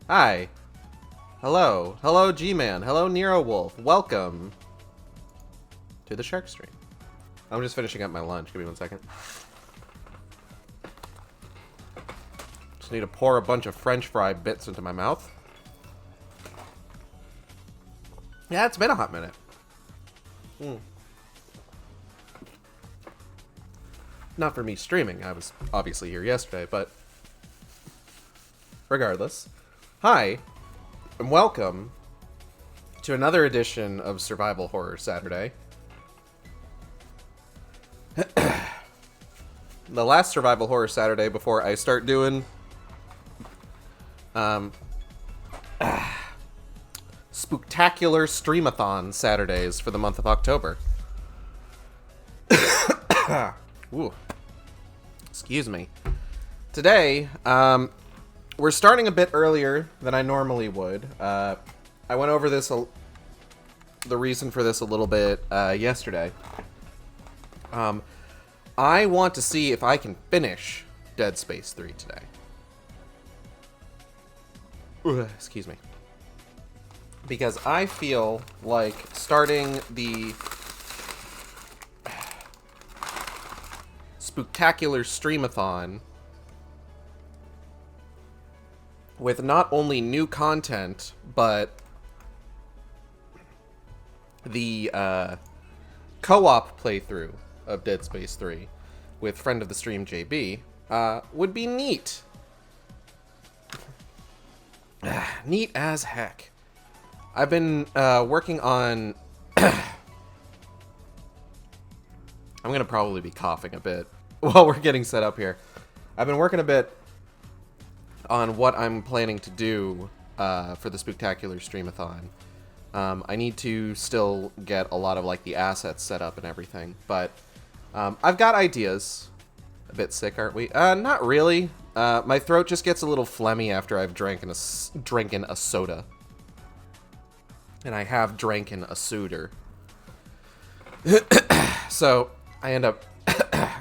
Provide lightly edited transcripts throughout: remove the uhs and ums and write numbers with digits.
Hi. Hello. Hello, G-Man. Hello, Nero Wolf. Welcome to the Shark Stream. I'm just finishing up my lunch. Give me 1 second. Just need to pour a bunch of French fry bits into my mouth. Yeah, it's been a hot minute. Not for me streaming. I was obviously here yesterday, but regardless. Hi, and welcome to another edition of Survival Horror Saturday. The last Survival Horror Saturday before I start doing spooktacular streamathon Saturdays for the month of October. Ooh. Excuse me. Today, we're starting a bit earlier than I normally would. I went over this, the reason for this a little bit yesterday. I want to see if I can finish Dead Space 3 today. Excuse me. Because I feel like starting the spooktacular streamathon with not only new content, but the co-op playthrough of Dead Space 3 with friend of the stream JB would be neat. Neat as heck. I've been working on... I'm going to probably be coughing a bit while we're getting set up here. I've been working a bit on what I'm planning to do for the Spooktacular Streamathon. I need to still get a lot of like the assets set up and everything, but I've got ideas. A bit sick, aren't we? Not really. My throat just gets a little phlegmy after I've drinking a soda. And I have drinking a suitor. So I end up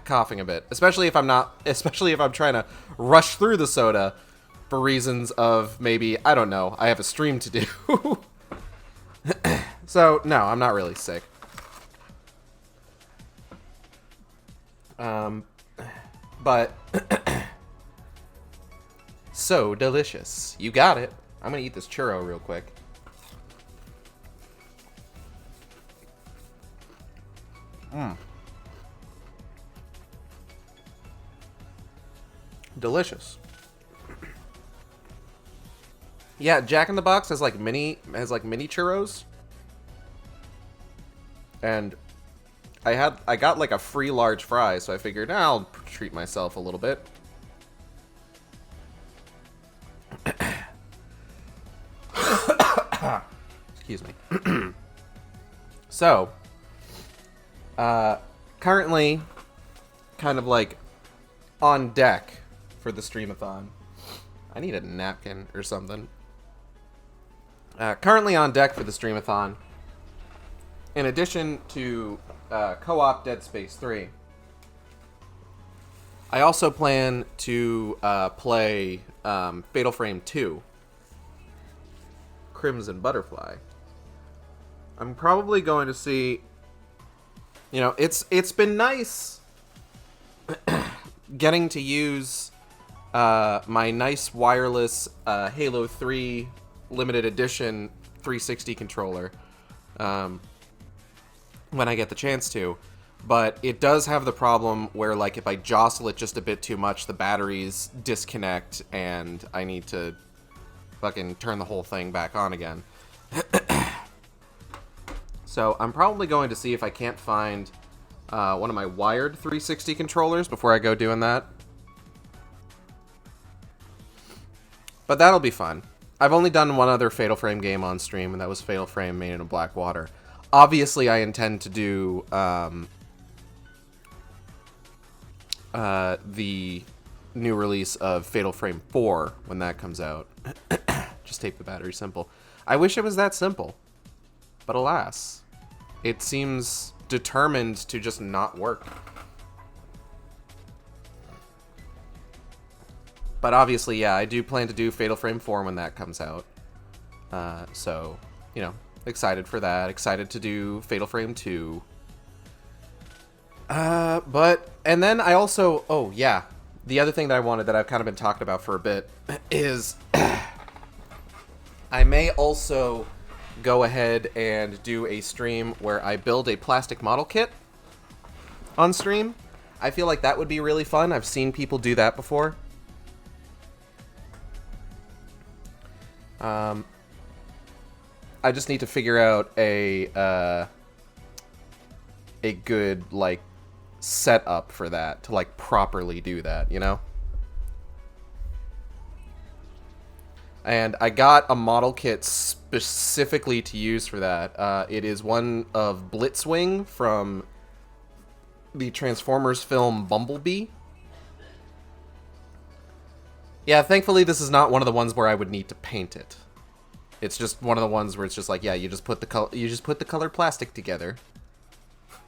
coughing a bit, especially if I'm trying to rush through the soda for reasons of maybe, I don't know, I have a stream to do. So no, I'm not really sick. But so delicious. You got it. I'm gonna eat this churro real quick. Delicious. Yeah, Jack in the Box has like mini churros. And I got like a free large fry, so I figured I'll treat myself a little bit. Excuse me. So, currently kind of like on deck for the streamathon. I need a napkin or something. Currently on deck for the streamathon, in addition to co-op Dead Space 3, I also plan to play Fatal Frame 2, Crimson Butterfly. I'm probably going to see, you know, it's been nice getting to use my nice wireless Halo 3 limited edition 360 controller when I get the chance to, but it does have the problem where, like, if I jostle it just a bit too much, the batteries disconnect and I need to fucking turn the whole thing back on again. So I'm probably going to see if I can't find one of my wired 360 controllers before I go doing that. But that'll be fun. I've only done one other Fatal Frame game on stream, and that was Fatal Frame Made in Blackwater. Obviously, I intend to do the new release of Fatal Frame 4 when that comes out. Just tape the battery simple. I wish it was that simple. But alas, it seems determined to just not work. But obviously, yeah, I do plan to do Fatal Frame 4 when that comes out. So, you know, excited for that. Excited to do Fatal Frame 2. And then I also, oh yeah, the other thing that I wanted that I've kind of been talking about for a bit is I may also go ahead and do a stream where I build a plastic model kit on stream. I feel like that would be really fun. I've seen people do that before. I just need to figure out a good, like, setup for that to, like, properly do that, you know? And I got a model kit specifically to use for that. It is one of Blitzwing from the Transformers film Bumblebee. Yeah, thankfully this is not one of the ones where I would need to paint it. It's just one of the ones where it's just like, yeah, you just put the colored plastic together.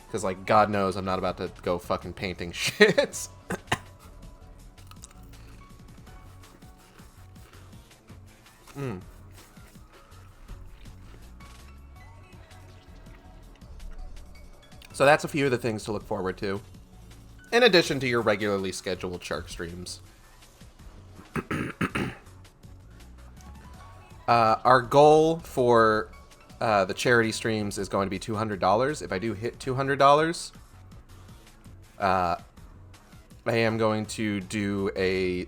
Because, like, God knows I'm not about to go fucking painting shit. So that's a few of the things to look forward to. In addition to your regularly scheduled Shark streams. Our goal for the charity streams is going to be $200. If I do hit $200, I am going to do a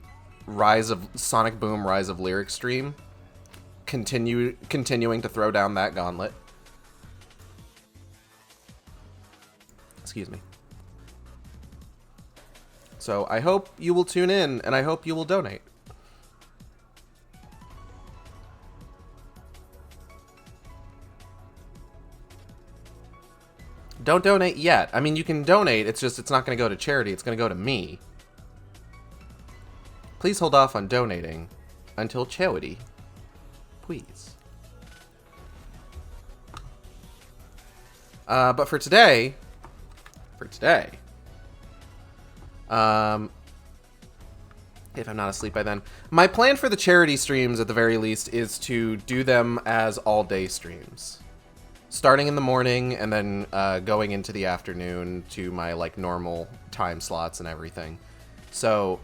Sonic Boom Rise of Lyric stream. Continuing to throw down that gauntlet. Excuse me. So I hope you will tune in, and I hope you will donate. Don't donate yet. I mean, you can donate, it's just it's not going to go to charity, it's going to go to me. Please hold off on donating until charity. Please. But for today, if I'm not asleep by then, my plan for the charity streams, at the very least, is to do them as all-day streams. Starting in the morning, and then going into the afternoon to my, like, normal time slots and everything. So,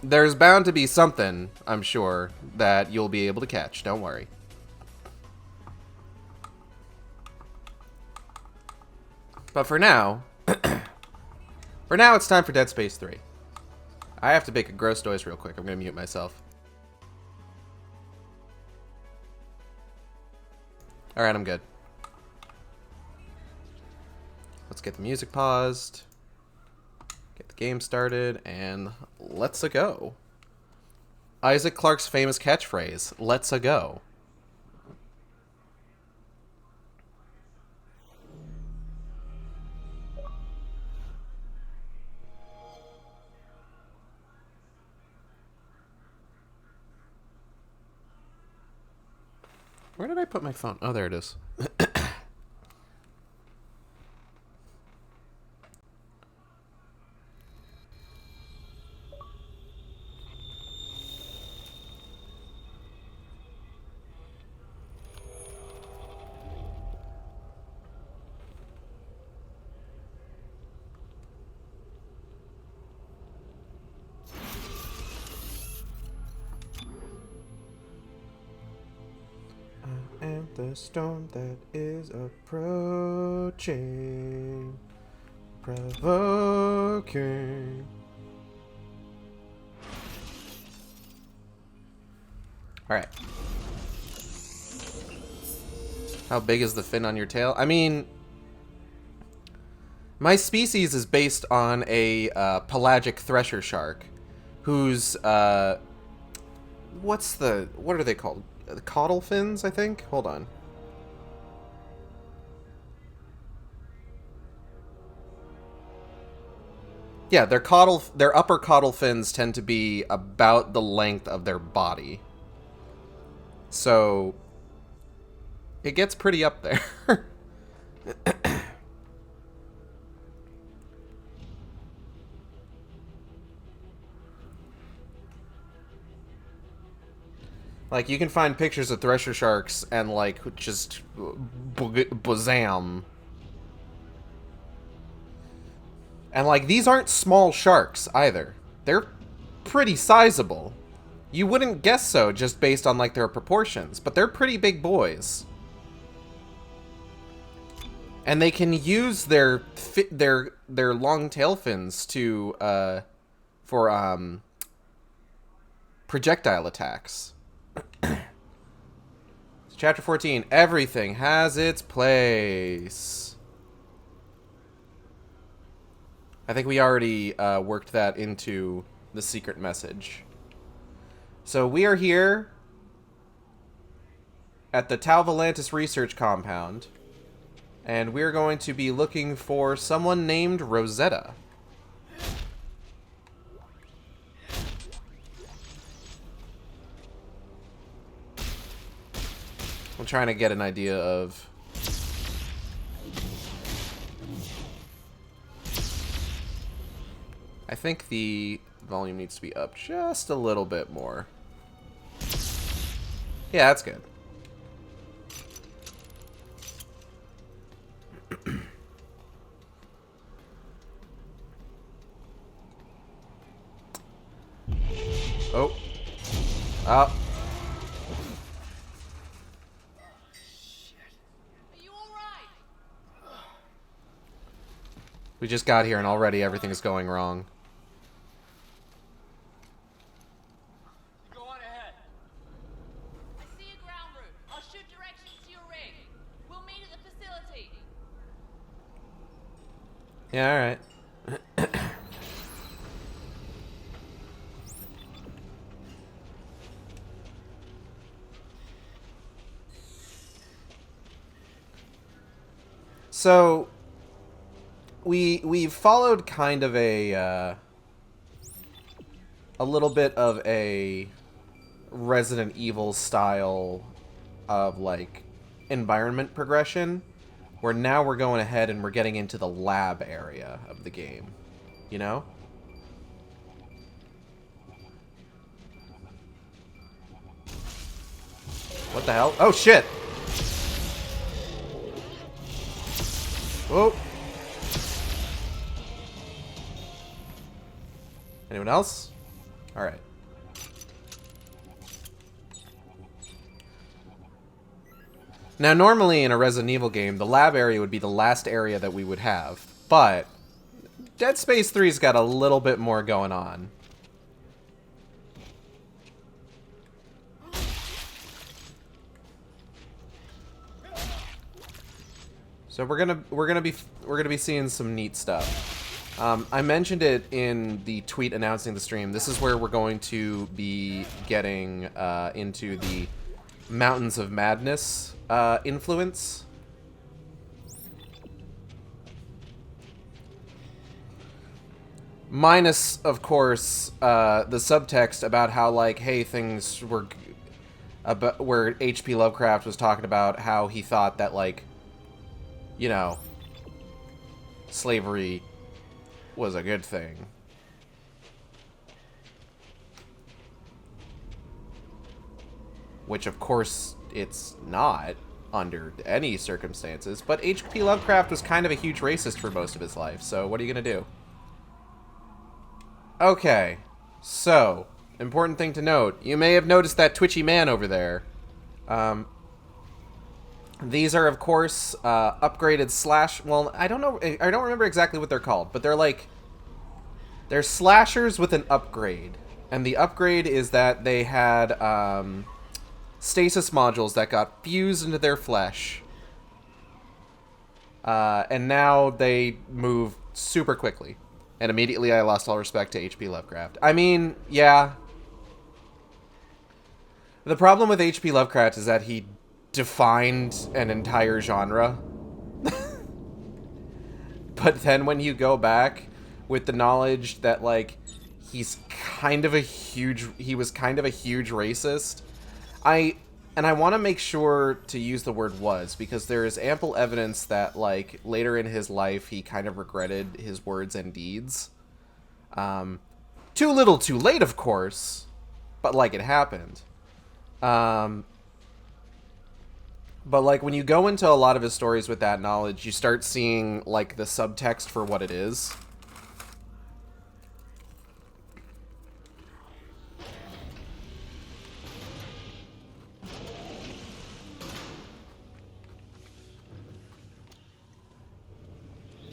there's bound to be something, I'm sure, that you'll be able to catch. Don't worry. But for now, it's time for Dead Space 3. I have to make a gross noise real quick. I'm gonna mute myself. Alright, I'm good. Let's get the music paused. Get the game started, and let's-a go. Isaac Clarke's famous catchphrase, let's-a go. Where did I put my phone? Oh, there it is. And the storm that is approaching, provoking. Alright. How big is the fin on your tail? I mean, my species is based on a pelagic thresher shark, whose, what are they called? The caudal fins, I think? Hold on. Yeah, their upper caudal fins tend to be about the length of their body. So it gets pretty up there. Like, you can find pictures of thresher sharks and, like, just bazam. And, like, these aren't small sharks, either. They're pretty sizable. You wouldn't guess so just based on, like, their proportions, but they're pretty big boys. And they can use their long tail fins to, for projectile attacks. Chapter 14, everything has its place. I think we already worked that into the secret message. So we are here at the Tau Volantis research compound, and we're going to be looking for someone named Rosetta. I'm trying to get an idea of... I think the volume needs to be up just a little bit more. Yeah, that's good. Oh. Up. We just got here and already everything's going wrong. Go on ahead. I see a ground route. I'll shoot directions to your rig. We'll meet at the facility. Yeah, alright. So... We've followed kind of a little bit of a Resident Evil style of, like, environment progression, where now we're going ahead and we're getting into the lab area of the game, you know? What the hell? Oh, shit! Whoa! Anyone else? Alright. Now, normally in a Resident Evil game, the lab area would be the last area that we would have. But Dead Space 3's got a little bit more going on. So we're gonna be seeing some neat stuff. I mentioned it in the tweet announcing the stream. This is where we're going to be getting into the Mountains of Madness influence. Minus, of course, the subtext about how, like, hey, things were... where H.P. Lovecraft was talking about how he thought that, like, you know, slavery was a good thing. Which, of course, it's not under any circumstances. But H.P. Lovecraft was kind of a huge racist for most of his life, so what are you gonna do? Okay, so, important thing to note. You may have noticed that twitchy man over there. These are, of course, upgraded slash... Well, I don't remember exactly what they're called, but they're like... They're slashers with an upgrade. And the upgrade is that they had stasis modules that got fused into their flesh. And now they move super quickly. And immediately I lost all respect to H.P. Lovecraft. I mean, yeah. The problem with H.P. Lovecraft is that he defined an entire genre. But then when you go back with the knowledge that, like, he was kind of a huge racist, I want to make sure to use the word was, because there is ample evidence that, like, later in his life he kind of regretted his words and deeds. Too little too late, of course, but, like, it happened. Um, but like when you go into a lot of his stories with that knowledge, you start seeing like the subtext for what it is.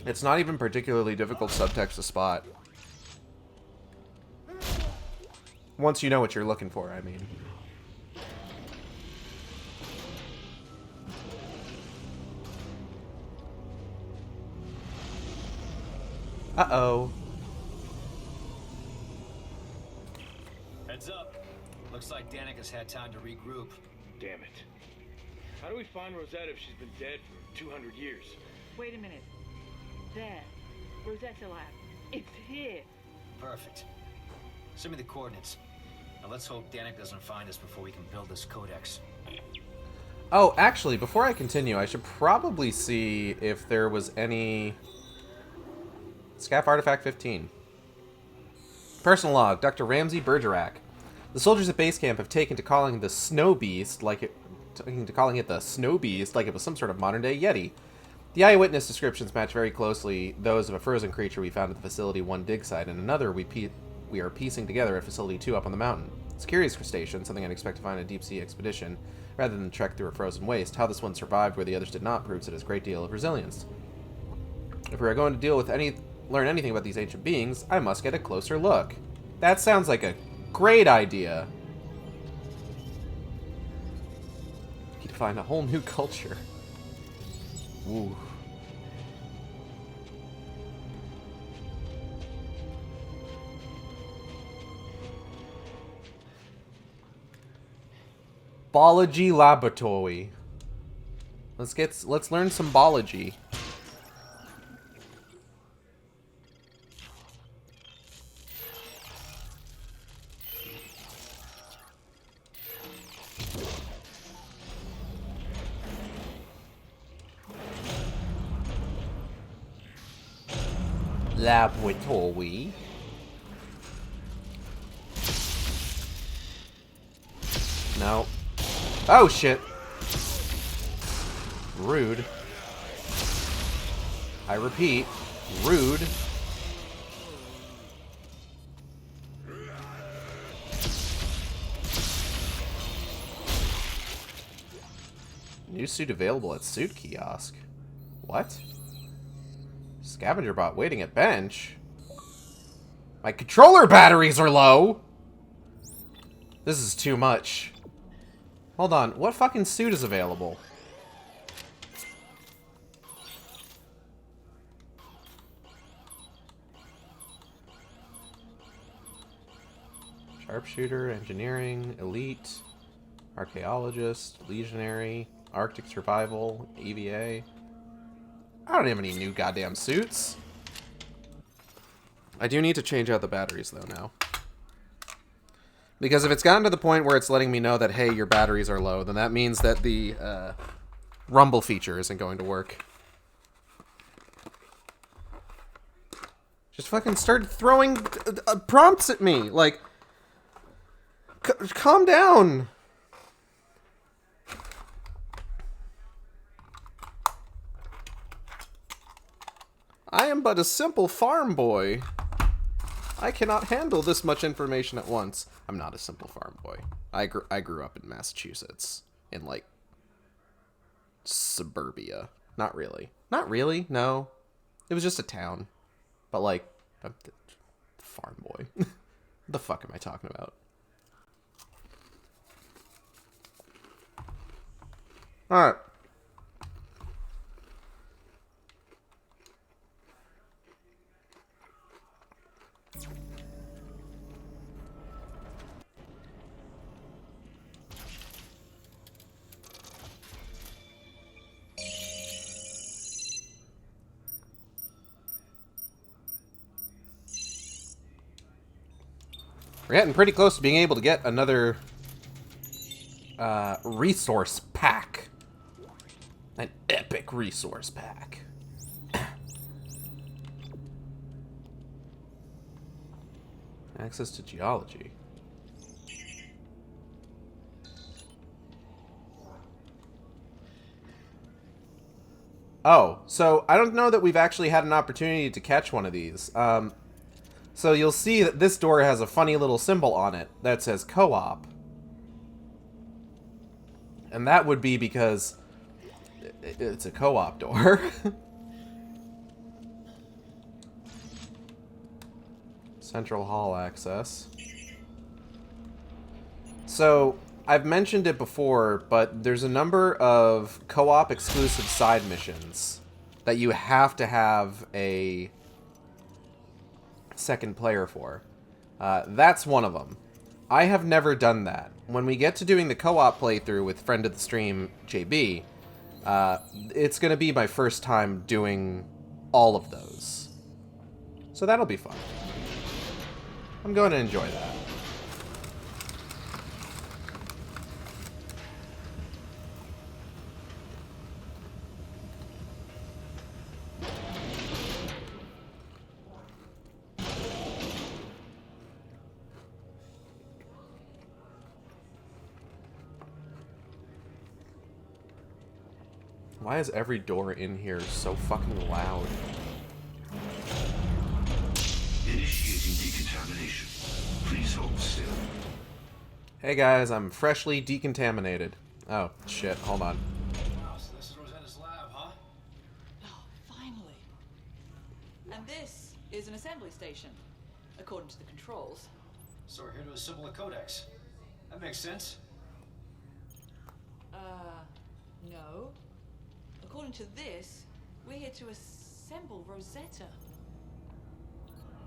It's not even particularly difficult subtext to spot. Once you know what you're looking for, I mean. Uh-oh. Heads up. Looks like Danica's had time to regroup. Damn it. How do we find Rosetta if she's been dead for 200 years? Wait a minute. There. Rosetta Lab. It's here. Perfect. Send me the coordinates. Now let's hope Danica doesn't find us before we can build this codex. Oh, actually, before I continue, I should probably see if there was any... Scaff Artifact 15. Personal log, Dr. Ramsey Bergerac. The soldiers at base camp have taken to calling the Snow Beast like it... calling it the Snow Beast like it was some sort of modern-day Yeti. The eyewitness descriptions match very closely those of a frozen creature we found at the Facility 1 dig site, and another we are piecing together at Facility 2 up on the mountain. It's a curious crustacean, something I'd expect to find in a deep-sea expedition, rather than trek through a frozen waste. How this one survived where the others did not proves it has a great deal of resilience. If we are going to learn anything about these ancient beings, I must get a closer look. That sounds like a great idea. Need to find a whole new culture. Ooh. Biology laboratory. Let's learn some biology. Laboratory. No. Oh, shit. Rude. I repeat, rude. New suit available at suit kiosk. What? Scavenger bot waiting at bench? My controller batteries are low! This is too much. Hold on, what fucking suit is available? Sharpshooter, engineering, elite, archaeologist, legionary, Arctic survival, EVA. I don't have any new goddamn suits. I do need to change out the batteries though now. Because if it's gotten to the point where it's letting me know that, hey, your batteries are low, then that means that the rumble feature isn't going to work. Just fucking start throwing prompts at me. Like, calm down. I am but a simple farm boy. I cannot handle this much information at once. I'm not a simple farm boy. I grew up in Massachusetts. In, like, suburbia. Not really. Not really, no. It was just a town. But, like, I'm the farm boy. What the fuck am I talking about? Alright. We're getting pretty close to being able to get another resource pack. An epic resource pack. Access to geology. Oh, so I don't know that we've actually had an opportunity to catch one of these. So you'll see that this door has a funny little symbol on it that says co-op. And that would be because it's a co-op door. Central hall access. So, I've mentioned it before, but there's a number of co-op exclusive side missions that you have to have a second player for. That's one of them. I have never done that. When we get to doing the co-op playthrough with friend of the stream, JB, it's going to be my first time doing all of those. So that'll be fun. I'm going to enjoy that. Why is every door in here so fucking loud? Initiating decontamination. Please hold still. Hey guys, I'm freshly decontaminated. Oh, shit, hold on. Wow, so this is Rosetta's lab, huh? Oh, finally. And this is an assembly station, according to the controls. So we're here to assemble a codex. That makes sense. No. According to this, we're here to assemble Rosetta.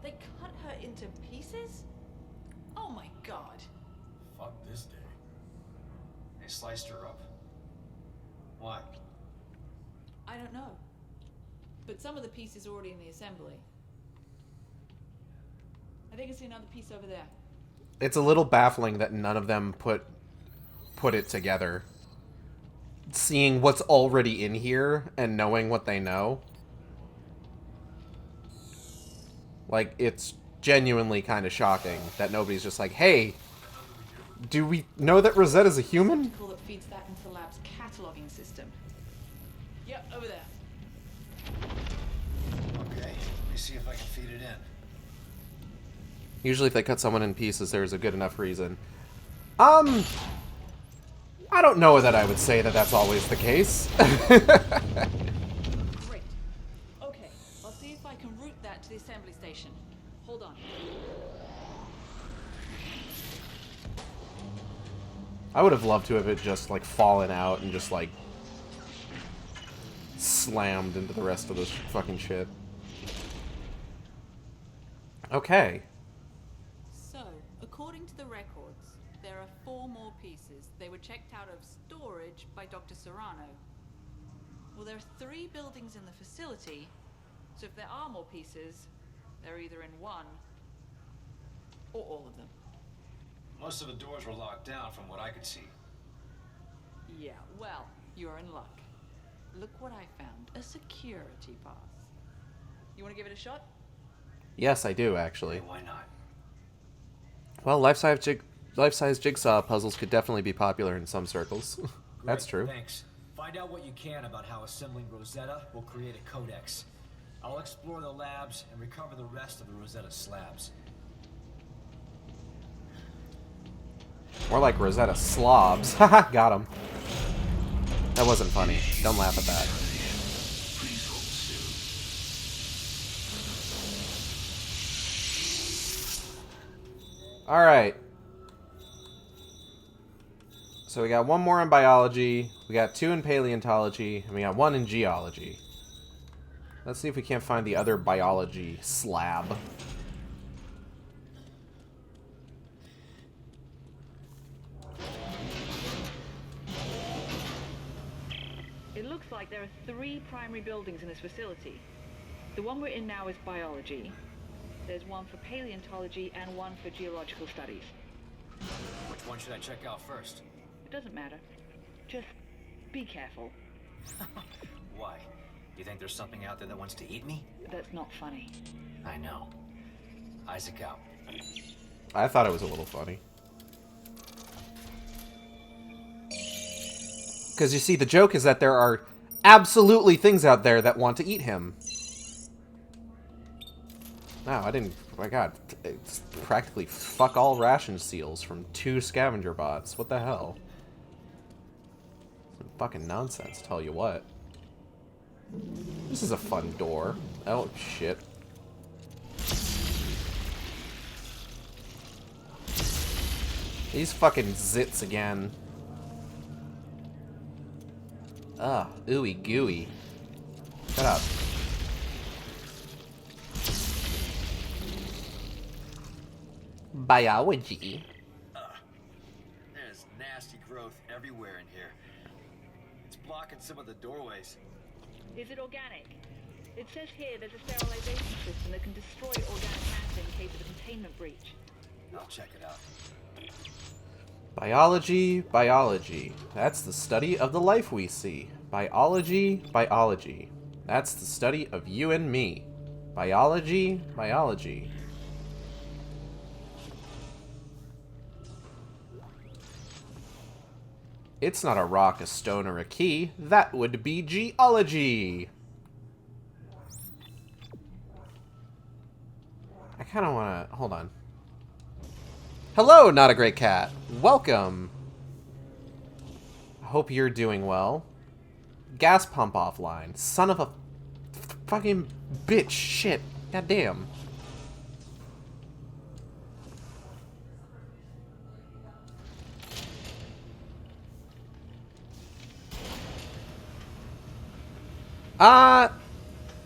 They cut her into pieces? Oh my god. Fuck this day. They sliced her up. Why? I don't know. But some of the pieces are already in the assembly. I think I see another piece over there. It's a little baffling that none of them put it together. Seeing what's already in here and knowing what they know. Like, it's genuinely kind of shocking that nobody's just like, hey, do we know that Rosetta's a human? That feeds that into the lab's cataloging system. Yep, over there. Okay, let me see if I can feed it in. Usually if they cut someone in pieces, there's a good enough reason. I don't know that I would say that that's always the case. Great. Okay, I'll see if I can route that to the assembly station. Hold on. I would have loved to have it just, like, fallen out and just, like, slammed into the rest of this fucking shit. Okay. So, according to the records, there are 4 more pieces. They were checked out of storage by Dr. Serrano. Well, there are 3 buildings in the facility, so if there are more pieces, they're either in one or all of them. Most of the doors were locked down from what I could see. Yeah, well, you're in luck. Look what I found. A security pass. You want to give it a shot? Yes, I do, actually. Hey, why not? Well, life-size jigsaw puzzles could definitely be popular in some circles. That's true. Thanks. Find out what you can about how assembling Rosetta will create a codex. I'll explore the labs and recover the rest of the Rosetta slabs. More like Rosetta slobs. Haha, got him. That wasn't funny. Don't laugh at that. Please hold still. Alright. So we got 1 more in biology, we got 2 in paleontology, and we got 1 in geology. Let's see if we can't find the other biology slab. It looks like there are 3 primary buildings in this facility. The one we're in now is biology. There's one for paleontology and one for geological studies. Which one should I check out first? It doesn't matter. Just be careful. Why? You think there's something out there that wants to eat me? That's not funny. I know. Isaac out. I thought it was a little funny. Because you see, the joke is that there are absolutely things out there that want to eat him. Wow, I didn't... Oh my god. It's practically fuck all ration seals from 2 scavenger bots. What the hell? Some fucking nonsense, tell you what. This is a fun door. Oh, shit. These fucking zits again. Ugh, ooey gooey. Shut up. Biology. There's nasty growth everywhere in here. It's blocking some of the doorways. Is it organic? It says here there's a sterilization system that can destroy organic matter in case of a containment breach. I'll check it out. Biology, biology. That's the study of the life we see. Biology, biology. That's the study of you and me. Biology, biology. It's not a rock, a stone, or a key. That would be geology. I kind of want to... Hold on. Hello, Not a Great Cat. Welcome. I hope you're doing well. Gas pump offline. Son of a fucking bitch. Shit. Goddamn.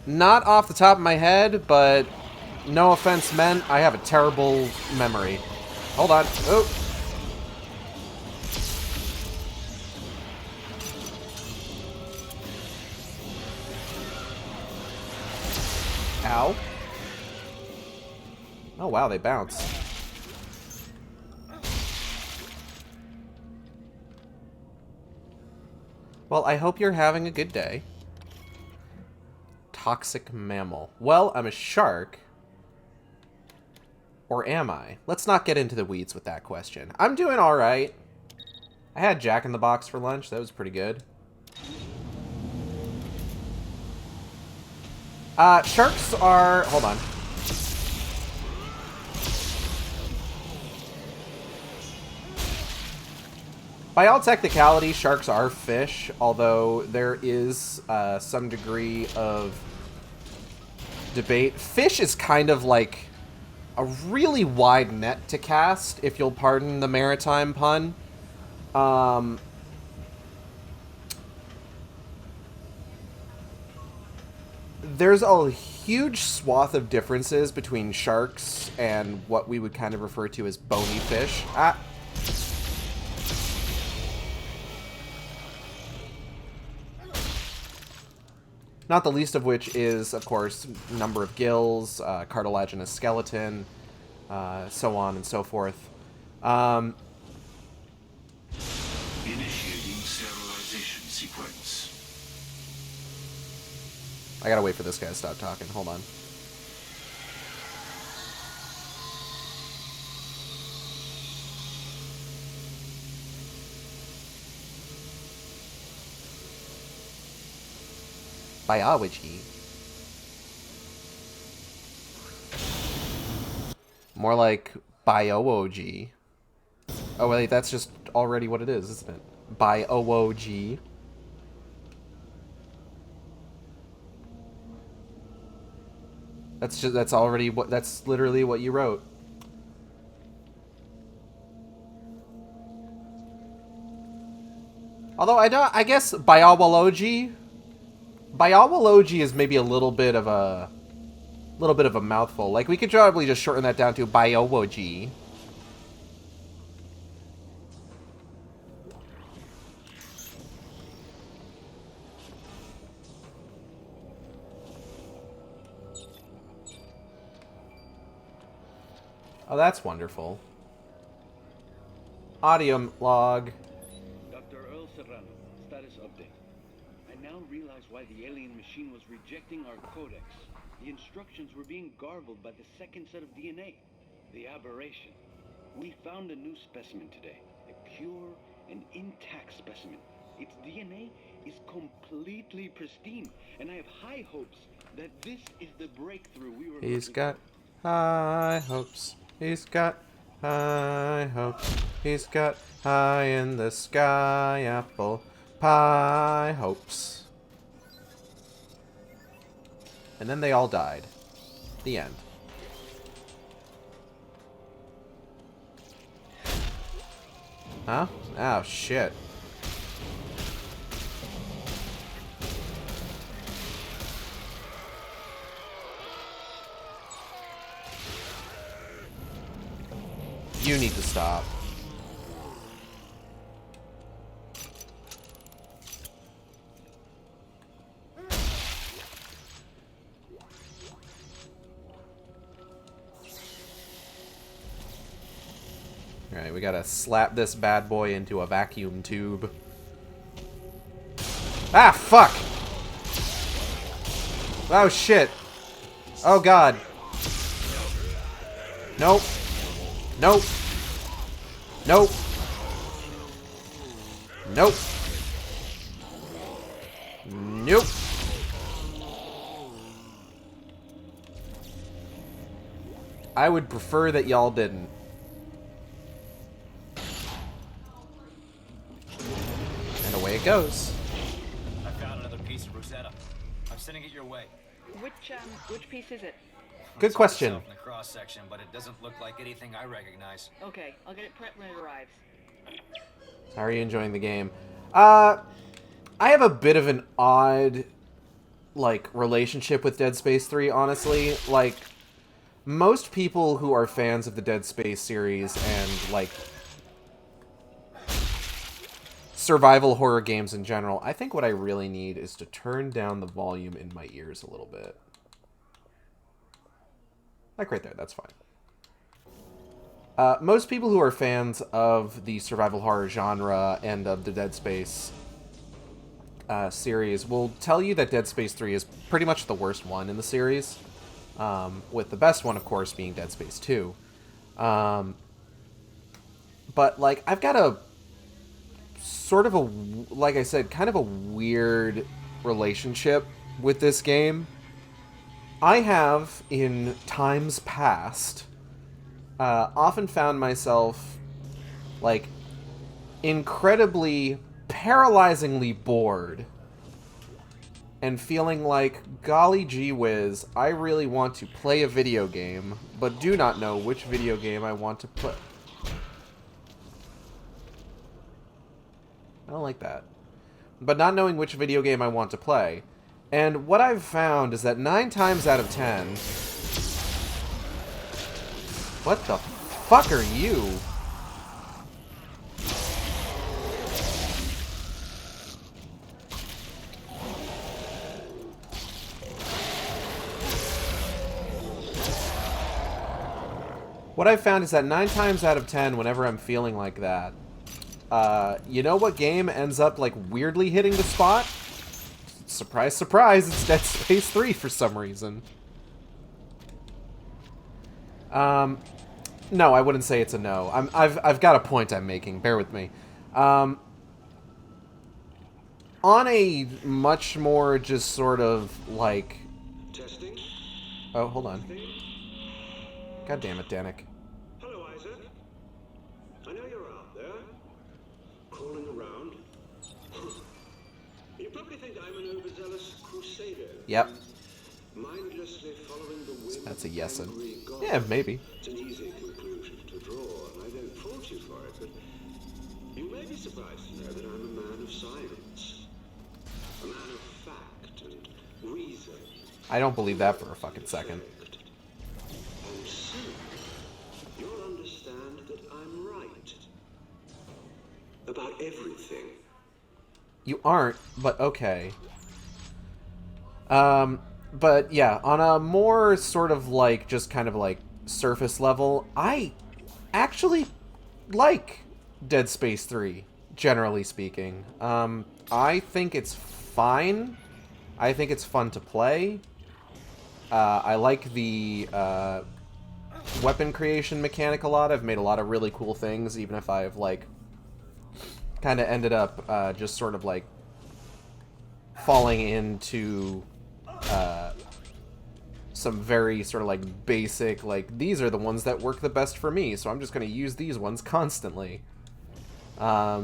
Not off the top of my head, but no offense meant, I have a terrible memory. Hold on. Oh. Ow. Oh wow, they bounce. Well, I hope you're having a good day. Toxic mammal. Well, I'm a shark. Or am I? Let's not get into the weeds with that question. I'm doing alright. I had Jack in the Box for lunch. That was pretty good. Sharks are... Hold on. By all technicality, sharks are fish, although there is some degree of debate. Fish is kind of like a really wide net to cast, if you'll pardon the maritime pun. There's a huge swath of differences between sharks and what we would kind of refer to as bony fish. Not the least of which is, of course, number of gills, cartilaginous skeleton, so on and so forth. Initiating sterilization sequence. I gotta wait for this guy to stop talking. Hold on. Biology. More like biology. Oh wait, that's just already what it is, isn't it? Biology. That's already what, that's literally what you wrote. Although I guess biology is maybe a little bit of a mouthful. Like, we could probably just shorten that down to biology. Oh, that's wonderful. Audio log. Dr. Earl Serrano, status update. I now realize why the alien machine was rejecting our codex. The instructions were being garbled by the second set of DNA. The aberration. We found a new specimen today. A pure and intact specimen. Its DNA is completely pristine, and I have high hopes that this is the breakthrough we were He's looking got for. high hopes. He's got high hopes. He's got high in the sky apple pie hopes. And then they all died. The end. Huh? Oh, shit. You need to stop. Alright, we gotta slap this bad boy into a vacuum tube. Ah, fuck! Oh, shit. Oh, God. Nope. Nope. Nope. Nope. Nope. I would prefer that y'all didn't. And away it goes. I found another piece of Rosetta. I'm sending it your way. Which piece is it? Good question. In the cross section, but it doesn't look like anything I recognize. Okay, I'll get it prepped when it arrives. How are you enjoying the game? I have a bit of an odd, like, relationship with Dead Space 3, honestly. Like, most people who are fans of the Dead Space series and, like, survival horror games in general, I think what I really need is to turn down the volume in my ears a little bit. Like right there, that's fine. Most people who are fans of the survival horror genre and of the Dead Space series will tell you that Dead Space 3 is pretty much the worst one in the series, with the best one, of course, being Dead Space 2. But, like, I've got a sort of a, like I said, kind of a weird relationship with this game. I have, in times past, often found myself, like, incredibly, paralyzingly bored and feeling like, golly gee whiz, I really want to play a video game, but do not know which video game I want to play. I don't like that. But not knowing which video game I want to play. And what I've found is that 9 times out of 10... What the fuck are you? What I've found is that 9 times out of 10, whenever I'm feeling like that, you know what game ends up, like, weirdly hitting the spot? Surprise, surprise, it's Dead Space 3 for some reason. No, I wouldn't say it's a no. I've got a point I'm making. Bear with me. On a much more just sort of, like... Testing. Oh, hold on. God damn it, Danik. Hello, Isaac. I know you're out there, crawling around. You probably think I'm an overzealous crusader. Yep. Mindlessly following the whim. That's a yesin. of angry gods. Yeah, maybe. It's an easy conclusion to draw, and I don't fault you for it, but you may be surprised to know that I'm a man of science. A man of fact and reason. I don't believe that for a fucking second. And soon, you'll understand that I'm right. About everything. You aren't, but okay. But yeah, on a more sort of like, just kind of like surface level, I actually like Dead Space 3, generally speaking. I think it's fine. I think it's fun to play. I like the weapon creation mechanic a lot. I've made a lot of really cool things, even if I've, like, kind of ended up just sort of like falling into some very sort of like basic, like, these are the ones that work the best for me, so I'm just going to use these ones constantly. I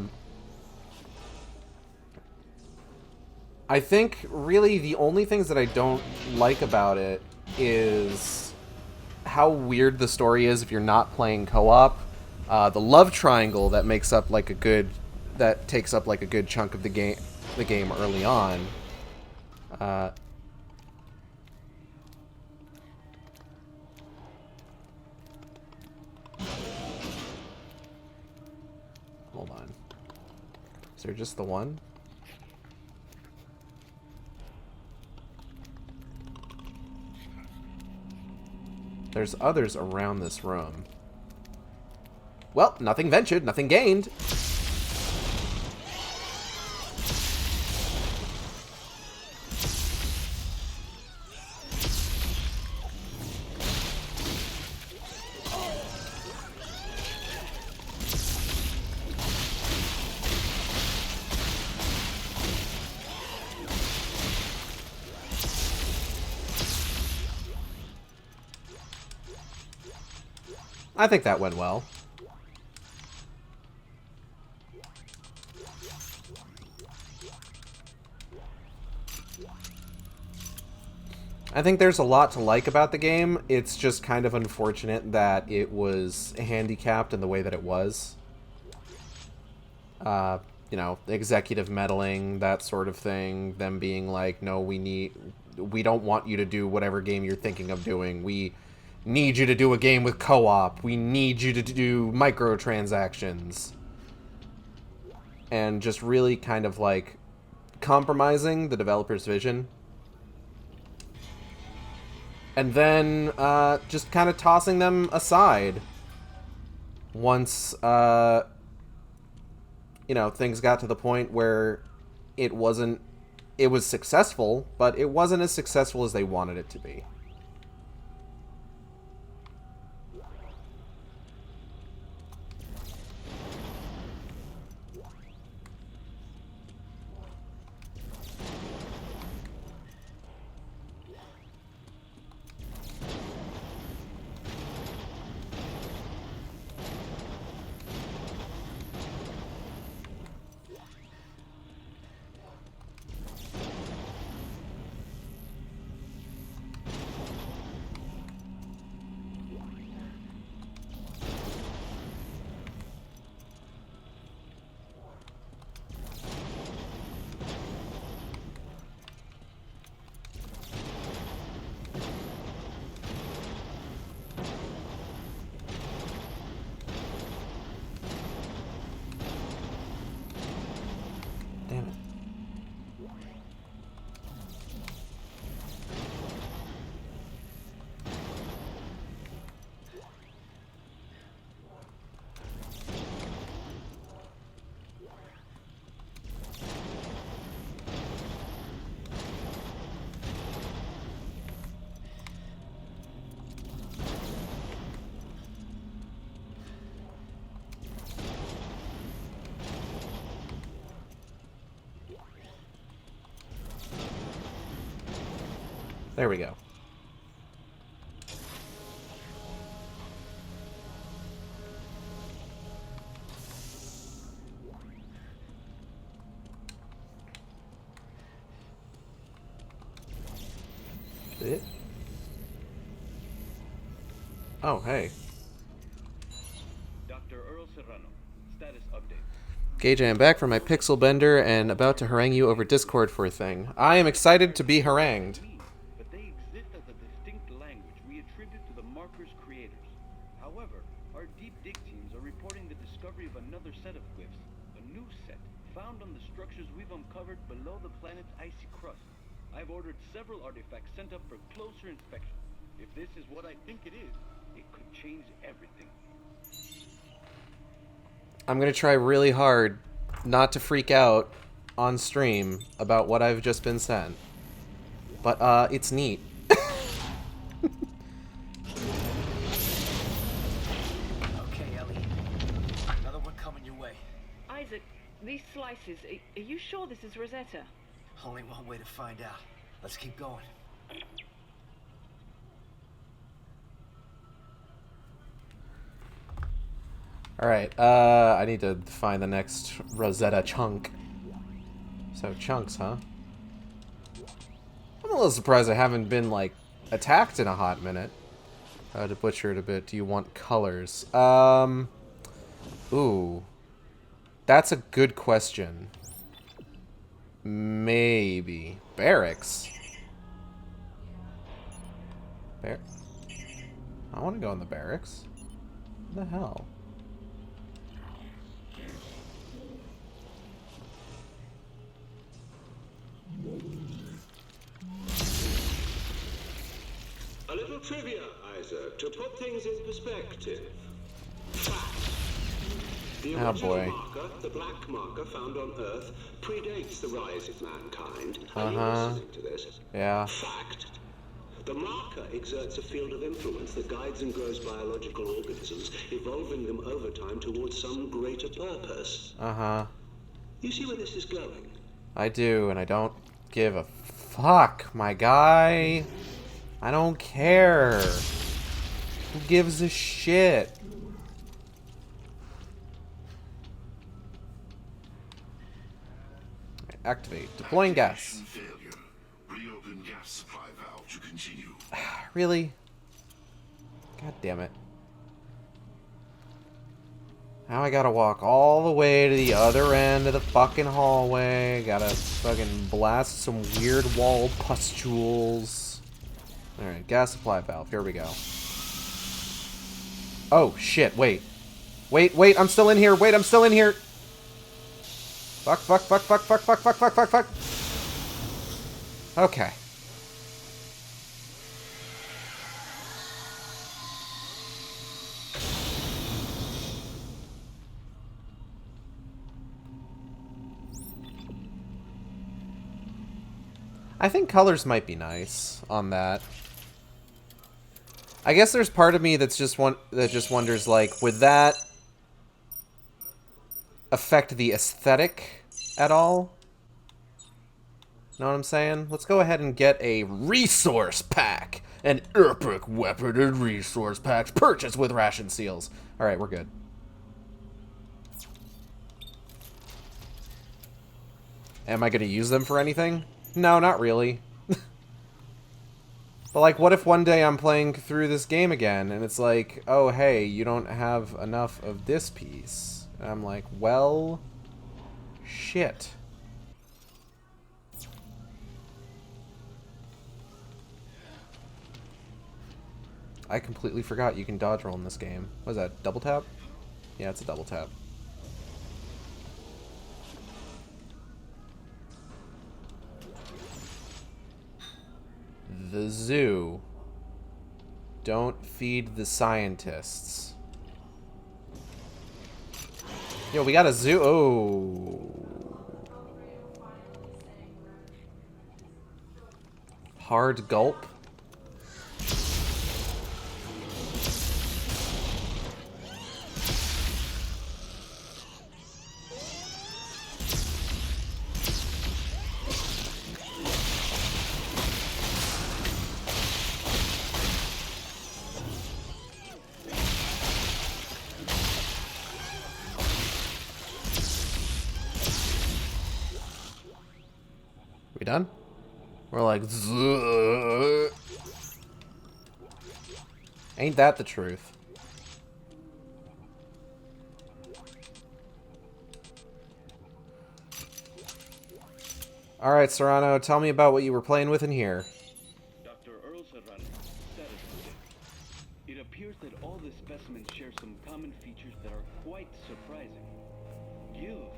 think really the only things that I don't like about it is how weird the story is if you're not playing co-op. The love triangle that makes up like a good, that takes up like a good chunk of the game early on. Hold on. Is there just the one? There's others around this room. Well, nothing ventured, nothing gained. I think that went well. I think there's a lot to like about the game. It's just kind of unfortunate that it was handicapped in the way that it was. You know, executive meddling, that sort of thing. Them being like, no, we don't want you to do whatever game you're thinking of doing. We need you to do a game with co-op. We need you to do microtransactions. And just really kind of like compromising the developer's vision. And then just kind of tossing them aside once, you know, things got to the point where it was successful, but it wasn't as successful as they wanted it to be. Damn it. There we go. It? Oh, hey. Dr. Earl Serrano, status update. Gage, I am back from my pixel bender and about to harangue you over Discord for a thing. I am excited to be harangued. But they exist as a distinct language we attribute to the marker's creators. However, our deep dig teams are reporting the discovery of another set of glyphs, a new set, found on the structures we've uncovered below the planet's icy crust. I've ordered several artifacts sent up for closer inspection. If this is what I think it is, it could change everything. I'm gonna try really hard not to freak out on stream about what I've just been sent. But, it's neat. Okay, Ellie. Another one coming your way. Isaac, the sure this is Rosetta? Only one way to find out. Let's keep going. Alright, I need to find the next Rosetta chunk. So, chunks, huh? I'm a little surprised I haven't been, like, attacked in a hot minute. To butcher it a bit, do you want colors? Ooh. That's a good question. Maybe. Barracks? I want to go in the barracks. What the hell? A little trivia, Isaac, to put things in perspective. Fact. The Oh, original boy. marker, the black marker found on Earth, predates the rise of mankind. Are you listening to this? Yeah. Fact. The marker exerts a field of influence that guides and grows biological organisms, evolving them over time towards some greater purpose. Uh-huh. You see where this is going? I do, and I don't give a fuck, my guy. I don't care. Who gives a shit? Activate. Deploying gas. Failure. Reopen gas supply valve to continue. Really? God damn it. Now I gotta walk all the way to the other end of the fucking hallway. Gotta fucking blast some weird wall pustules. Alright, gas supply valve. Here we go. Oh, shit. Wait. Wait, I'm still in here. Wait, I'm still in here. Fuck. Okay. I think colors might be nice on that. I guess there's part of me that's just wonders, like, would that affect the aesthetic at all? Know what I'm saying? Let's go ahead and get a resource pack. An epic weaponed resource pack purchased with ration seals. Alright, we're good. Am I going to use them for anything? No, not really. But, like, what if one day I'm playing through this game again, and it's like, oh, hey, you don't have enough of this piece. And I'm like, well, shit. I completely forgot you can dodge roll in this game. What is that, double tap? Yeah, it's a double tap. The zoo. Don't feed the scientists. Yo, we got a zoo. Oh. Hard gulp. We done? We're like, "Zuh." Ain't that the truth? Alright, Serrano, tell me about what you were playing with in here. Dr. Earl Serrano, status update. It appears that all the specimens share some common features that are quite surprising. Gills,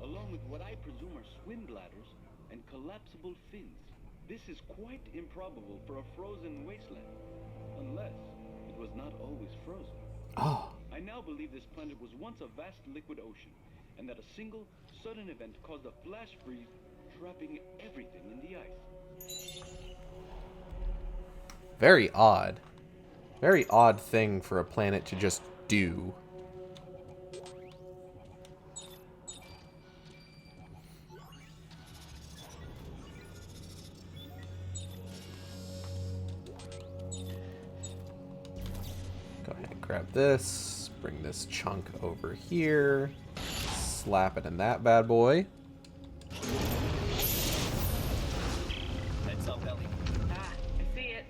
along with what I presume are swim bladders and collapsible fins. This is quite improbable for a frozen wasteland, unless it was not always frozen. Oh. I now believe this planet was once a vast liquid ocean, and that a single, sudden event caused a flash freeze, trapping everything in the ice. Very odd. Very odd thing for a planet to just do. grab this, bring this chunk over here, slap it in that bad boy. Heads up, Ellie. Ah, I see it.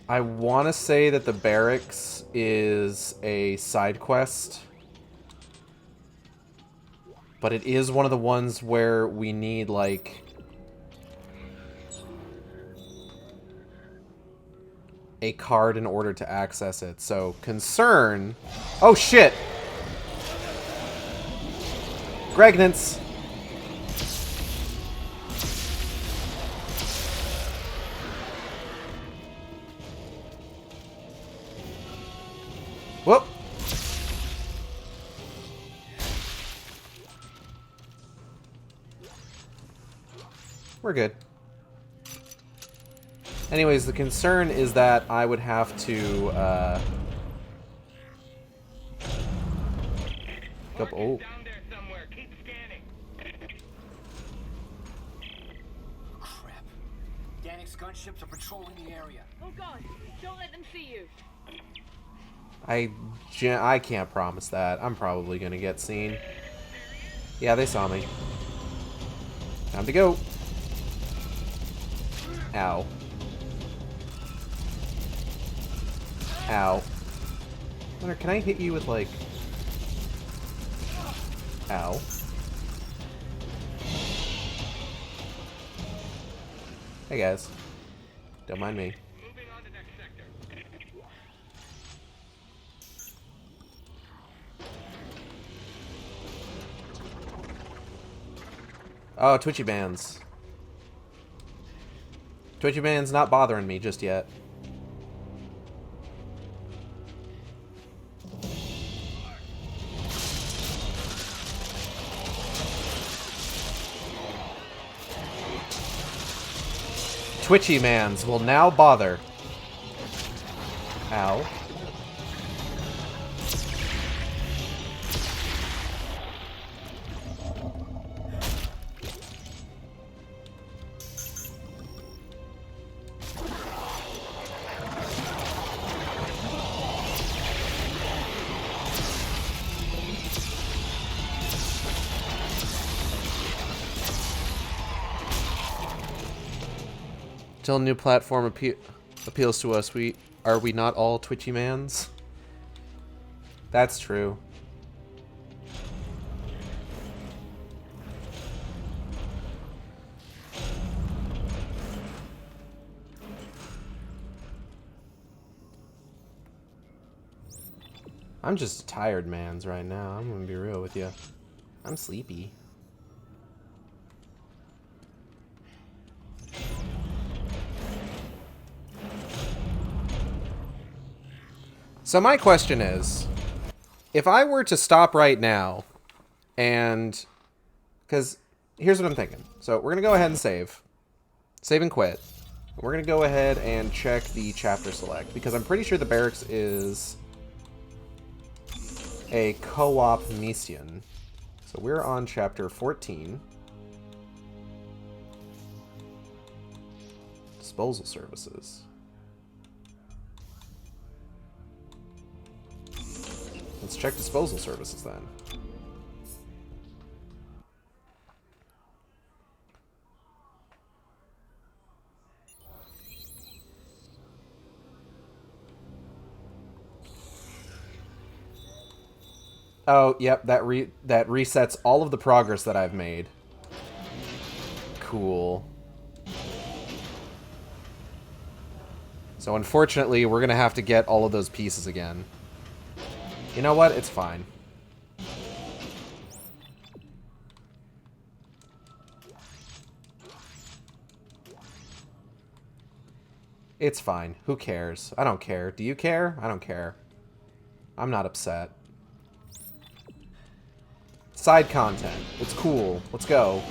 I want to say that the barracks is a side quest, but it is one of the ones where we need, like, a card in order to access it. So, concern... Oh, shit! Gregnance! Whoop! We're good. Anyways, the concern is that I would have to, oh. Down there somewhere. Keep scanning. Crap. Danik's gunships are patrolling the area. Oh god, don't let them see you. I can't promise that. I'm probably gonna get seen. Yeah, they saw me. Time to go. Ow. Ow. Wonder, can I hit you with, like... Ow. Hey, guys. Don't mind me. Moving on to next sector. Oh, Twitchy bands. Twitchy bands not bothering me just yet. Twitchy mans will now bother. Ow. Till a new platform appeals to us, are we not all Twitchy mans? That's true. I'm just tired mans right now. I'm gonna be real with you. I'm sleepy. So my question is, if I were to stop right now, and, because here's what I'm thinking. So we're going to go ahead and save. Save and quit. We're going to go ahead and check the chapter select, because I'm pretty sure the barracks is a co-op mission. So we're on chapter 14. Disposal services. Let's check disposal services then. Oh, yep, that resets all of the progress that I've made. Cool. So unfortunately, we're gonna have to get all of those pieces again. You know what? It's fine. It's fine. Who cares? I don't care. Do you care? I don't care. I'm not upset. Side content. It's cool. Let's go.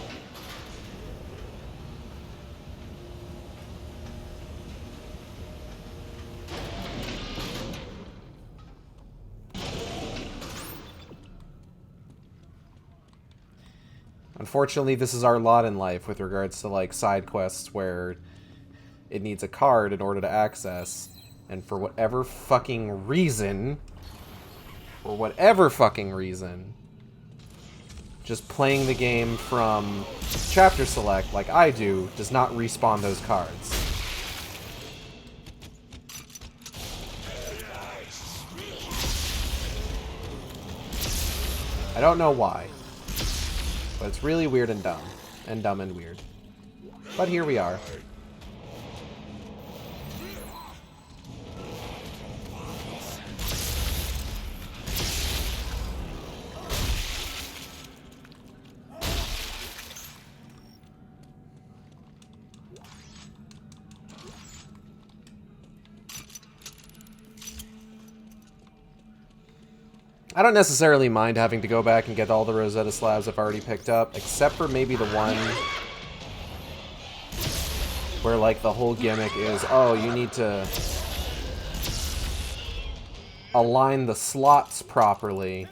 Unfortunately, this is our lot in life with regards to, like, side quests where it needs a card in order to access, and for whatever fucking reason, just playing the game from chapter select, like I do, does not respawn those cards. I don't know why. But it's really weird and dumb. And dumb and weird. But here we are. I don't necessarily mind having to go back and get all the Rosetta slabs I've already picked up, except for maybe the one where, like, the whole gimmick is, oh, you need to align the slots properly.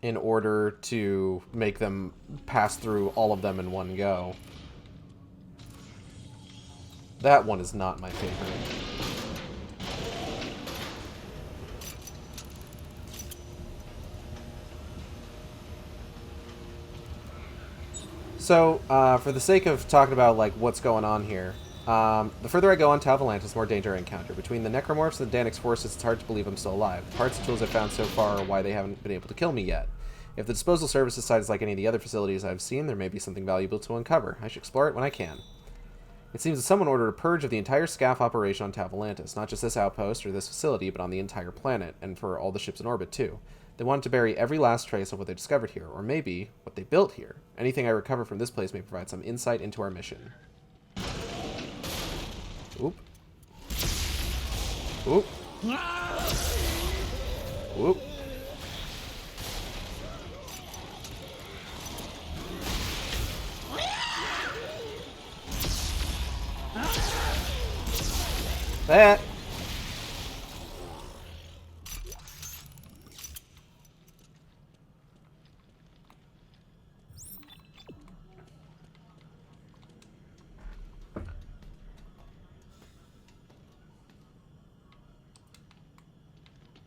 In order to make them pass through all of them in one go. That one is not my favorite. So, for the sake of talking about, like, what's going on here, the further I go on Tavalantis, the more danger I encounter. Between the Necromorphs and the Danik's forces, it's hard to believe I'm still alive. The parts and tools I've found so far are why they haven't been able to kill me yet. If the disposal services site is like any of the other facilities I've seen, there may be something valuable to uncover. I should explore it when I can. It seems that someone ordered a purge of the entire SCAF operation on Tavalantis, not just this outpost or this facility, but on the entire planet, and for all the ships in orbit, too. They wanted to bury every last trace of what they discovered here, or maybe what they built here. Anything I recover from this place may provide some insight into our mission. Oop. Oop. Oop. That.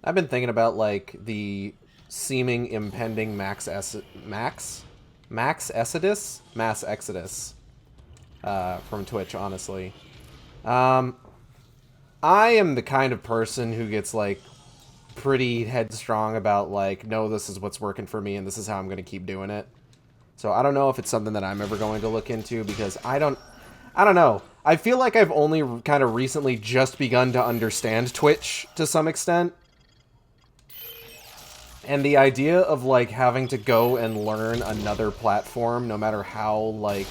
I've been thinking about, like, the seeming impending mass exodus from Twitch, honestly. I am the kind of person who gets, like, pretty headstrong about, like, no, this is what's working for me and this is how I'm going to keep doing it. So I don't know if it's something that I'm ever going to look into, because I don't know. I feel like I've only kind of recently just begun to understand Twitch to some extent. And the idea of, like, having to go and learn another platform, no matter how, like,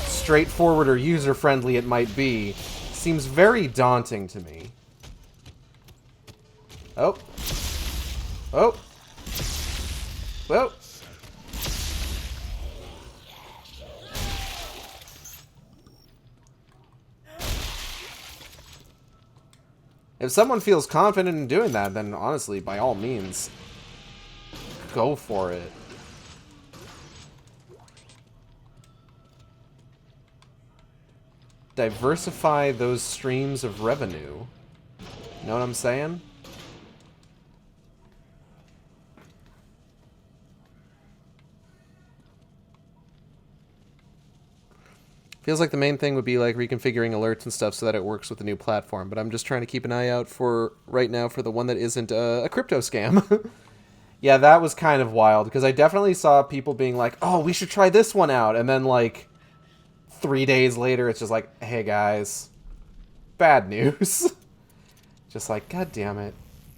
straightforward or user-friendly it might be, seems very daunting to me. Oh. Oh. Well. If someone feels confident in doing that, then honestly, by all means, go for it. Diversify those streams of revenue. Know what I'm saying? Feels like the main thing would be, like, reconfiguring alerts and stuff so that it works with the new platform, but I'm just trying to keep an eye out for, right now, for the one that isn't a crypto scam. Yeah, that was kind of wild, because I definitely saw people being like, oh, we should try this one out, and then, like, 3 days later, it's just like, hey, guys, bad news. Just like, god damn it.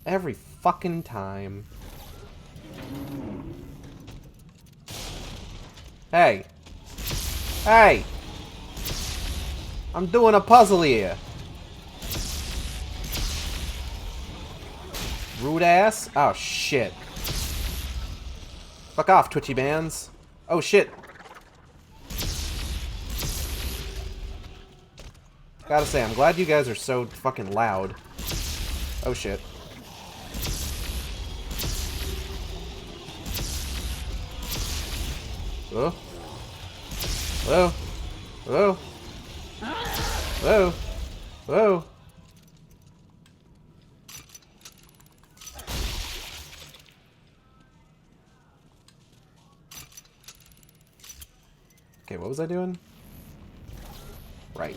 Every fucking time. Hey. Hey! I'm doing a puzzle here. Rude ass? Oh, shit. Fuck off, twitchy bands. Oh, shit. Gotta say, I'm glad you guys are so fucking loud. Oh, shit. Hello? Hello? Hello? Hello? Hello? Okay, what was I doing? Right.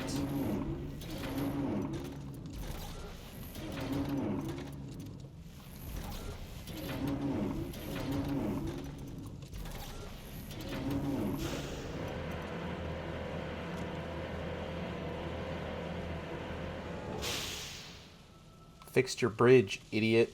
Fixed your bridge, idiot.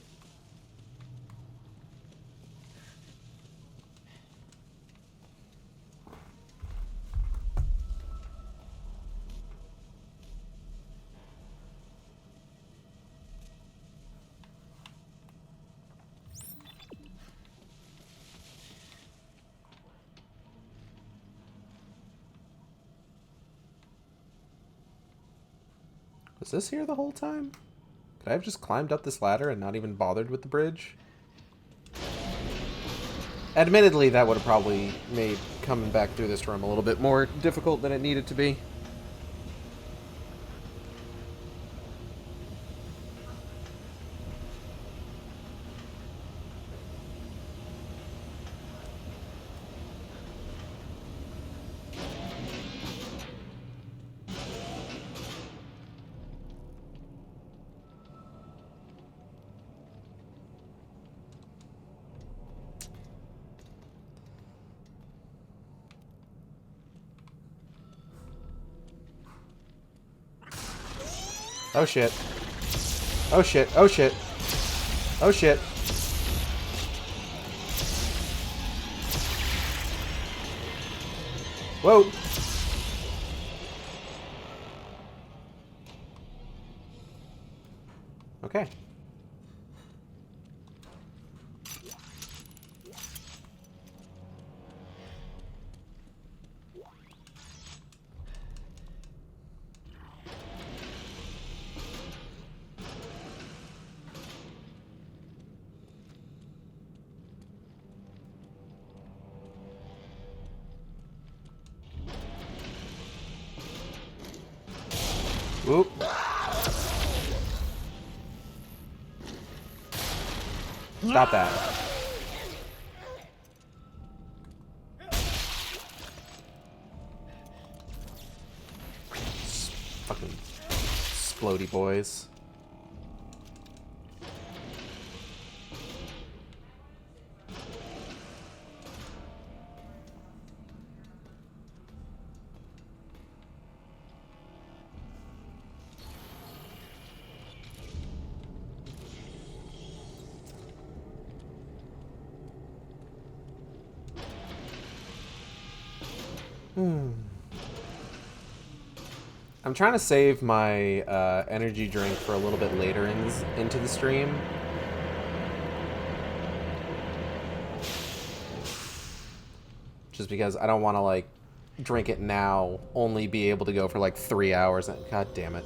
Was this here the whole time? Could I have just climbed up this ladder and not even bothered with the bridge? Admittedly, that would have probably made coming back through this room a little bit more difficult than it needed to be. Oh shit. Oh shit. Oh shit. Oh shit. Whoa. Okay. Whoop. Stop that. Fucking explodey boys. I'm trying to save my energy drink for a little bit later into the stream. Just because I don't want to, like, drink it now, only be able to go for, like, 3 hours. God damn it.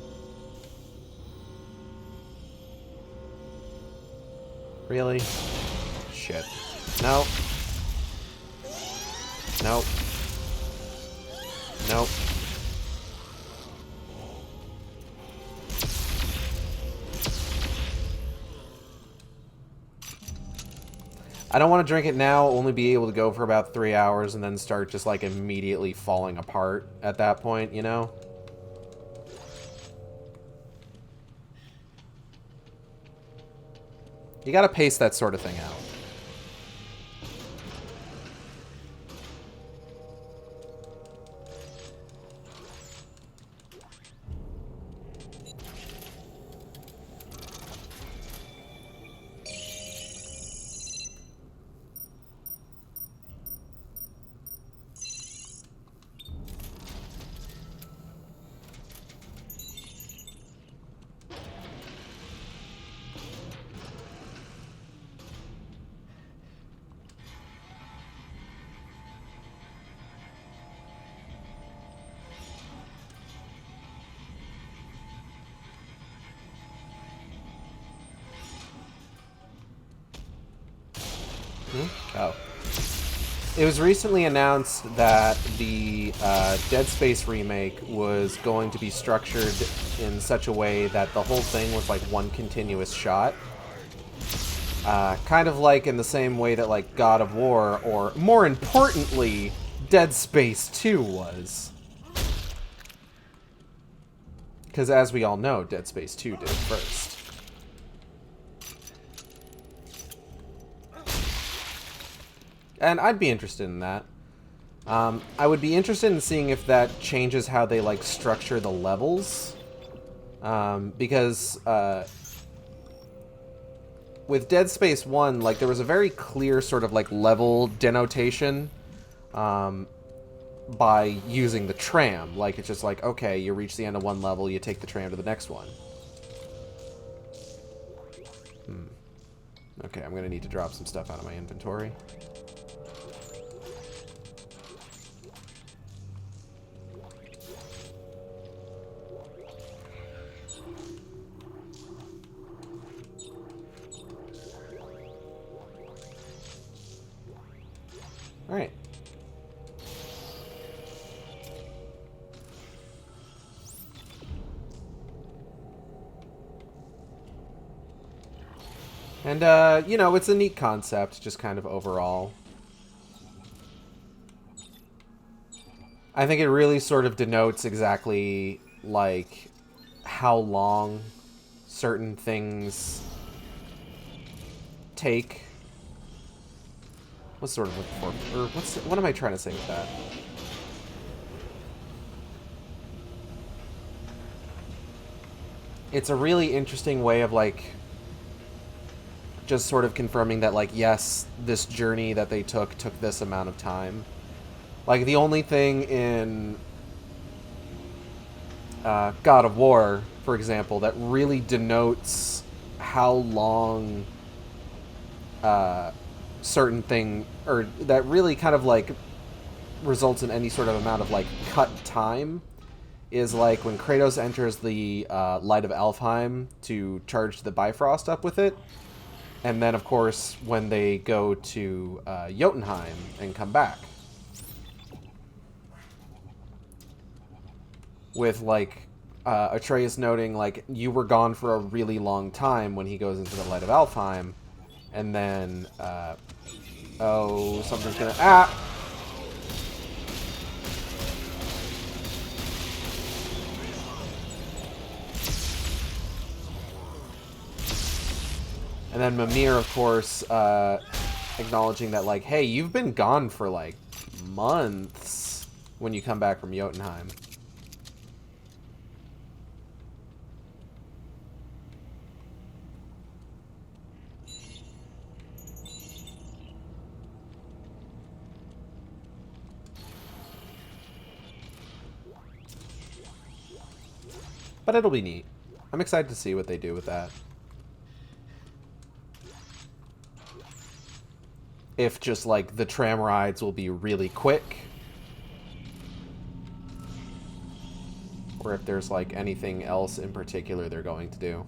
Really? Shit. No. Nope. Nope. I don't want to drink it now, only be able to go for about 3 hours and then start just, like, immediately falling apart at that point, you know? You gotta pace that sort of thing out. Oh. It was recently announced that the Dead Space remake was going to be structured in such a way that the whole thing was like one continuous shot. Kind of like in the same way that like God of War, or more importantly, Dead Space 2 was. Because as we all know, Dead Space 2 did it first. And I'd be interested in that. I would be interested in seeing if that changes how they, like, structure the levels. Because, with Dead Space 1, like, there was a very clear sort of, like, level denotation, by using the tram. Like, it's just like, okay, you reach the end of one level, you take the tram to the next one. Okay, I'm gonna need to drop some stuff out of my inventory. Alright. And, you know, it's a neat concept, just kind of overall. I think it really sort of denotes exactly, like, how long certain things take. What's sort of looking for? Or what am I trying to say with that? It's a really interesting way of, like, just sort of confirming that, like, yes, this journey that they took this amount of time. Like, the only thing in God of War, for example, that really denotes how long certain thing, or that really kind of, like, results in any sort of amount of, like, cut time, is, like, when Kratos enters the Light of Alfheim to charge the Bifrost up with it. And then, of course, when they go to Jotunheim and come back. With, like, Atreus noting, like, you were gone for a really long time when he goes into the Light of Alfheim. And then, oh, something's gonna... Ah! And then Mimir, of course, acknowledging that, like, hey, you've been gone for, like, months when you come back from Jotunheim. But it'll be neat. I'm excited to see what they do with that. If just, like, the tram rides will be really quick. Or if there's, like, anything else in particular they're going to do.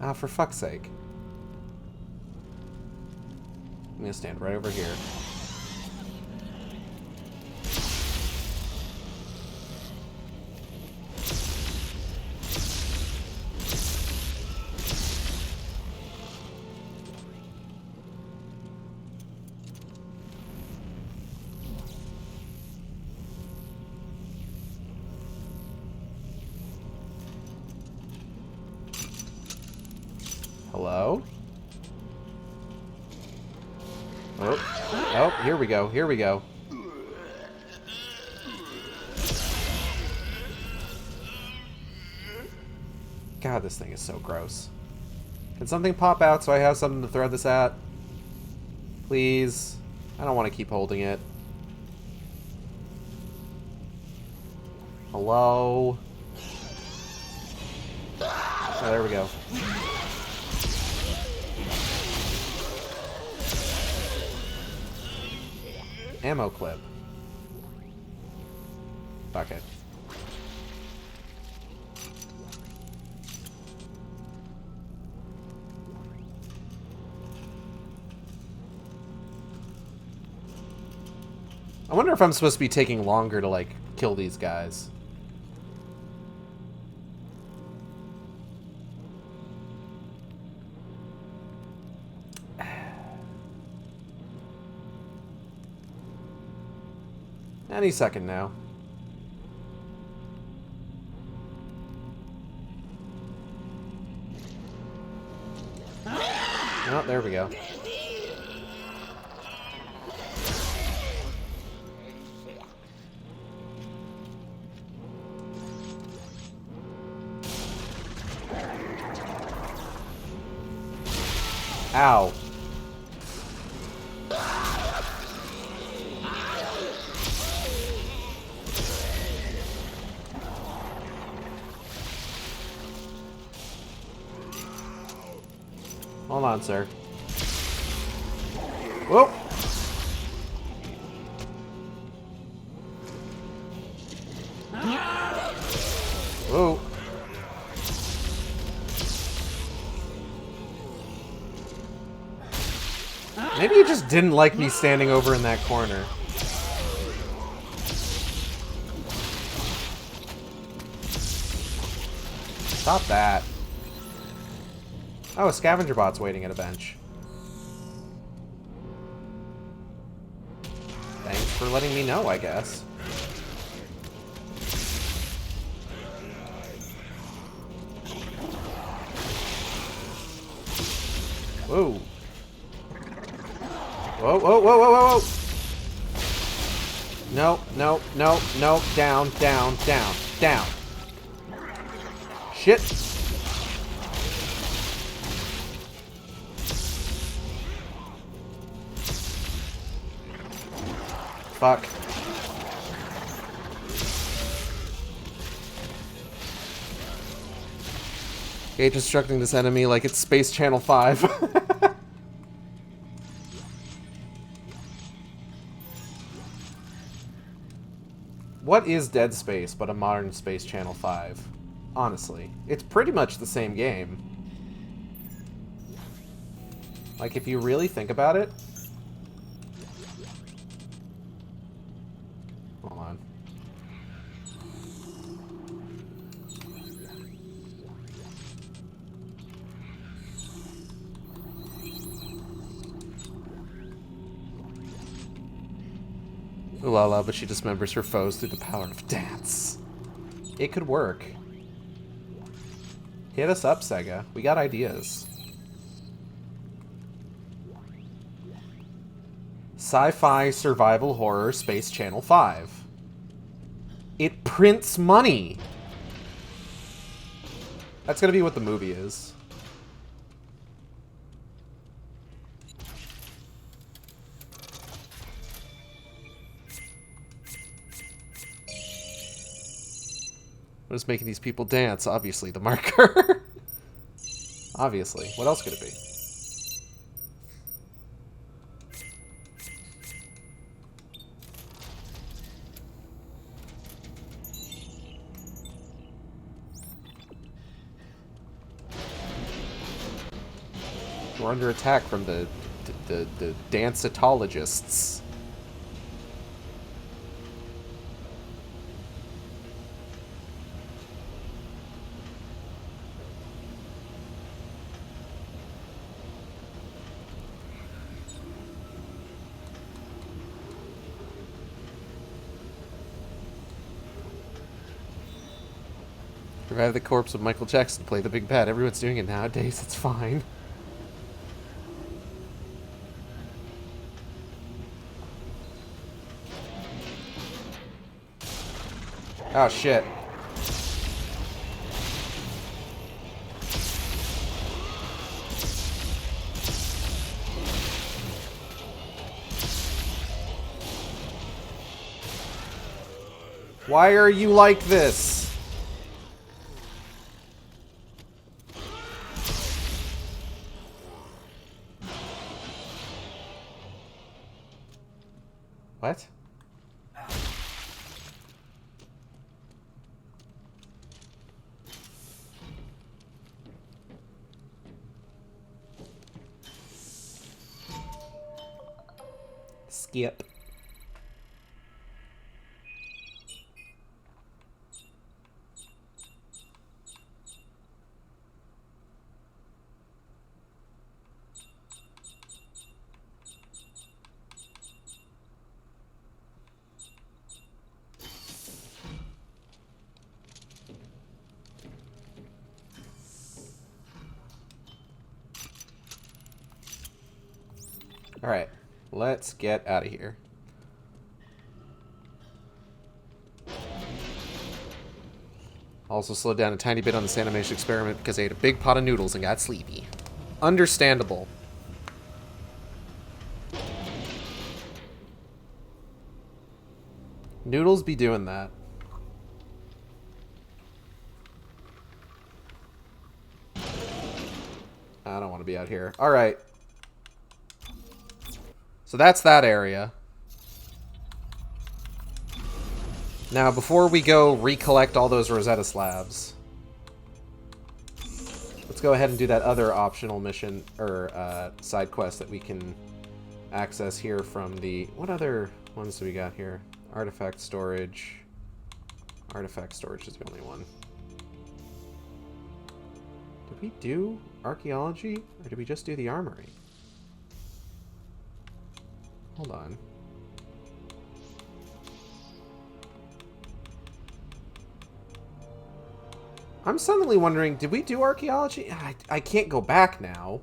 Ah, for fuck's sake. I'm gonna stand right over here. Hello? Oh, here we go, here we go. God, this thing is so gross. Can something pop out so I have something to throw this at? Please? I don't want to keep holding it. Hello? Oh, there we go. Ammo clip. Fuck it. I wonder if I'm supposed to be taking longer to, like, kill these guys. Any second now. Oh, there we go. Ow. Hold on, sir. Whoa! Whoa. Maybe you just didn't like me standing over in that corner. Stop that. Oh, a scavenger bot's waiting at a bench. Thanks for letting me know, I guess. Whoa. Whoa, whoa, whoa, whoa, whoa! No, no, no, no. Down, down, down, down. Shit. Fuck. Gage instructing this enemy like it's Space Channel 5. What is Dead Space but a modern Space Channel 5? Honestly. It's pretty much the same game. Like, if you really think about it... Hold on. Ooh la la, but she dismembers her foes through the power of dance. It could work. Hit us up, Sega. We got ideas. Sci-fi survival horror Space Channel 5. It prints money! That's gonna be what the movie is. What is making these people dance? Obviously, the marker. Obviously. What else could it be? We're under attack from the dance-atologists. Revive the corpse of Michael Jackson, play the big bad. Everyone's doing it nowadays, it's fine. Oh shit. Why are you like this? What? skip. Alright, let's get out of here. Also slowed down a tiny bit on this animation experiment because I ate a big pot of noodles and got sleepy. Understandable. Noodles be doing that. I don't want to be out here. Alright. So that's that area. Now, before we go recollect all those Rosetta slabs, let's go ahead and do that other optional mission, or side quest that we can access here from the... What other ones do we got here? Artifact storage. Artifact storage is the only one. Did we do archaeology, or did we just do the armory? Hold on. I'm suddenly wondering, did we do archaeology? I can't go back now.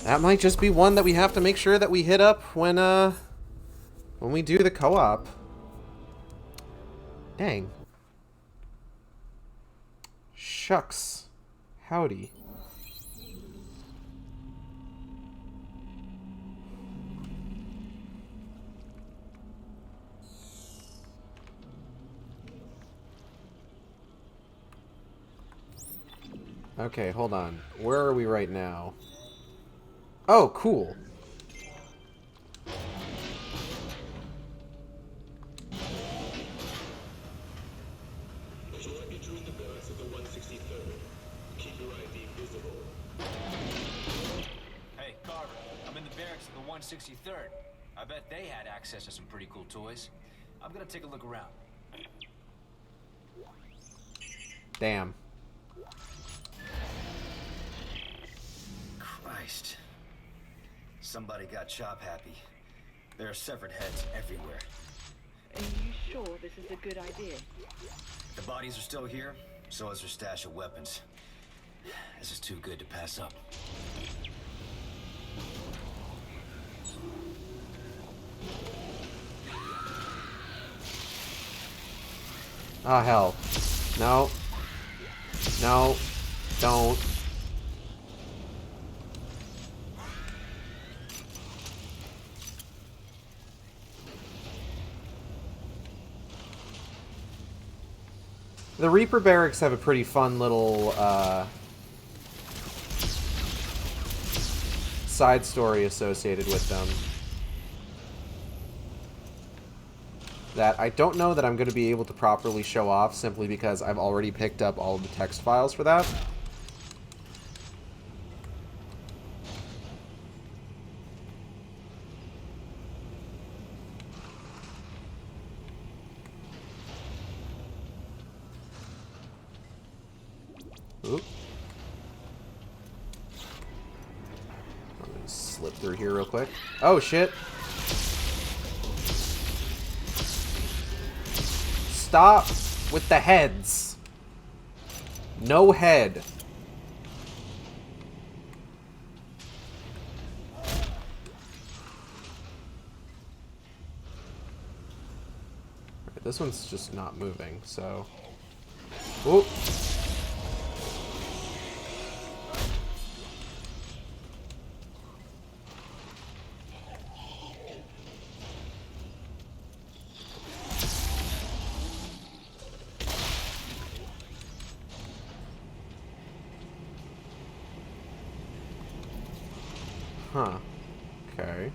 That might just be one that we have to make sure that we hit up when we do the co-op. Dang. Shucks. Howdy. Okay, hold on. Where are we right now? Oh, cool. You are entering the barracks of the 163rd. Keep your ID visible. Hey, Carver, I'm in the barracks of the 163rd. I bet they had access to some pretty cool toys. I'm gonna take a look around. Damn. Christ. Somebody got chop happy. There are severed heads everywhere. Are you sure this is a good idea? The bodies are still here, so is their stash of weapons. This is too good to pass up. Ah, hell. No. No. Don't. The Reaper barracks have a pretty fun little side story associated with them that I don't know that I'm going to be able to properly show off simply because I've already picked up all of the text files for that. Oop. I'm gonna slip through here real quick. Oh, shit. Stop with the heads. No head. Right, this one's just not moving, so... Oop. Huh. Okay.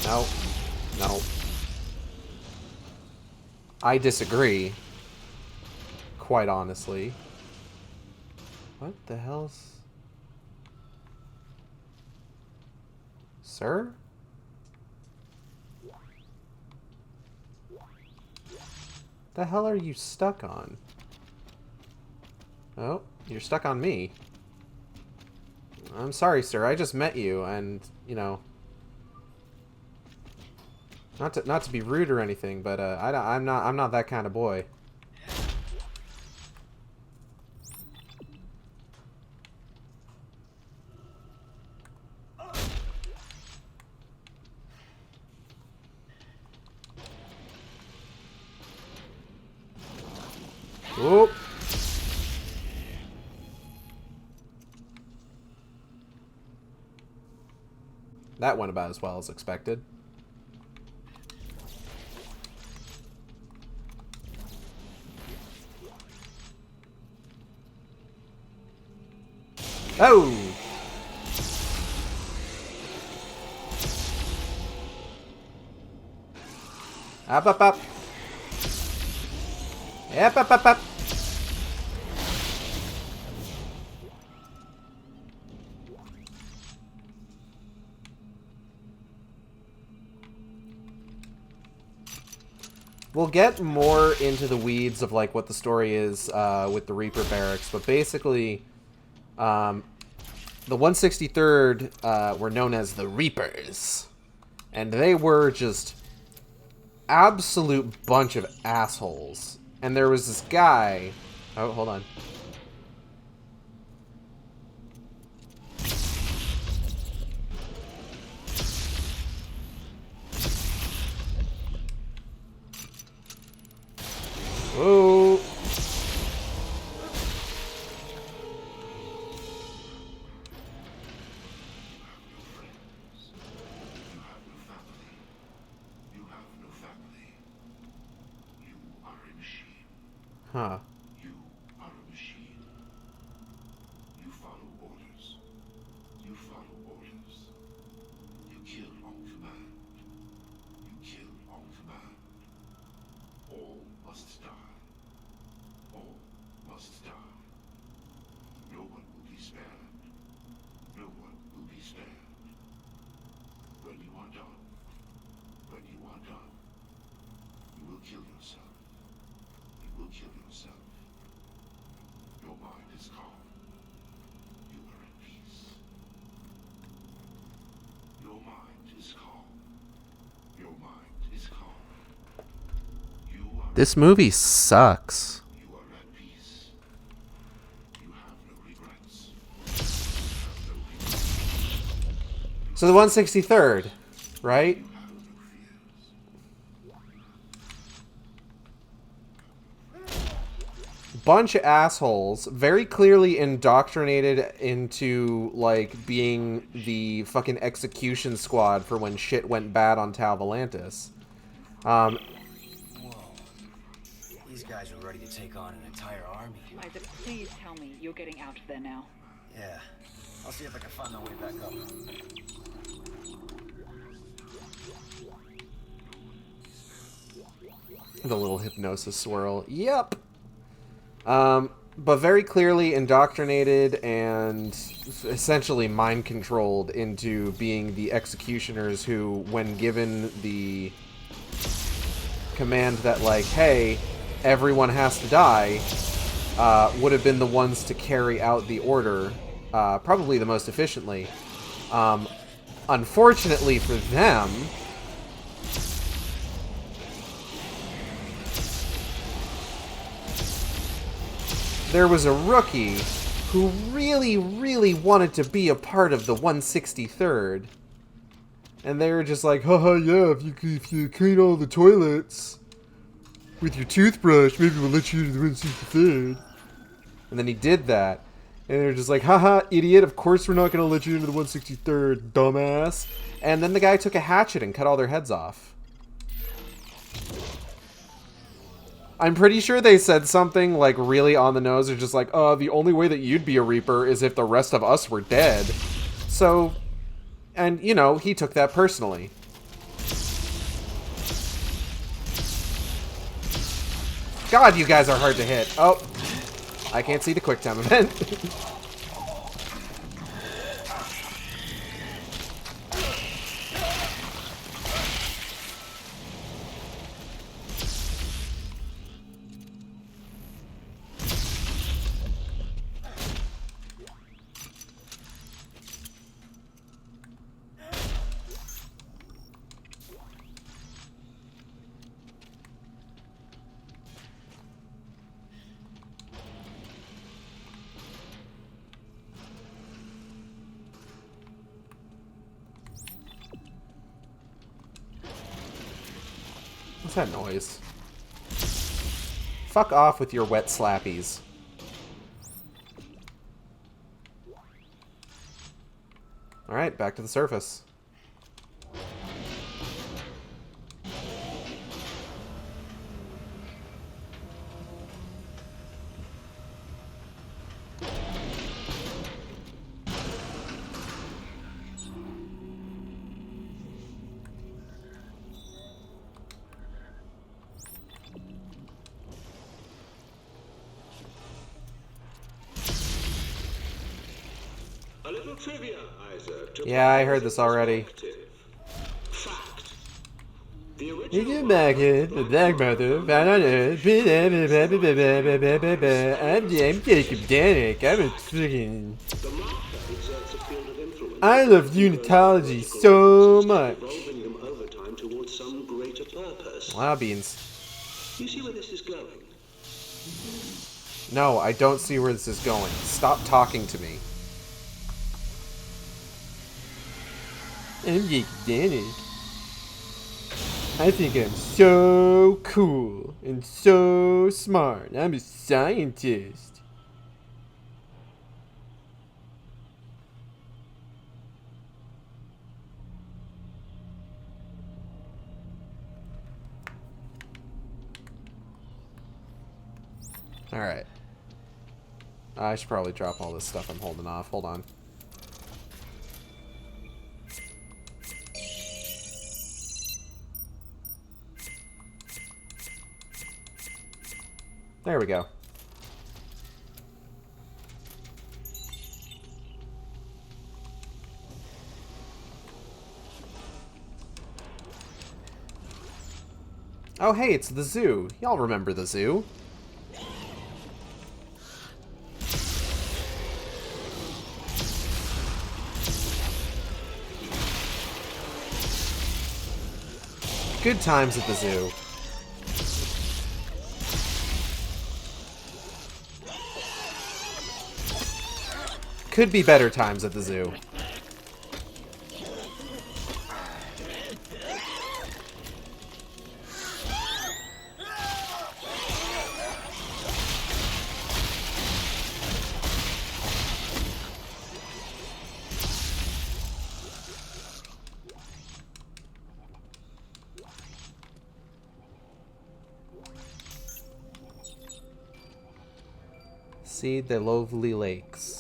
No. No. I disagree. Quite honestly. What the hell's... Sir? The hell are you stuck on? Oh, you're stuck on me. I'm sorry, sir. I just met you, and, you know... Not to be rude or anything, but I'm not that kind of boy. Oop. That went about as well as expected. Oh! Up, up, up. Yep, up, up, up. We'll get more into the weeds of like what the story is with the Reaper barracks, but basically, the 163rd were known as the Reapers, and they were just absolute bunch of assholes. And there was this guy. Oh, hold on. Whoa. Huh. You are a machine. You follow orders. You follow orders. You kill on command. You kill on command. All must die. All must die. No one will be spared. No one will be spared. When you are done, when you are done, you will kill yourself. You will kill yourself. Your mind is calm. You are at peace. Your mind is calm. Your mind is calm. You are This movie sucks. you are at peace. You have no regrets. So the 163rd, right? Bunch of assholes, very clearly indoctrinated into, like, being the fucking execution squad for when shit went bad on Tau Volantis. Whoa. These guys are ready to take on an entire army. Isaac, please tell me you're getting out of there now. Yeah. I'll see if I can find my way back up. The little hypnosis swirl. Yep. But very clearly indoctrinated and essentially mind-controlled into being the executioners who, when given the command that, like, hey, everyone has to die, would have been the ones to carry out the order, probably the most efficiently. Unfortunately for them, there was a rookie who really, really wanted to be a part of the 163rd. And they were just like, haha, yeah, if you clean all the toilets with your toothbrush, maybe we'll let you into the 163rd. And then he did that. And they were just like, haha, idiot, of course we're not going to let you into the 163rd, dumbass. And then the guy took a hatchet and cut all their heads off. I'm pretty sure they said something, like, really on the nose. They're just like, the only way that you'd be a Reaper is if the rest of us were dead. So, and, you know, he took that personally. God, you guys are hard to hit. Oh, I can't see the quick time event. What's that noise? Fuck off with your wet slappies. Alright, back to the surface. A little trivia, Isaac. to Yeah, I put heard this this in already. perspective. Fact. The You original get back in the Black Mother, found on Earth. I'm Jacob Danik. I'm a freaking. The marker exerts a field of influence. I love unitology so much. Evolving them over time towards some greater purpose. Wow, beans. You see where this is going? No, I don't see where this is going. Stop talking to me. I'm Jacob Danik. I think I'm so cool and so smart. I'm a scientist. Alright. I should probably drop all this stuff I'm holding off. Hold on. There we go. Oh, hey, it's the zoo. Y'all remember the zoo. Good times at the zoo. Could be better times at the zoo. See the lovely lakes.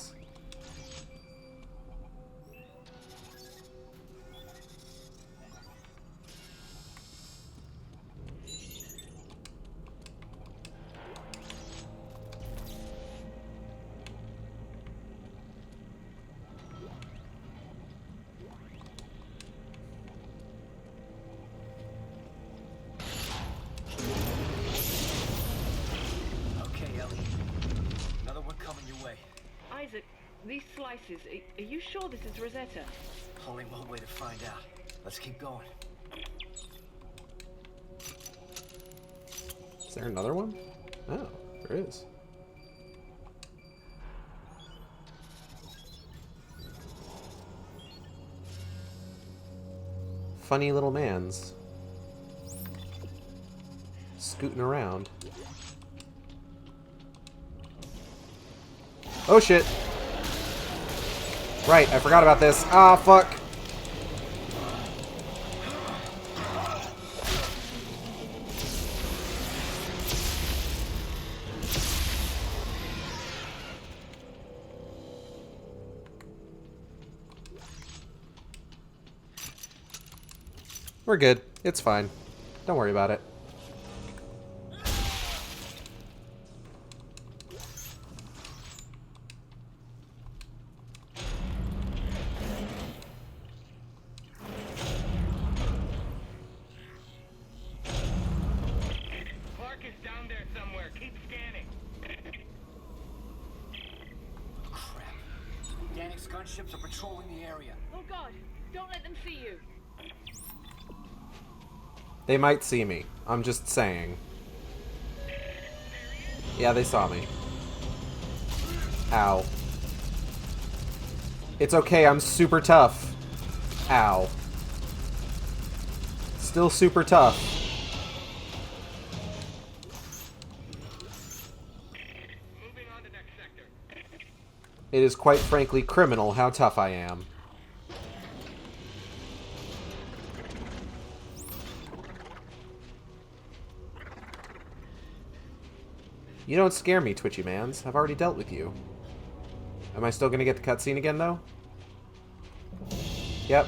Isaac, these slices, are you sure this is Rosetta? Only one way to find out. Let's keep going. Is there another one? Oh, there is. Funny little mans. Scooting around. Oh shit. Right, I forgot about this. Ah, fuck. We're good. It's fine. Don't worry about it. gunships are patrolling the area. Oh God, don't let them see you. They might see me. I'm just saying. Yeah, they saw me. Ow. It's okay, I'm super tough. Ow. Still super tough. Moving on to next sector. It is quite frankly criminal how tough I am. You don't scare me, Twitchy Mans. I've already dealt with you. Am I still gonna get the cutscene again, though? Yep.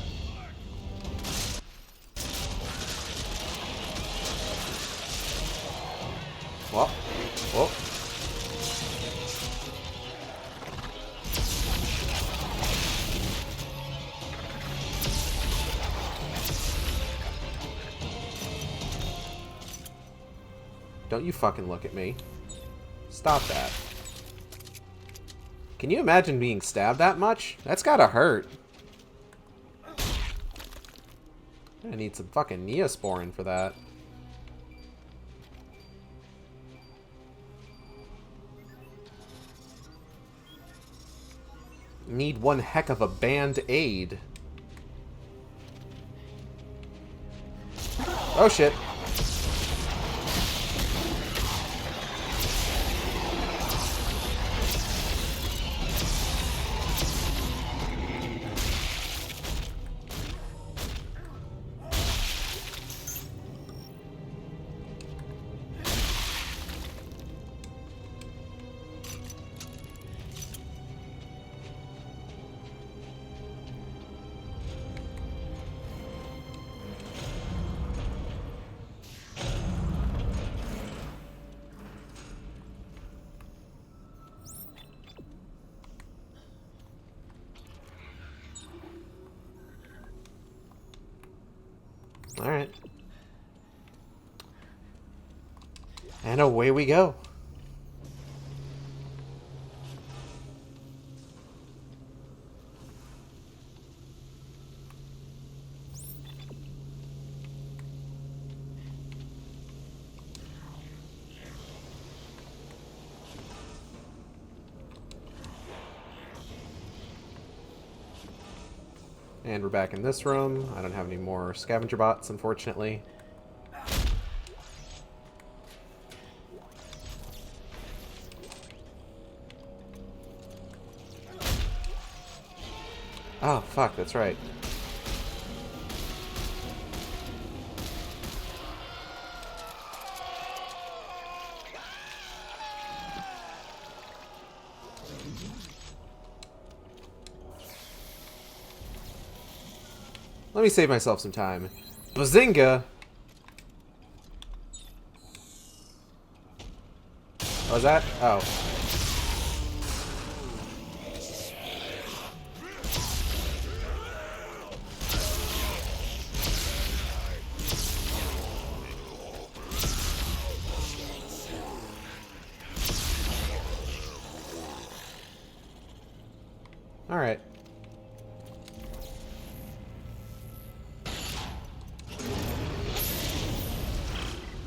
Well. Whoa. Don't you fucking look at me. Stop that. Can you imagine being stabbed that much? That's gotta hurt. I need some fucking Neosporin for that. Need one heck of a band-aid. Oh shit. Alright. And away we go. And we're back in this room. I don't have any more scavenger bots, unfortunately. Oh, fuck, that's right. Let me save myself some time. Bazinga! What was that? Oh. Alright.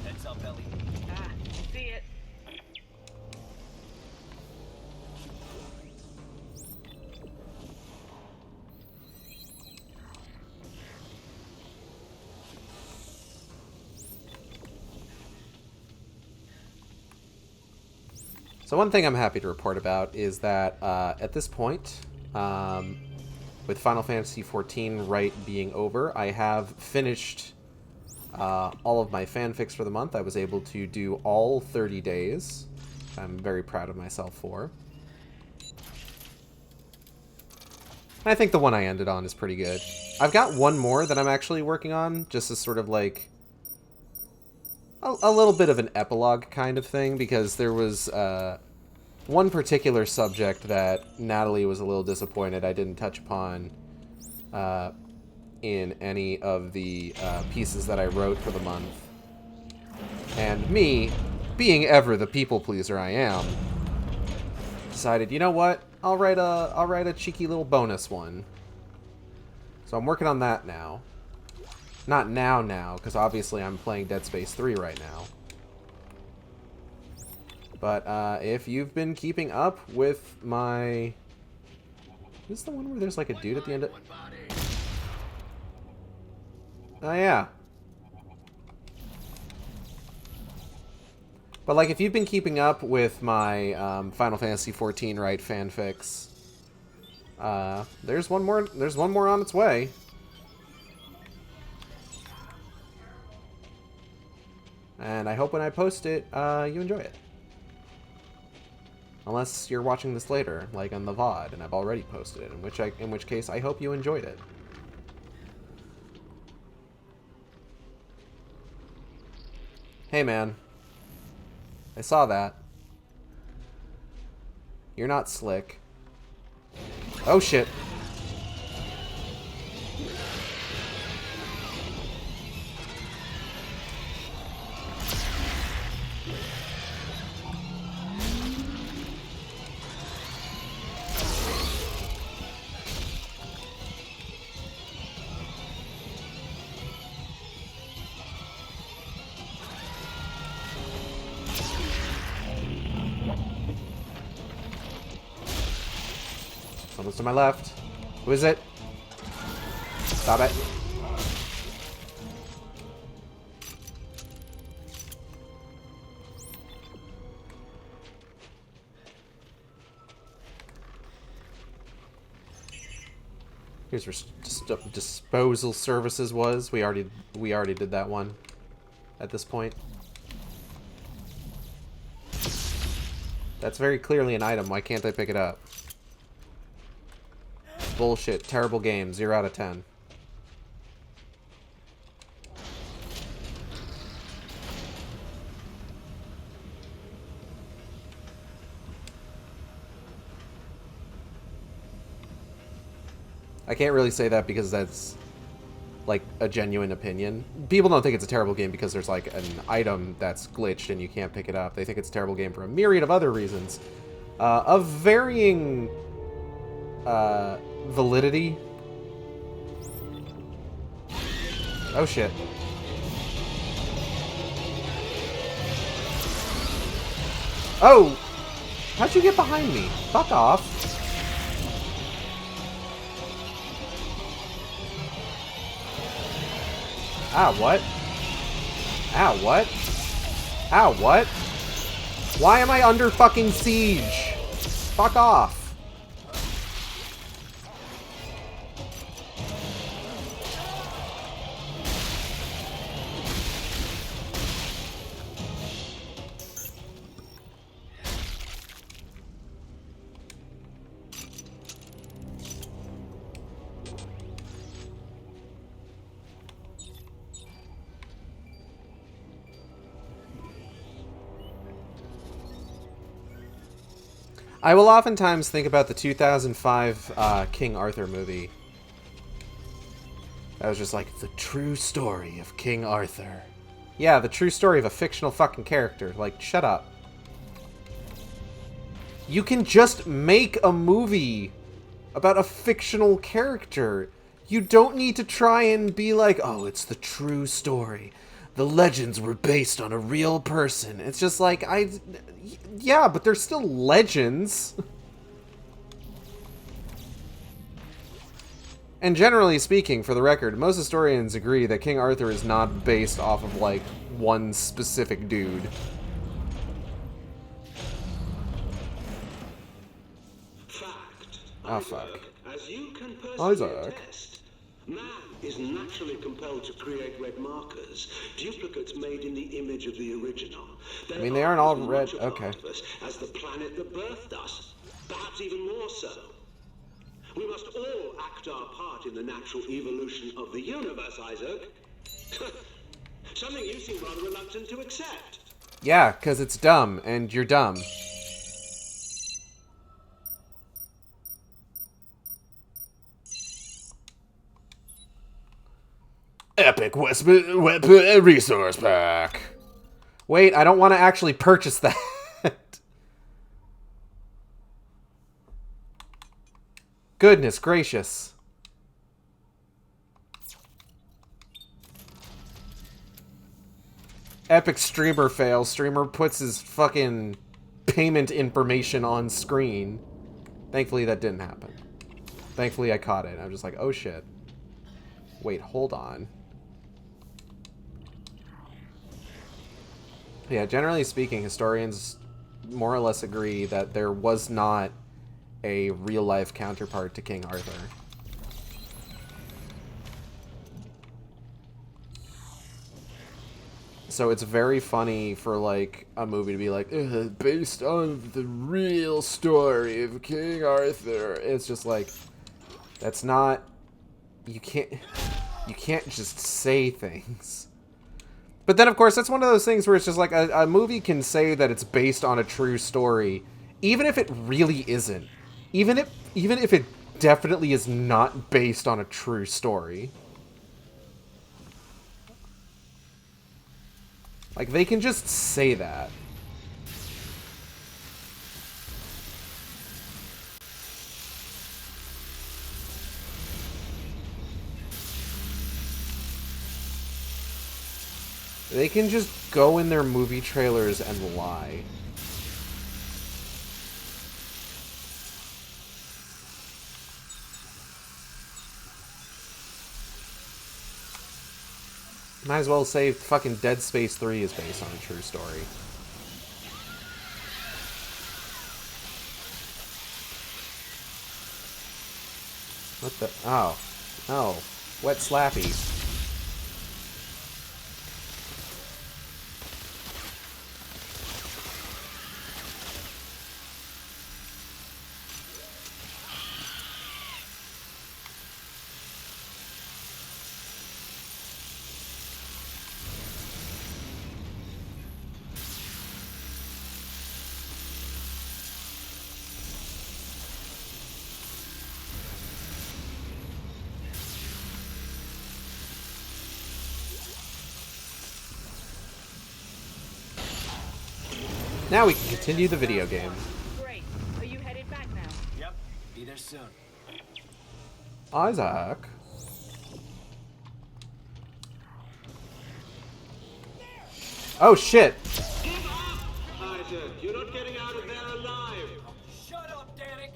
Heads up, Ellie. Ah, see it. So one thing I'm happy to report about is that at this point, with Final Fantasy XIV Rite being over, I have finished all of my fanfics for the month. I was able to do all 30 days. I'm very proud of myself for. And I think the one I ended on is pretty good. I've got one more that I'm actually working on, just as sort of like a little bit of an epilogue kind of thing, because there was one particular subject that Natalie was a little disappointed I didn't touch upon in any of the pieces that I wrote for the month. And me, being ever the people pleaser I am, decided, you know what? I'll write a cheeky little bonus one. So I'm working on that now. Not now, because obviously I'm playing Dead Space 3 right now. But if you've been keeping up with my... Is this the one where there's like a dude at the end of... Oh yeah. But like if you've been keeping up with my Final Fantasy XIV right fanfics, there's one more on its way. And I hope when I post it, you enjoy it. Unless you're watching this later, like on the VOD, and I've already posted it, in which case I hope you enjoyed it. Hey man, I saw that. You're not slick. Oh shit. Someone's to my left. Who is it? Stop it. Here's where disposal services was. We already did that one at this point. That's very clearly an item. Why can't I pick it up? Bullshit. Terrible game. 0 out of 10. I can't really say that because that's like a genuine opinion. People don't think it's a terrible game because there's like an item that's glitched and you can't pick it up. They think it's a terrible game for a myriad of other reasons. Of varying validity. Oh shit. Oh! How'd you get behind me? Fuck off. Ah, what? Ow, what? Ow, what? Why am I under fucking siege? Fuck off. I will oftentimes think about the 2005 King Arthur movie. That was just like, the true story of King Arthur. Yeah, the true story of a fictional fucking character. Like, shut up. You can just make a movie about a fictional character. You don't need to try and be like, oh, it's the true story. The legends were based on a real person. It's just like, yeah, but they're still legends. And generally speaking, for the record, most historians agree that King Arthur is not based off of, like, one specific dude. Fact. Ah, fuck. As you can personally Isaac. attest, man is naturally compelled to create red markers, duplicates made in the image of the original. I mean, they aren't all as much red. a part Okay. of us as the planet that birthed us, perhaps even more so. We must all act our part in the natural evolution of the universe, Isaac. Something you seem rather reluctant to accept. Yeah, because it's dumb, and you're dumb. Epic weapon resource pack. Wait, I don't want to actually purchase that. Goodness gracious. Epic streamer fail. Streamer puts his fucking payment information on screen. Thankfully, that didn't happen. Thankfully, I caught it. I'm just like, oh shit. Wait, hold on. Yeah, generally speaking, historians more or less agree that there was not a real-life counterpart to King Arthur. So it's very funny for, like, a movie to be like, based on the real story of King Arthur. It's just like, that's not... You can't just say things. But then, of course, that's one of those things where it's just like, a movie can say that it's based on a true story, even if it really isn't. Even if it definitely is not based on a true story. Like, they can just say that. They can just go in their movie trailers and lie. Might as well say fucking Dead Space 3 is based on a true story. What the... Oh. Oh. Wet slappies. Now we can continue the video game. Great. Are you headed back now? Yep. Be there soon. Isaac. Oh shit! Isaac, you're not getting out of there alive. Shut up, Danik!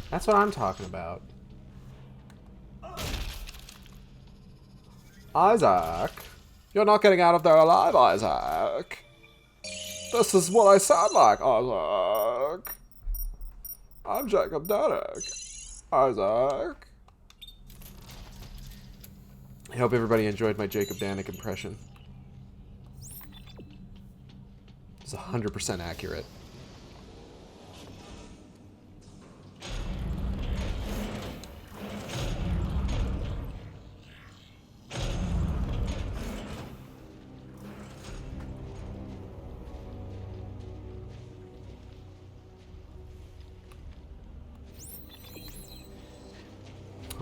That's what I'm talking about. Isaac. You're not getting out of there alive, Isaac. This is what I sound like, Isaac. I'm Jacob Danik. Isaac. I hope everybody enjoyed my Jacob Danik impression. It's 100% accurate.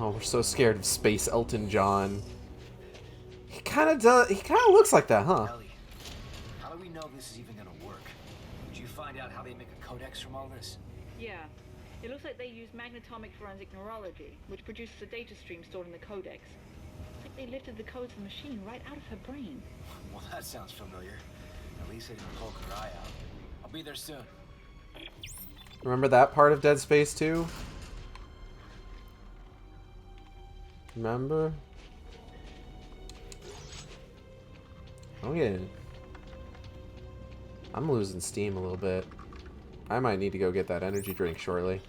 Oh, we're so scared of Space Elton John. He kind of does. He kind of looks like that, huh? Ellie, how do we know this is even gonna work? Did you find out how they make a codex from all this? Yeah. It looks like they use magnetomic forensic neurology, which produces a data stream stored in the codex. It's like they lifted the codes of the machine right out of her brain. Well, that sounds familiar. At least they didn't poke her eye out. I'll be there soon. Remember that part of Dead Space 2? Remember? Oh yeah. I'm losing steam a little bit. I might need to go get that energy drink shortly.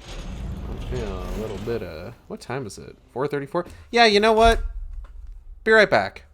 I'm feeling a little bit of... What time is it? 4:34? Yeah, you know what? Be right back.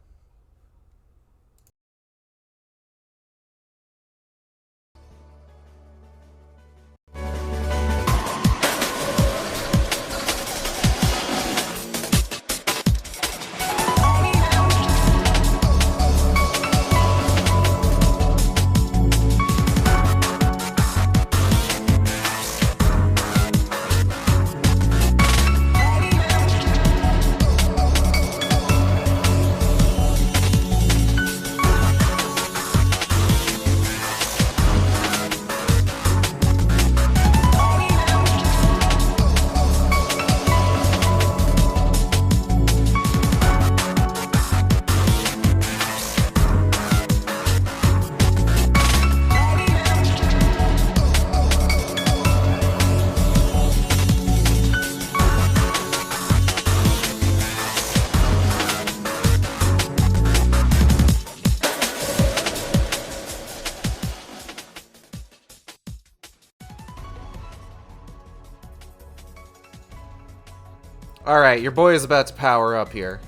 Alright, your boy is about to power up here.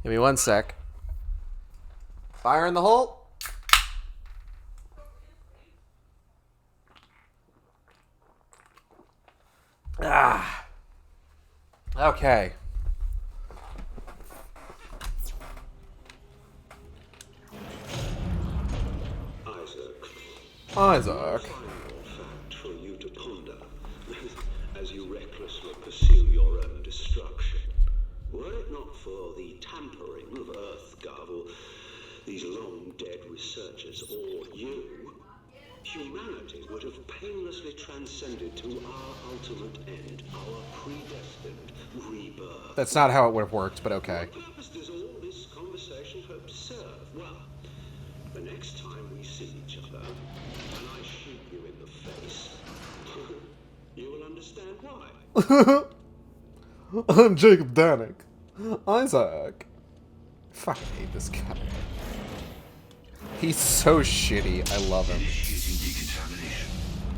Give me 1 sec. Fire in the hole. Ah. Okay. Isaac. Final fact for you to ponder as you recklessly pursue your own destruction. Were it not for the tampering of EarthGov or these long-dead researchers or you, humanity would have painlessly transcended to our ultimate end, our predestined rebirth. That's not how it would have worked, but okay. What purpose does all this conversation hope to serve? Well, the next time we see each other, and I shoot you in the face, you will understand why. I'm Jacob Danik. Isaac. I fucking hate this guy. He's so shitty. I love him. Initiating decontamination.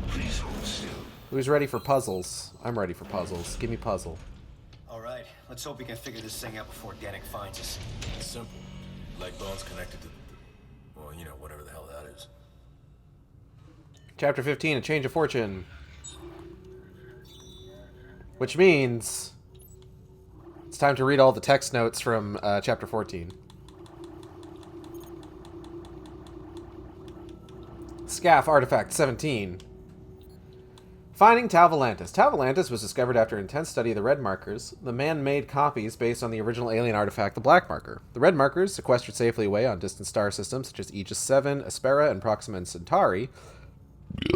Please hold still. Who's ready for puzzles? I'm ready for puzzles. Give me puzzle. All right, let's hope we can figure this thing out before Danik finds us. It's simple. Leg bones connected to, well, you know, whatever the hell that is. Chapter 15, A Change of Fortune. Which means it's time to read all the text notes from Chapter 14. Scaff Artifact 17. Finding Tau Volantis. Tau Volantis was discovered after intense study of the red markers, the man-made copies based on the original alien artifact, the black marker. The red markers, sequestered safely away on distant star systems such as Aegis 7, Aspera, and Proxima Centauri,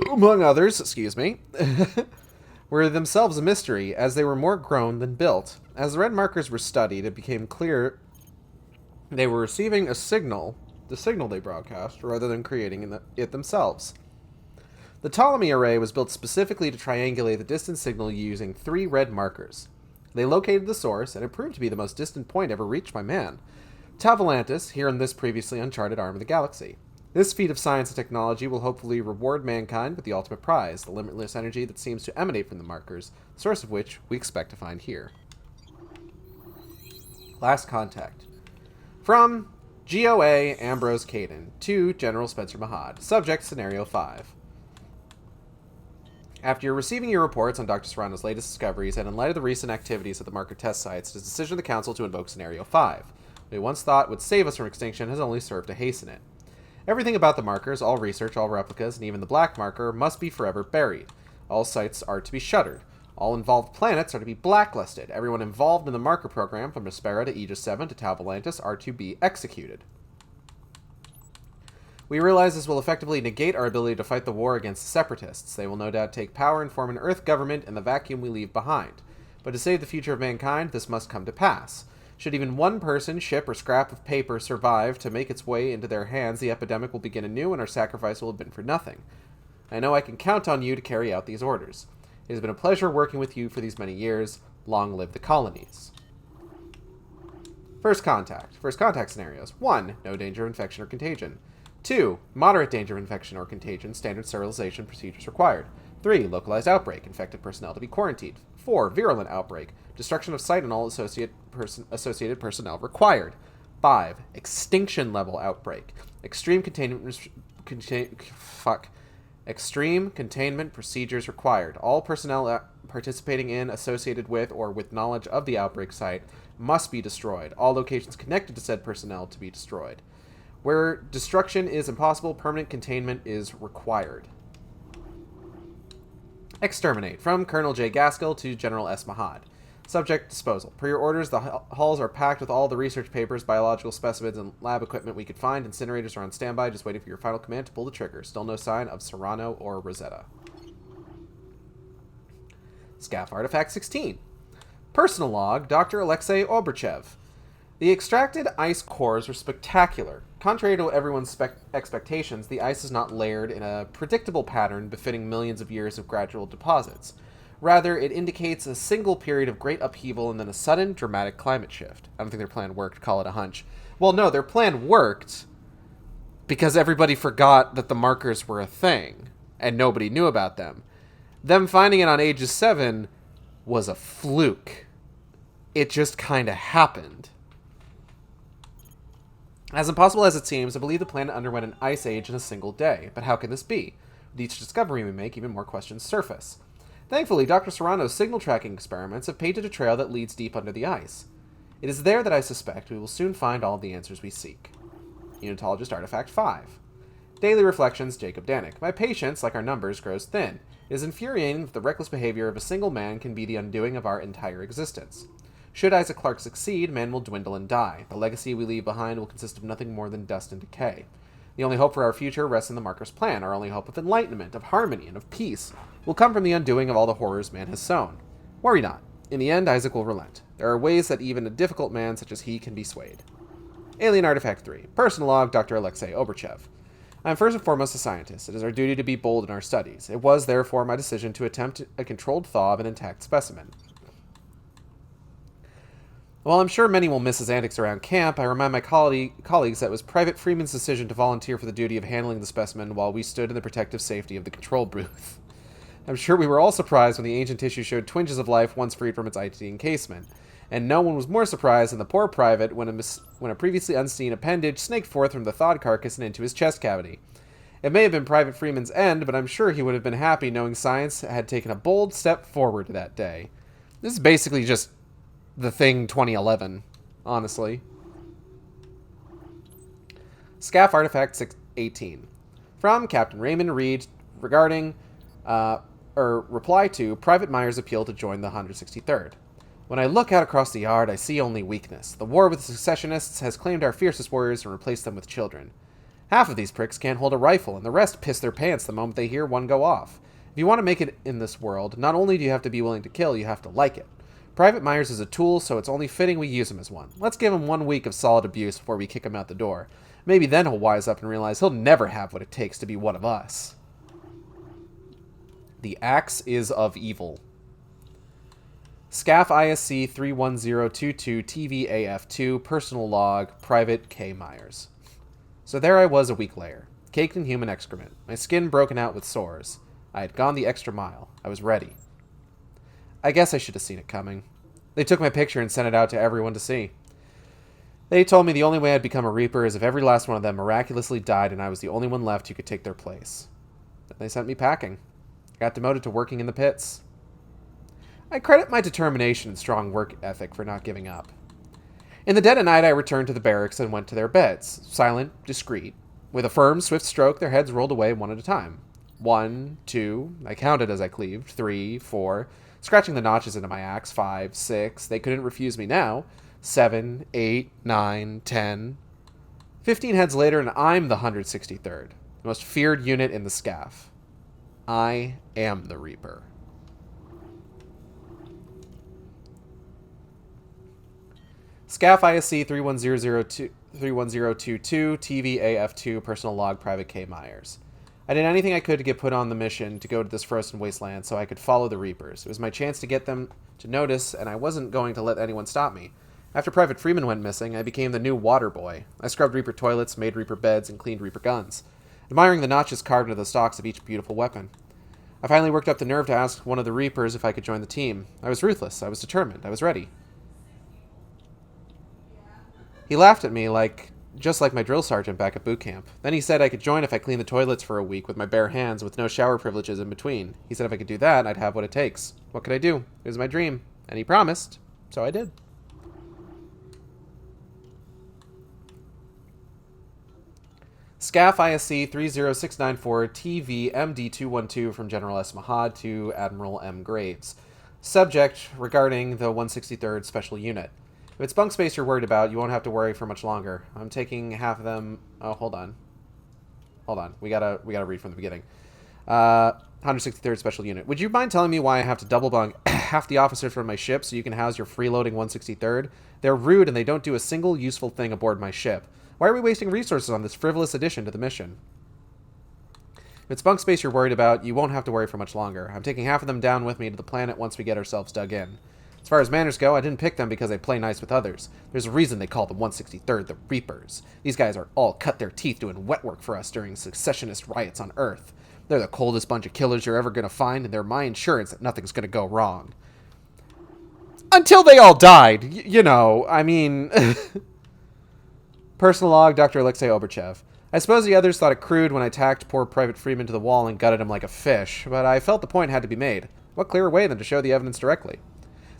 among others, were themselves a mystery, as they were more grown than built. As the red markers were studied, it became clear they were receiving a signal, the signal they broadcast, rather than creating it themselves. The Ptolemy array was built specifically to triangulate the distant signal using 3 red markers. They located the source, and it proved to be the most distant point ever reached by man. Tau Volantis, here in this previously uncharted arm of the galaxy. This feat of science and technology will hopefully reward mankind with the ultimate prize, the limitless energy that seems to emanate from the markers, the source of which we expect to find here. Last contact. From GOA Ambrose Caden to General Spencer Mahad. Subject Scenario 5. After receiving your reports on Dr. Serrano's latest discoveries, and in light of the recent activities at the marker test sites, it is the decision of the Council to invoke Scenario 5. What we once thought would save us from extinction has only served to hasten it. Everything about the markers, all research, all replicas, and even the black marker must be forever buried. All sites are to be shuttered. All involved planets are to be blacklisted. Everyone involved in the marker program, from Aspera to Aegis 7 to Tau Volantis, are to be executed. We realize this will effectively negate our ability to fight the war against the Separatists. They will no doubt take power and form an Earth government in the vacuum we leave behind. But to save the future of mankind, this must come to pass. Should even one person, ship, or scrap of paper survive to make its way into their hands, the epidemic will begin anew and our sacrifice will have been for nothing. I know I can count on you to carry out these orders. It has been a pleasure working with you for these many years. Long live the colonies. First contact. First contact scenarios. 1. No danger of infection or contagion. 2. Moderate danger of infection or contagion. Standard sterilization procedures required. 3. Localized outbreak. Infected personnel to be quarantined. 4. Virulent outbreak. Destruction of site and all associated personnel required. 5. Extinction level outbreak. Extreme containment procedures required. All personnel participating in, associated with, or with knowledge of the outbreak site must be destroyed. All locations connected to said personnel to be destroyed. Where destruction is impossible, permanent containment is required. Exterminate. From Colonel J. Gaskell to General S. Mahad. Subject disposal. Per your orders, the halls are packed with all the research papers, biological specimens, and lab equipment we could find. Incinerators are on standby, just waiting for your final command to pull the trigger. Still no sign of Serrano or Rosetta. Scaff Artifact 16. Personal log, Dr. Alexei Obruchev. The extracted ice cores were spectacular. Contrary to everyone's expectations, the ice is not layered in a predictable pattern befitting millions of years of gradual deposits. Rather, it indicates a single period of great upheaval and then a sudden, dramatic climate shift. I don't think their plan worked, call it a hunch. Well, no, their plan worked because everybody forgot that the markers were a thing, and nobody knew about them. them finding it on Aegis 7 was a fluke. It just kind of happened. As impossible as it seems, I believe the planet underwent an ice age in a single day. But how can this be? With each discovery we make, even more questions surface. Thankfully, Dr. Serrano's signal tracking experiments have painted a trail that leads deep under the ice. It is there that I suspect we will soon find all the answers we seek. Unitologist Artifact 5. Daily Reflections, Jacob Danik. My patience, like our numbers, grows thin. It is infuriating that the reckless behavior of a single man can be the undoing of our entire existence. Should Isaac Clarke succeed, man will dwindle and die. The legacy we leave behind will consist of nothing more than dust and decay. The only hope for our future rests in the Marker's plan. Our only hope of enlightenment, of harmony, and of peace will come from the undoing of all the horrors man has sown. Worry not. In the end, Isaac will relent. There are ways that even a difficult man such as he can be swayed. Alien Artifact 3. Personal log, Dr. Alexei Oberchev. I am first and foremost a scientist. It is our duty to be bold in our studies. It was, therefore, my decision to attempt a controlled thaw of an intact specimen. While I'm sure many will miss his antics around camp, I remind my colleagues that it was Private Freeman's decision to volunteer for the duty of handling the specimen while we stood in the protective safety of the control booth. I'm sure we were all surprised when the ancient tissue showed twinges of life once freed from its IT encasement, and no one was more surprised than the poor private when a previously unseen appendage snaked forth from the thawed carcass and into his chest cavity. It may have been Private Freeman's end, but I'm sure he would have been happy knowing science had taken a bold step forward that day. This is basically just The Thing 2011, honestly. Scaff Artifact 18. From Captain Raymond Reed regarding, reply to Private Myers' appeal to join the 163rd. When I look out across the yard, I see only weakness. The war with the secessionists has claimed our fiercest warriors and replaced them with children. Half of these pricks can't hold a rifle, and the rest piss their pants the moment they hear one go off. If you want to make it in this world, not only do you have to be willing to kill, you have to like it. Private Myers is a tool, so it's only fitting we use him as one. Let's give him 1 week of solid abuse before we kick him out the door. Maybe then he'll wise up and realize he'll never have what it takes to be one of us. The Axe is of Evil. Scaff ISC 31022 TVAF2 Personal Log Private K. Myers. So there I was a week later, caked in human excrement, my skin broken out with sores. I had gone the extra mile. I was ready. I guess I should have seen it coming. They took my picture and sent it out to everyone to see. They told me the only way I'd become a Reaper is if every last one of them miraculously died and I was the only one left who could take their place. Then they sent me packing. I got demoted to working in the pits. I credit my determination and strong work ethic for not giving up. In the dead of night, I returned to the barracks and went to their beds, silent, discreet. With a firm, swift stroke, their heads rolled away one at a time. 1, 2, I counted as I cleaved, 3, 4, scratching the notches into my axe, 5, 6, they couldn't refuse me now, 7, 8, 9, 10. 15 heads later, and I'm the 163rd, the most feared unit in the scaff. I am the Reaper. Scaff ISC 31022 TVAF2 Personal Log Private K. Myers. I did anything I could to get put on the mission to go to this frozen wasteland so I could follow the Reapers. It was my chance to get them to notice, and I wasn't going to let anyone stop me. After Private Freeman went missing, I became the new water boy. I scrubbed Reaper toilets, made Reaper beds, and cleaned Reaper guns, admiring the notches carved into the stocks of each beautiful weapon. I finally worked up the nerve to ask one of the Reapers if I could join the team. I was ruthless. I was determined. I was ready. He laughed at me just like my drill sergeant back at boot camp. Then he said I could join if I cleaned the toilets for a week with my bare hands with no shower privileges in between. He said if I could do that, I'd have what it takes. What could I do? It was my dream. And he promised. So I did. Scaff ISC 30694 TV MD212 from General S. Mahad to Admiral M. Graves. Subject regarding the 163rd Special Unit. If it's bunk space you're worried about, you won't have to worry for much longer. I'm taking half of them... Oh, hold on. We gotta read from the beginning. 163rd Special Unit. Would you mind telling me why I have to double bunk half the officers from my ship so you can house your freeloading 163rd? They're rude and they don't do a single useful thing aboard my ship. Why are we wasting resources on this frivolous addition to the mission? If it's bunk space you're worried about, you won't have to worry for much longer. I'm taking half of them down with me to the planet once we get ourselves dug in. As far as manners go, I didn't pick them because they play nice with others. There's a reason they call the 163rd the Reapers. These guys are all cut their teeth doing wet work for us during secessionist riots on Earth. They're the coldest bunch of killers you're ever going to find, and they're my insurance that nothing's going to go wrong. Until they all died. You know, I mean... Personal log, Dr. Alexei Oberchev. I suppose the others thought it crude when I tacked poor Private Freeman to the wall and gutted him like a fish, but I felt the point had to be made. What clearer way than to show the evidence directly?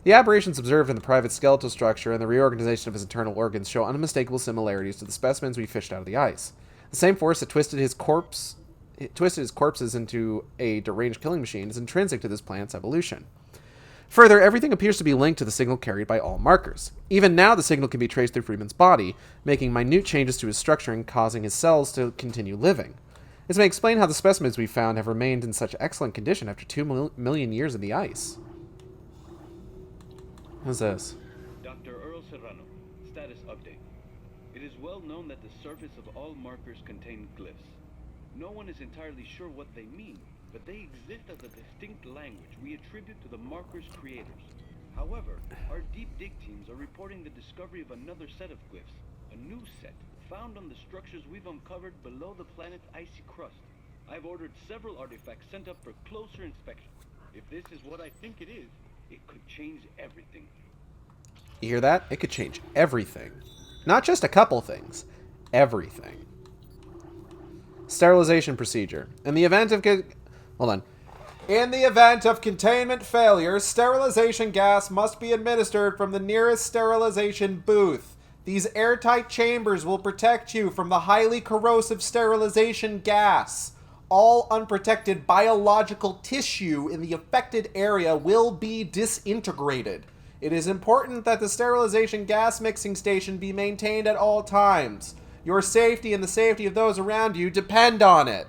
The aberrations observed in the private skeletal structure and the reorganization of his internal organs show unmistakable similarities to the specimens we fished out of the ice. The same force that twisted his corpses into a deranged killing machine is intrinsic to this plant's evolution. Further, everything appears to be linked to the signal carried by all markers. Even now, the signal can be traced through Freeman's body, making minute changes to his structuring, causing his cells to continue living. This may explain how the specimens we found have remained in such excellent condition after 2 million years in the ice. What's this? Dr. Earl Serrano, status update. It is well known that the surface of all markers contain glyphs. No one is entirely sure what they mean, but they exist as a distinct language we attribute to the marker's creators. However, our deep dig teams are reporting the discovery of another set of glyphs, a new set, found on the structures we've uncovered below the planet's icy crust. I've ordered several artifacts sent up for closer inspection. If this is what I think it is, it could change everything. You hear that? It could change everything. Not just a couple things. Everything. Sterilization procedure. In the event of... Hold on. In the event of containment failure, sterilization gas must be administered from the nearest sterilization booth. These airtight chambers will protect you from the highly corrosive sterilization gas. All unprotected biological tissue in the affected area will be disintegrated. It is important that the sterilization gas mixing station be maintained at all times. Your safety and the safety of those around you depend on it.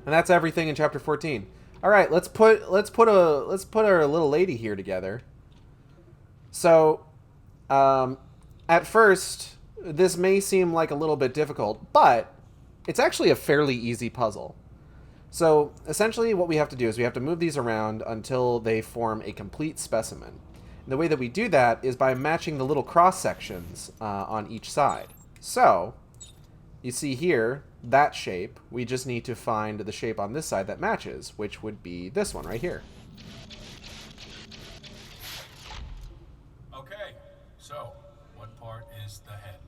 And that's everything in chapter 14. All right, let's put our little lady here together. So, at first, this may seem like a little bit difficult, but it's actually a fairly easy puzzle. So, essentially, what we have to do is we have to move these around until they form a complete specimen. And the way that we do that is by matching the little cross sections on each side. So, you see here, that shape, we just need to find the shape on this side that matches, which would be this one right here. Okay, so what part is the head?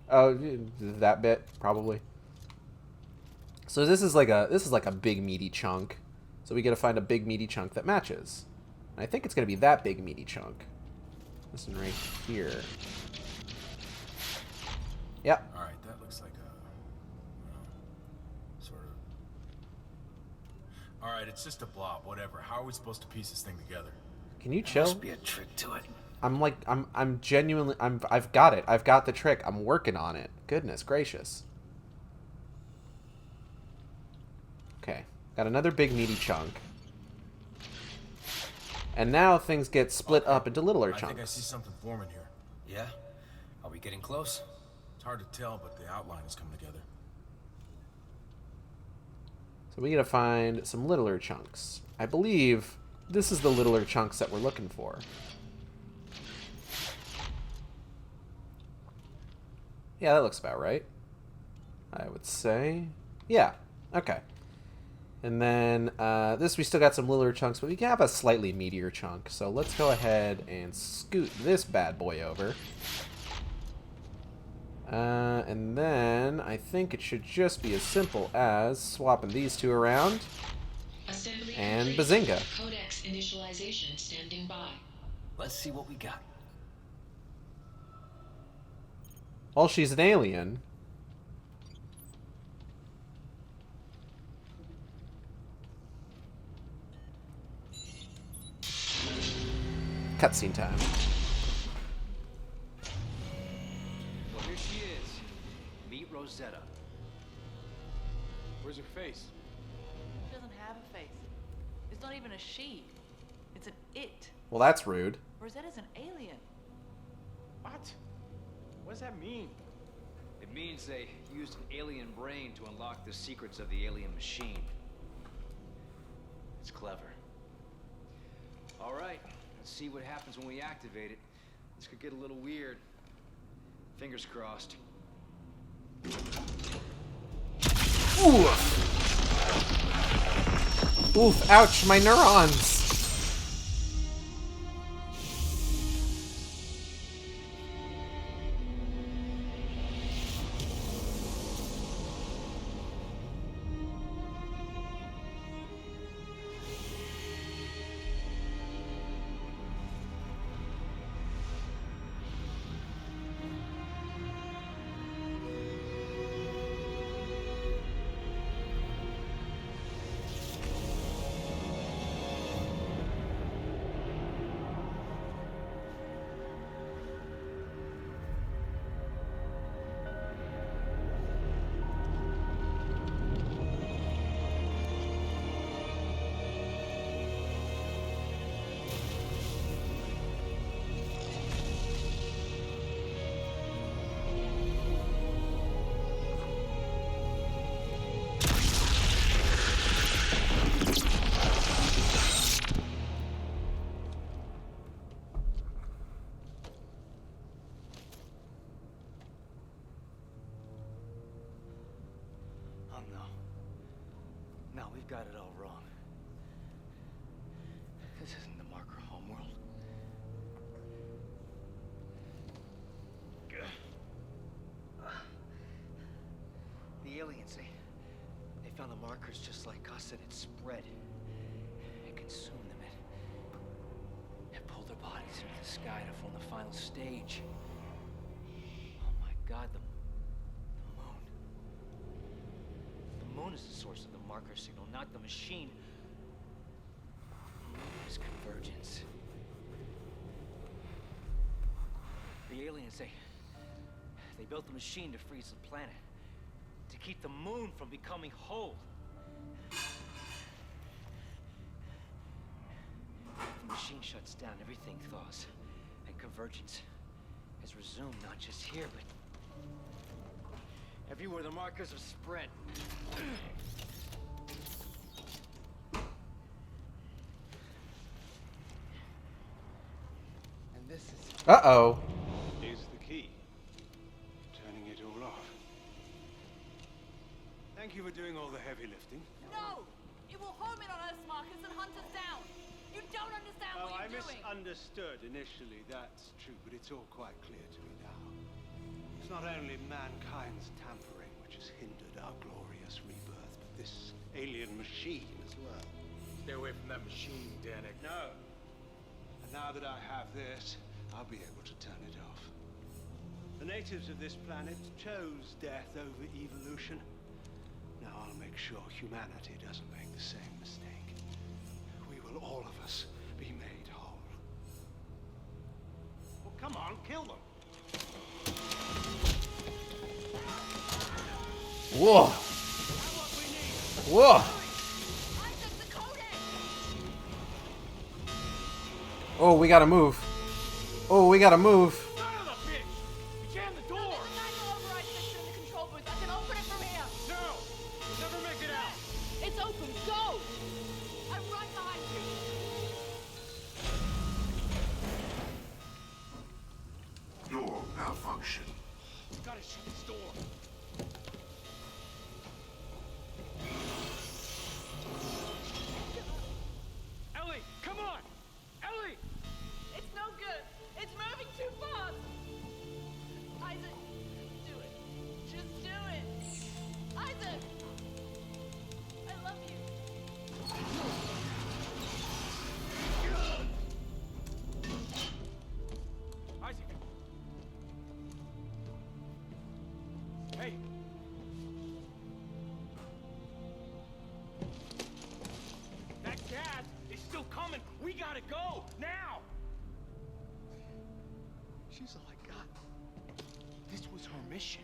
Oh, that bit, probably. So this is like a big meaty chunk. So we gotta find a big meaty chunk that matches. And I think it's gonna be that big meaty chunk. This one right here. Yep. All right, that looks like a sort of. All right, it's just a blob. Whatever. How are we supposed to piece this thing together? Can you chill? Must be a trick to it. I'm genuinely, I've got it. I've got the trick. I'm working on it. Goodness gracious. Okay, got another big meaty chunk. And now things get split up into littler chunks. I think I see something forming here. Yeah? Are we getting close? It's hard to tell, but the outline is coming together. So we gotta find some littler chunks. I believe this is the littler chunks that we're looking for. Yeah, that looks about right. I would say. Yeah, okay. And then this, we still got some littler chunks, but we can have a slightly meatier chunk. So let's go ahead and scoot this bad boy over. And then I think it should just be as simple as swapping these two around. Assembly and complete. bazinga. Codex initialization standing by. Let's see what we got. Well, she's an alien. Cutscene time. Well, here she is. Meet Rosetta. Where's her face? She doesn't have a face. It's not even a she. It's an it. Well, that's rude. Rosetta's an alien. What? What does that mean? It means they used an alien brain to unlock the secrets of the alien machine. It's clever. All right, let's see what happens when we activate it. This could get a little weird. Fingers crossed. Oof. Oof, ouch, my neurons. Oh no. No, we've got it all wrong. This isn't the marker homeworld. The aliens, they found the markers just like us, and it spread. It consumed them. It pulled their bodies into the sky to form the final stage. Oh my God, the moon. The moon is the source of the marker signal, not the machine. The moon is convergence. The aliens, they built the machine to freeze the planet. To keep the moon from becoming whole. If the machine shuts down, everything thaws. And convergence has resumed, not just here, but everywhere the markers have spread. And this is... Uh-oh. Is the key. Turning it all off. Thank you for doing all the heavy lifting. No! It will home in on Earth's markers and hunt us down. You don't understand what I you're doing. misunderstood initially, that's true, but it's all quite clear to me now. It's not only mankind's tampering which has hindered our glorious rebirth, but this alien machine as well. Stay away from that machine, Danik. No. And now that I have this, I'll be able to turn it off. The natives of this planet chose death over evolution. Now I'll make sure humanity doesn't make the same mistake. We will, all of us, be made whole. Well, come on, kill them. Whoa. Whoa. Oh, we gotta move. Oh, we gotta move. Door malfunction. Gotta shut this door. Ellie, come on! Ellie! It's no good. It's moving too fast. Isaac, do it. Just do it. Isaac! I love you. Isaac! Hey! That gas is still coming! We gotta go! Now! She's all I got. This was her mission.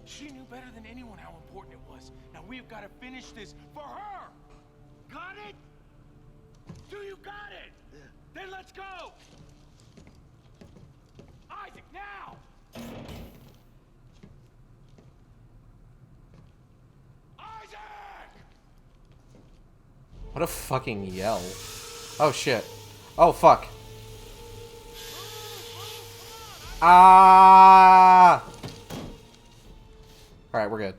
She knew better than anyone how important it was. Now we've got to finish this for her! Got it? Do you got it? Yeah. Then let's go! Isaac, now! Isaac! What a fucking yell. Oh shit. Oh fuck. Ah! Alright, we're good.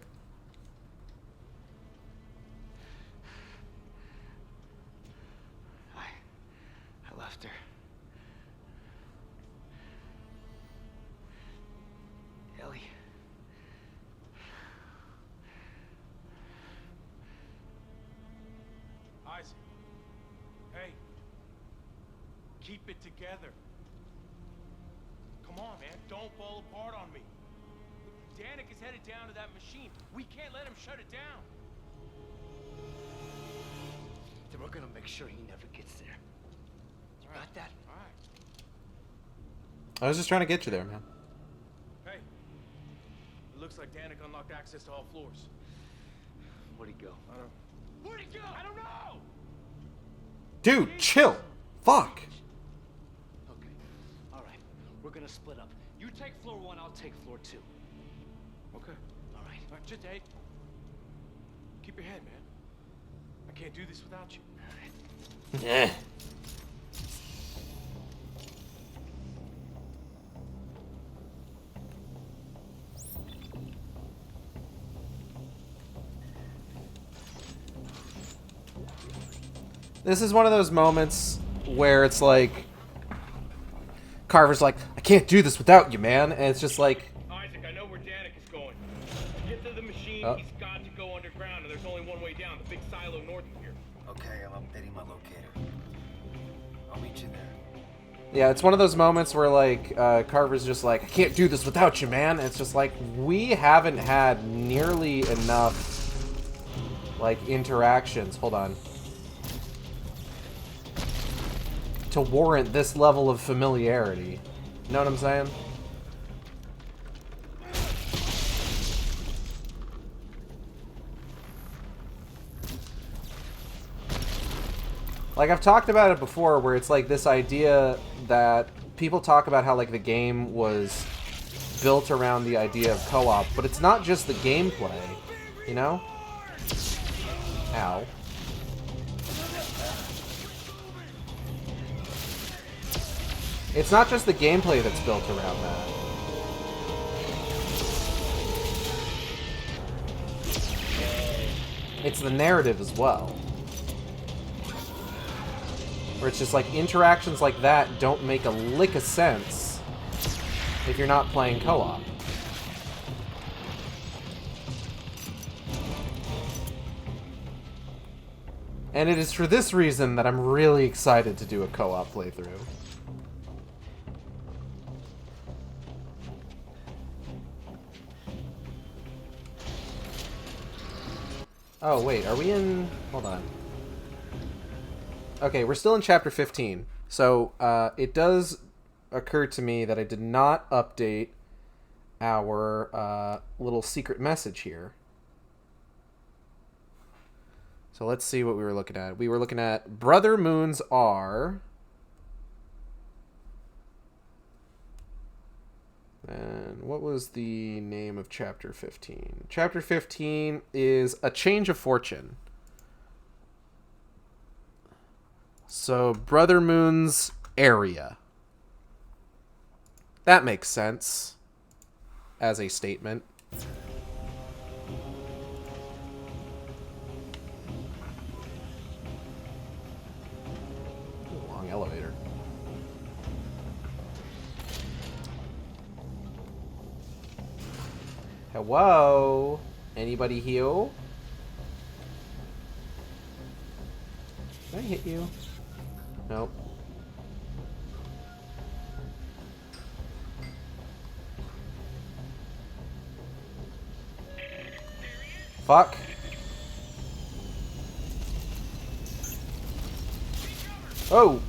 Isaac. Hey. Keep it together. Come on, man. Don't fall apart on me. Danik is headed down to that machine. We can't let him shut it down. Then we're gonna make sure he never gets there. You got that? All right. I was just trying to get you there, man. Hey. It looks like Danik unlocked access to all floors. Where'd he go? I don't... Where'd he go? I don't know! Dude, chill. Fuck. Okay. All right. We're gonna split up. You take floor 1, I'll take floor 2. Okay. All right. All right, just, hey. Keep your head, man. I can't do this without you. Yeah. This is one of those moments where it's like Carver's like, I can't do this without you, man. And it's just like, Isaac, I know where Danik is going. To get to the machine, he's got to go underground, and there's only one way down, the big silo north of here. Okay, I'm updating my locator. I'll meet you there. yeah, it's one of those moments where like Carver's just like, I can't do this without you, man. And it's just like, we haven't had nearly enough like interactions. Hold on. To warrant this level of familiarity. You know what I'm saying? Like, I've talked about it before, where it's like this idea that people talk about how like the game was built around the idea of co-op, but it's not just the gameplay, you know? Ow. It's not just the gameplay that's built around that. It's the narrative as well. Where it's just like interactions like that don't make a lick of sense if you're not playing co-op. And it is for this reason that I'm really excited to do a co-op playthrough. Oh, wait, are we in... Hold on. Okay, we're still in Chapter 15. So, it does occur to me that I did not update our little secret message here. So let's see what we were looking at. We were looking at Brother Moons are... And what was the name of Chapter 15? Chapter 15 is A Change of Fortune. So, Brother Moon's area. That makes sense as a statement. Long elevator. Hello? Anybody here? Did I hit you? Nope. Fuck. Oh!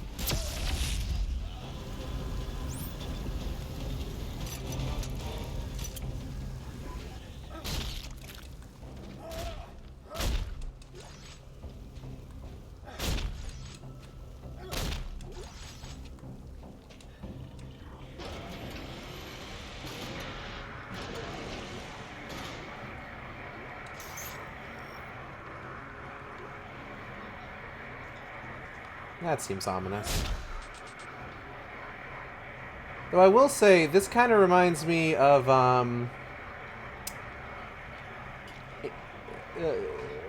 That seems ominous. Though I will say, this kind of reminds me of, what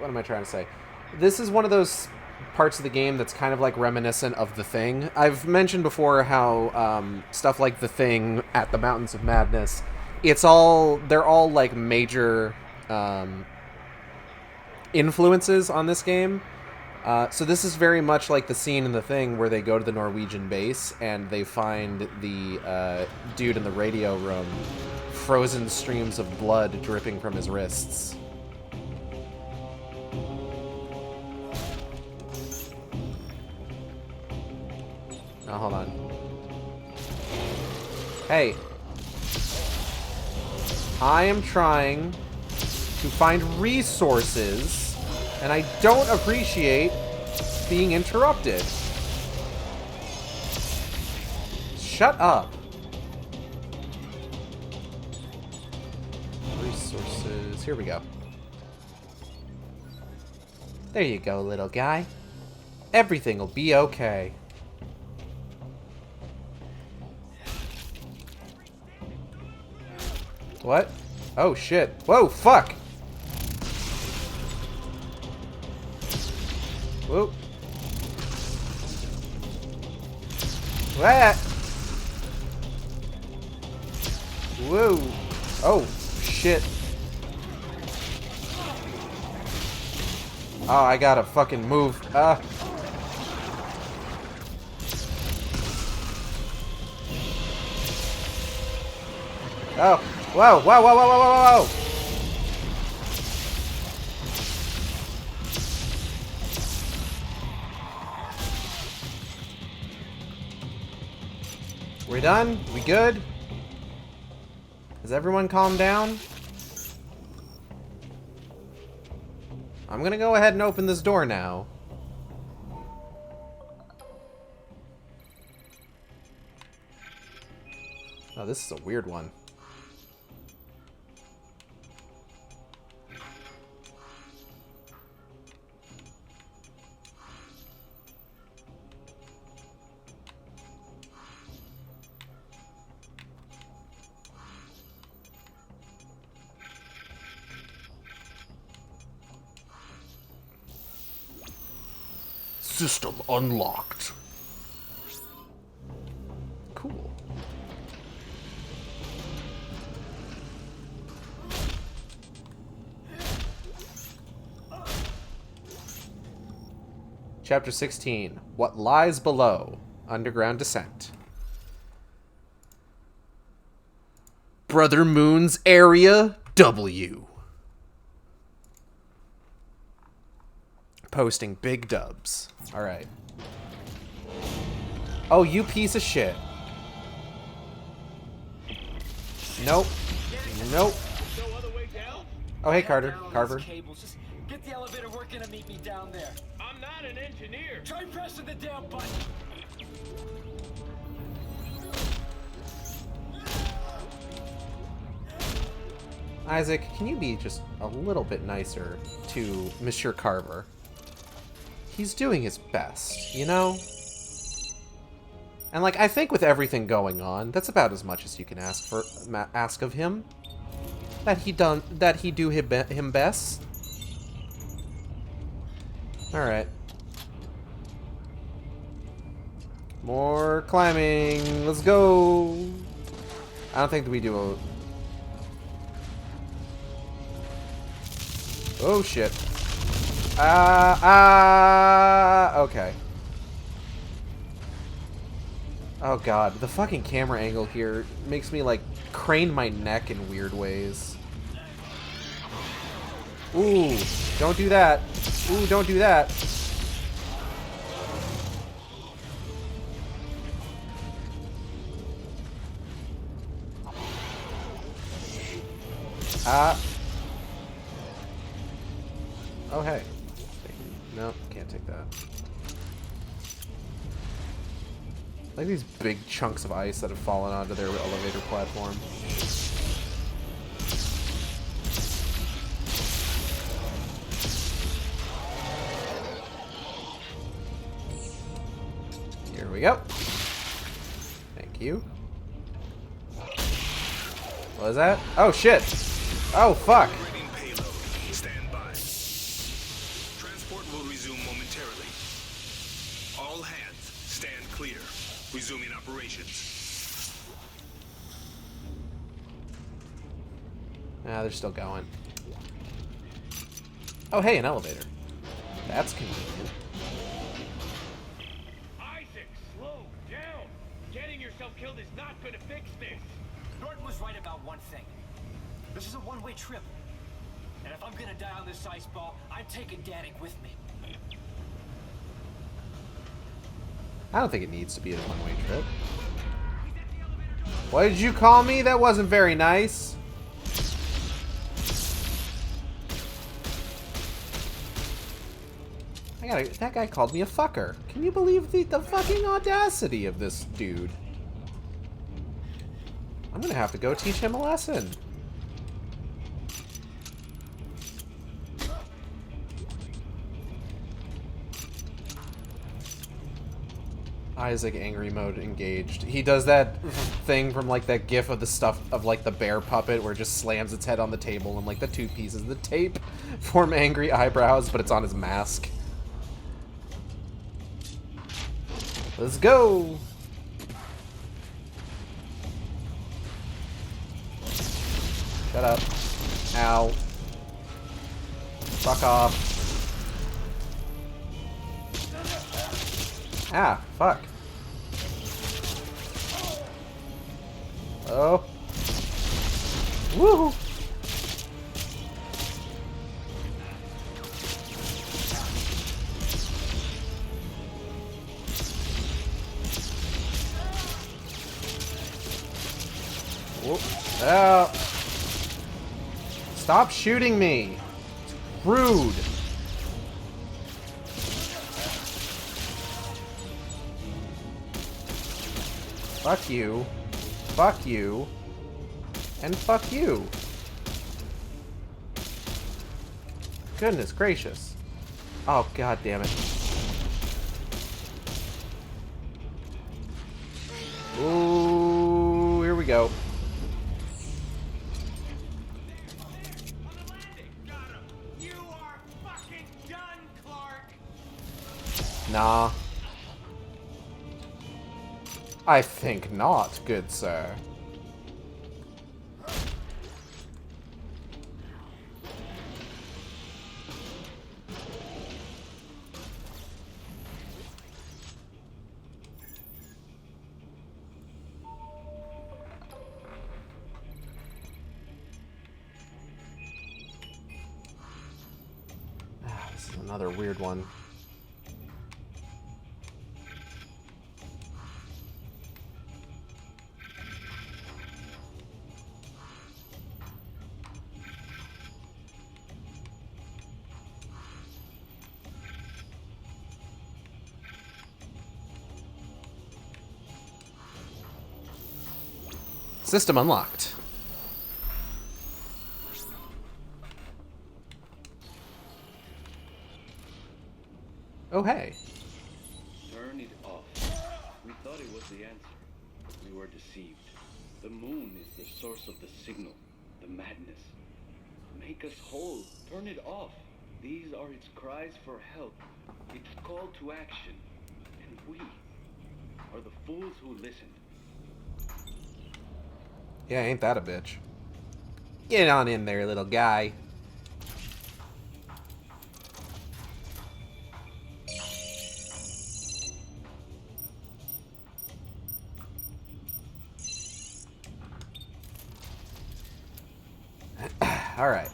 am I trying to say? This is one of those parts of the game that's kind of like reminiscent of The Thing. I've mentioned before how stuff like The Thing at the Mountains of Madness, they're all like major influences on this game. So this is very much like the scene in The Thing where they go to the Norwegian base and they find the dude in the radio room, frozen streams of blood dripping from his wrists. Oh, hold on. Hey. I am trying to find resources, and I don't appreciate being interrupted. Shut up. Resources. Here we go. There you go, little guy. Everything will be okay. What? Oh, shit. Whoa, fuck! Whoa. What? Whoa. Oh, shit. Oh, I gotta fucking move. Oh. Whoa, whoa, whoa, whoa, whoa, whoa, whoa! We done? We good? Has everyone calmed down? I'm gonna go ahead and open this door now. Oh, this is a weird one. System unlocked. Cool. Chapter 16. What lies below? Underground descent. Brother Moon's Area W. Posting big dubs. Alright. Oh, you piece of shit. Nope. Nope. Oh, hey, Carter. Carver. Just get the elevator working and meet me down there. I'm not an engineer. Try pressing the down button. Isaac, can you be just a little bit nicer to Monsieur Carver? He's doing his best, you know? And, like, I think with everything going on, that's about as much as you can ask of him. That he do him best. Alright. More climbing. Let's go. I don't think we do a... Oh, shit. Okay. Oh, God. The fucking camera angle here makes me, like, crane my neck in weird ways. Ooh. Don't do that. Ooh, don't do that. Oh, hey. No, can't take that. Like these big chunks of ice that have fallen onto their elevator platform. Here we go. Thank you. What is that? Oh, shit. Oh, fuck. Resuming operations. Ah, they're still going. Oh, hey, an elevator. That's convenient. killed is not gonna fix this. Norton was right about one thing. This is a one-way trip. And if I'm gonna die on this ice ball, I'm taking Danik with me. I don't think it needs to be a one-way trip. What did you call me? That wasn't very nice. That guy called me a fucker. Can you believe the fucking audacity of this dude? I'm gonna have to go teach him a lesson. Isaac angry mode engaged. He does that thing from like that gif of the stuff of like the bear puppet where it just slams its head on the table and like the two pieces of the tape form angry eyebrows, but it's on his mask. Let's go! Shut up. Ow. Fuck off. Ah, fuck. Oh. Woo! Whoop. Ah. Stop shooting me. It's rude. Fuck you. Fuck you. And fuck you. Goodness gracious. Oh, god damn it. Ooh, here we go. You are fucking done, Clark. Nah. I think not, good sir. This is another weird one. System unlocked. Oh, hey. Turn it off. We thought it was the answer. We were deceived. The moon is the source of the signal, the madness. Make us whole. Turn it off. These are its cries for help. Its call to action. And we are the fools who listened. Yeah, ain't that a bitch. Get on in there, little guy. All right.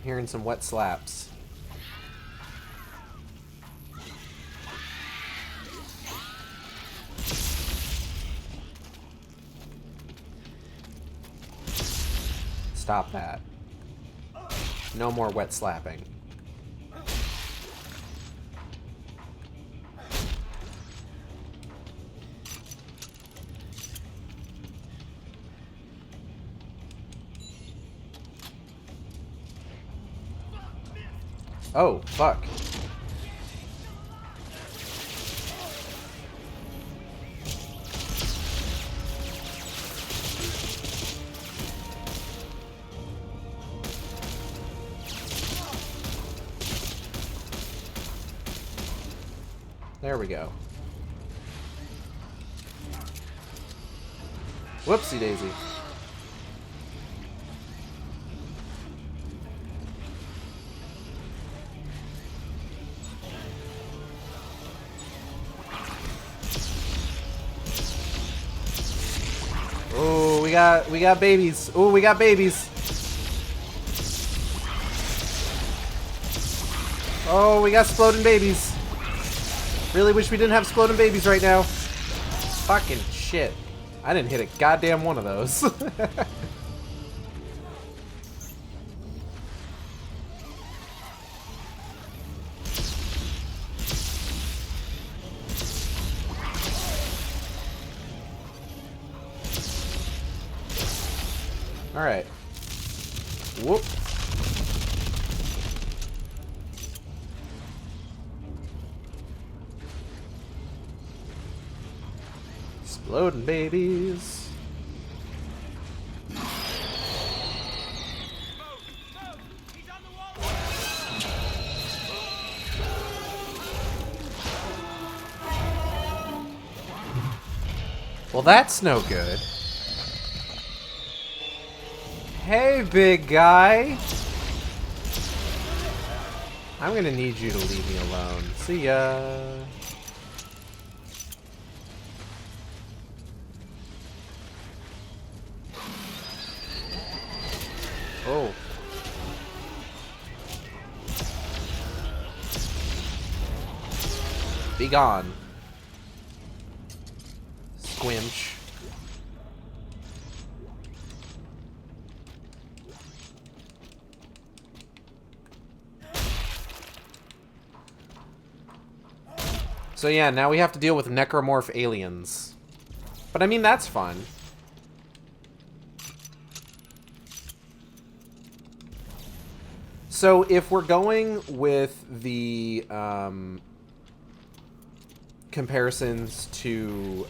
Hearing some wet slaps. Stop that. No more wet slapping. Oh, fuck. There we go. Whoopsie daisy. Oh, we got babies. Oh, we got babies. Oh, we got exploding babies. Really wish we didn't have exploding babies right now. Fucking shit. I didn't hit a goddamn one of those. Alright. Whoop. Exploding babies. Well, that's no good. Hey, big guy. I'm gonna need you to leave me alone. See ya. Oh. Be gone. Squinch. So yeah, now we have to deal with necromorph aliens. But I mean, that's fun. So if we're going with the comparisons to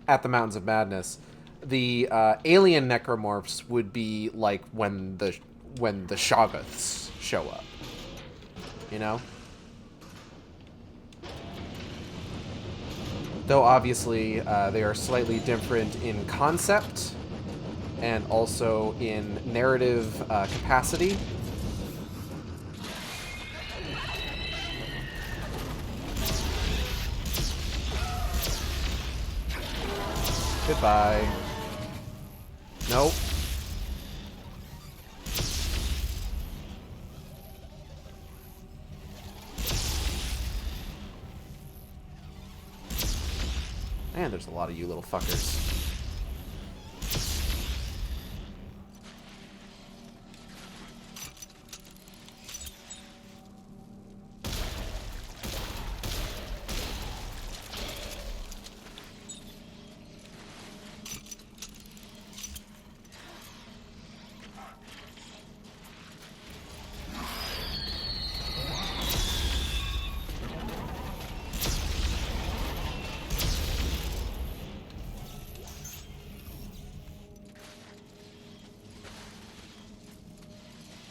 At the Mountains of Madness, the alien necromorphs would be like when the Shoggoths show up. You know? Though obviously they are slightly different in concept and also in narrative capacity. Goodbye. Nope. Man, there's a lot of you little fuckers.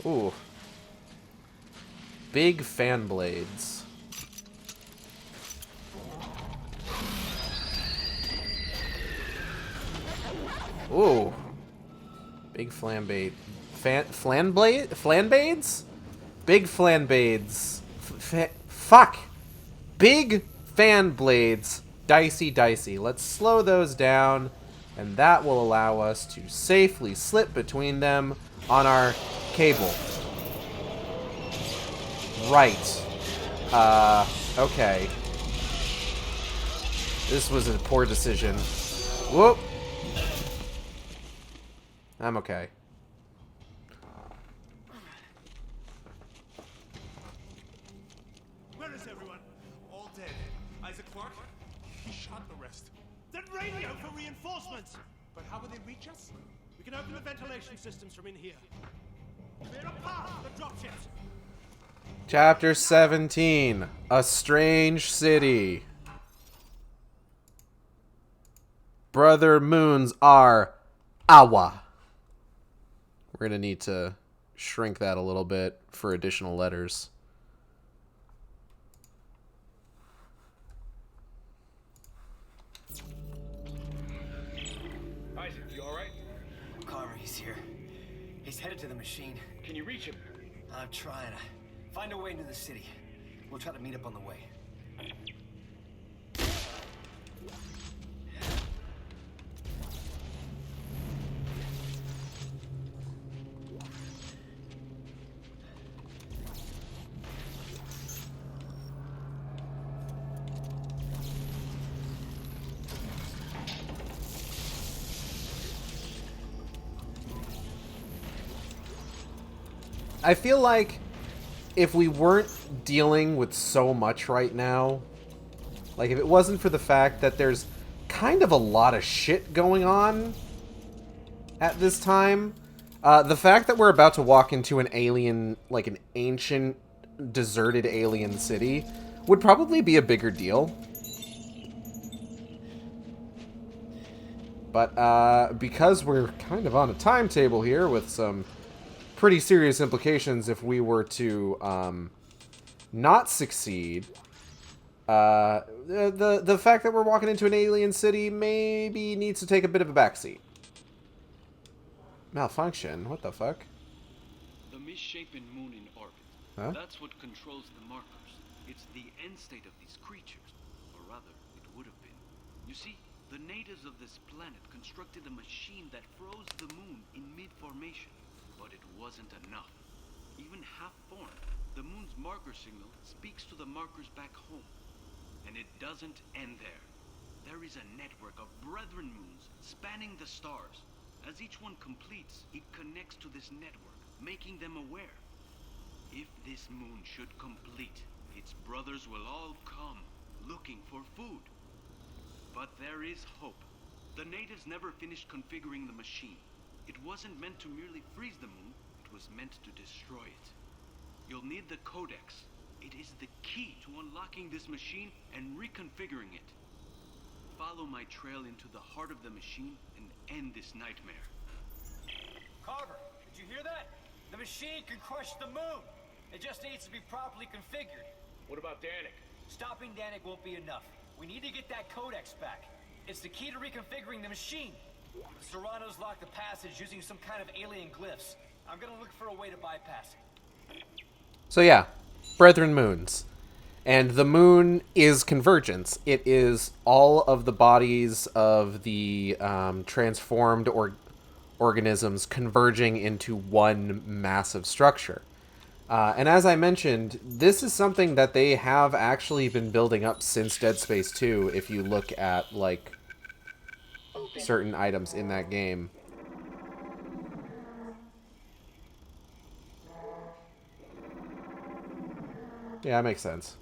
Ooh. Big fan blades. Ooh. Big flamblade. Flanblades? Big flanblades. Fuck! Big fan blades. Dicey. Let's slow those down, and that will allow us to safely slip between them on our cable. Right. Okay. This was a poor decision. Whoop! I'm okay. Where is everyone? All dead. Isaac Clarke? He shot the rest. Then radio for reinforcements! But how will they reach us? We can open the ventilation systems from in here. Clear a path for the dropships! Chapter 17. A Strange City. Brother moons are Awa. We're going to need to shrink that a little bit for additional letters. He's here. He's headed to the machine. Can you reach him? I'm trying to find a way into the city. We'll try to meet up on the way. I feel like if we weren't dealing with so much right now, like if it wasn't for the fact that there's kind of a lot of shit going on at this time, the fact that we're about to walk into an alien, like an ancient, deserted alien city, would probably be a bigger deal. But because we're kind of on a timetable here with some pretty serious implications if we were to not succeed. The fact that we're walking into an alien city maybe needs to take a bit of a backseat. Malfunction? What the fuck? The misshapen moon in orbit. Huh? That's what controls the markers. It's the end state of these creatures. Or rather, it would have been. You see, the natives of this planet constructed a machine that froze the moon in mid-formation. But it wasn't enough. Even half-formed, the moon's marker signal speaks to the markers back home. And it doesn't end there. There is a network of brethren moons spanning the stars. As each one completes, it connects to this network, making them aware. If this moon should complete, its brothers will all come, looking for food. But there is hope. The natives never finished configuring the machine. It wasn't meant to merely freeze the moon, it was meant to destroy it. You'll need the Codex. It is the key to unlocking this machine and reconfiguring it. Follow my trail into the heart of the machine and end this nightmare. Carver, did you hear that? The machine can crush the moon. It just needs to be properly configured. What about Danik? Stopping Danik won't be enough. We need to get that Codex back. It's the key to reconfiguring the machine. Serrano's locked the passage using some kind of alien glyphs. I'm gonna look for a way to bypass it. So yeah, Brethren Moons. And the moon is convergence. It is all of the bodies of the transformed organisms converging into one massive structure. And as I mentioned, this is something that they have actually been building up since Dead Space 2, if you look at, like, certain items in that game. Yeah, that makes sense.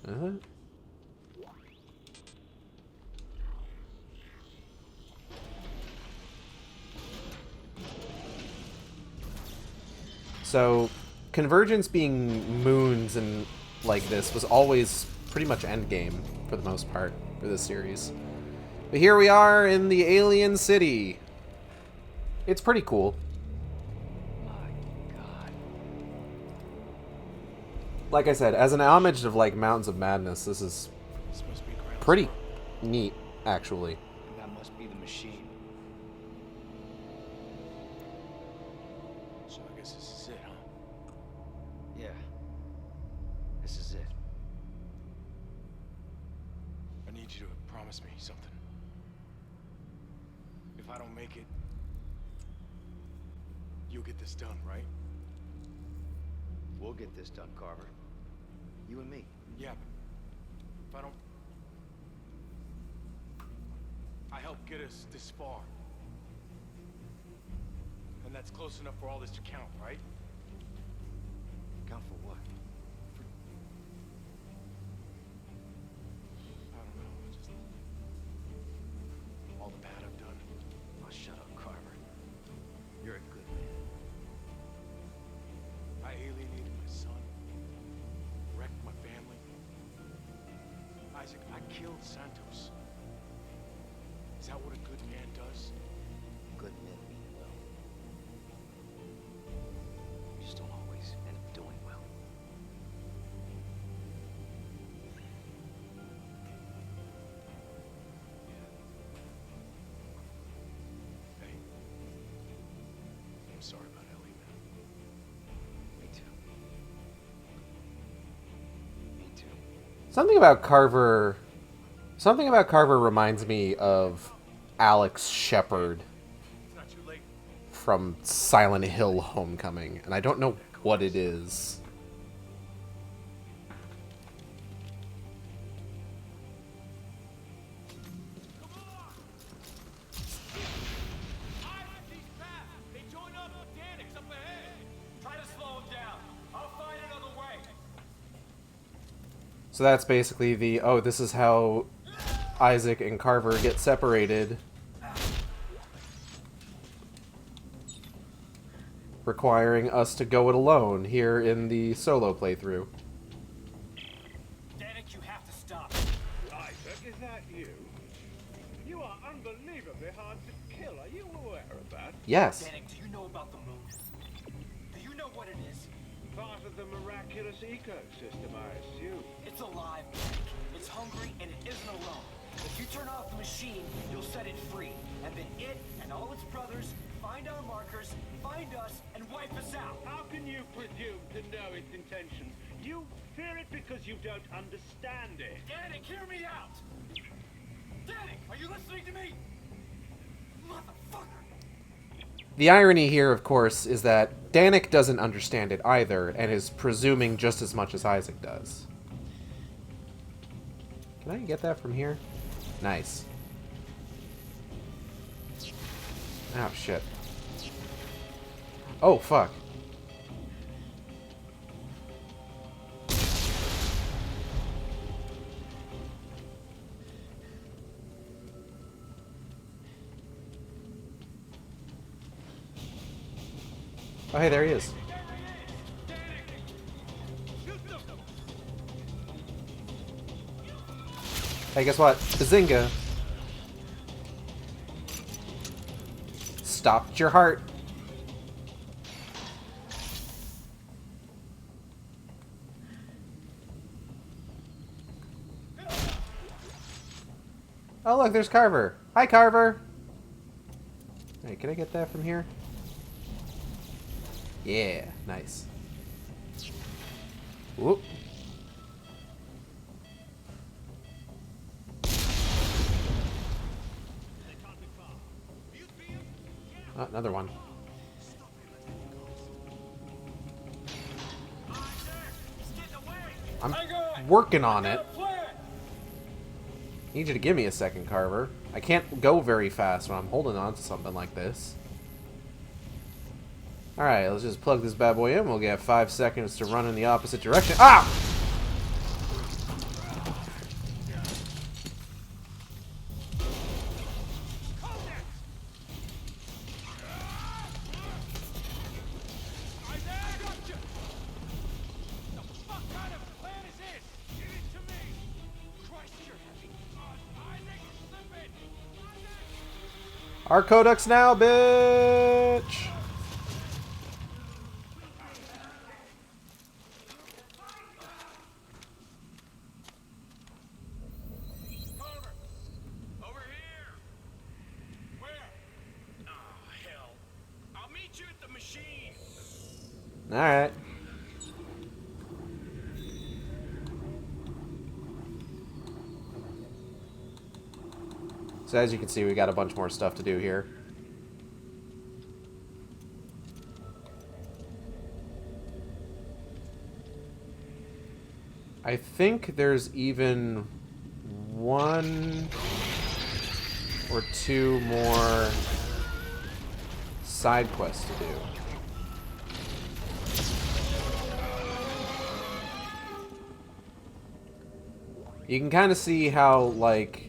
Uh-huh. So, convergence being moons and like this was always pretty much endgame for the most part for this series. But here we are in the alien city. It's pretty cool. Like I said, as an homage of like Mountains of Madness, this is pretty neat, actually. That must be the machine. So I guess this is it, huh? Yeah. This is it. I need you to promise me something. If I don't make it, you'll get this done, right? We'll get this done, Carver. You and me. Yeah, but if I don't... I helped get us this far. And that's close enough for all this to count, right? Count for what? I don't know, just... all the bad I've done. Oh, shut up, Carver. You're a good man. I alienated my son. Wrecked my family. Isaac, I killed Santos. Is that what a good man does? Good men mean well. Something about Carver... Something about Carver reminds me of Alex Shepard from Silent Hill Homecoming, and I don't know what it is. So that's basically the, oh, this is how Isaac and Carver get separated. Requiring us to go it alone here in the solo playthrough. Danik, you have to stop. Isaac, is that you? You are unbelievably hard to kill. Are you aware of that? Yes. Danik, do you know about the moon? Do you know what it is? Part of the miraculous ecosystem, I assume. It's alive, Danik. It's hungry and it isn't alone. If you turn off the machine, you'll set it free. And then it and all its brothers find our markers, find us, and wipe us out. How can you presume to know its intentions? You fear it because you don't understand it. Danik, hear me out! Danik, are you listening to me? Motherfucker! The irony here, of course, is that Danik doesn't understand it either, and is presuming just as much as Isaac does. Can I get that from here? Nice. Oh, shit. Oh, fuck. Oh, hey, there he is. Hey, guess what? Bazinga. Stopped your heart. Oh, look, there's Carver. Hi, Carver. Hey, can I get that from here? Yeah, nice. Whoop. Oh, another one. I'm working on it. Need you to give me a second, Carver. I can't go very fast when I'm holding on to something like this. Alright, let's just plug this bad boy in. We'll get 5 seconds to run in the opposite direction. Ah! Our codex now, bitch! Over here! Where? Oh, hell. I'll meet you at the machine! Alright. So as you can see, we got a bunch more stuff to do here. I think there's even 1 or 2 more side quests to do. You can kind of see how, like,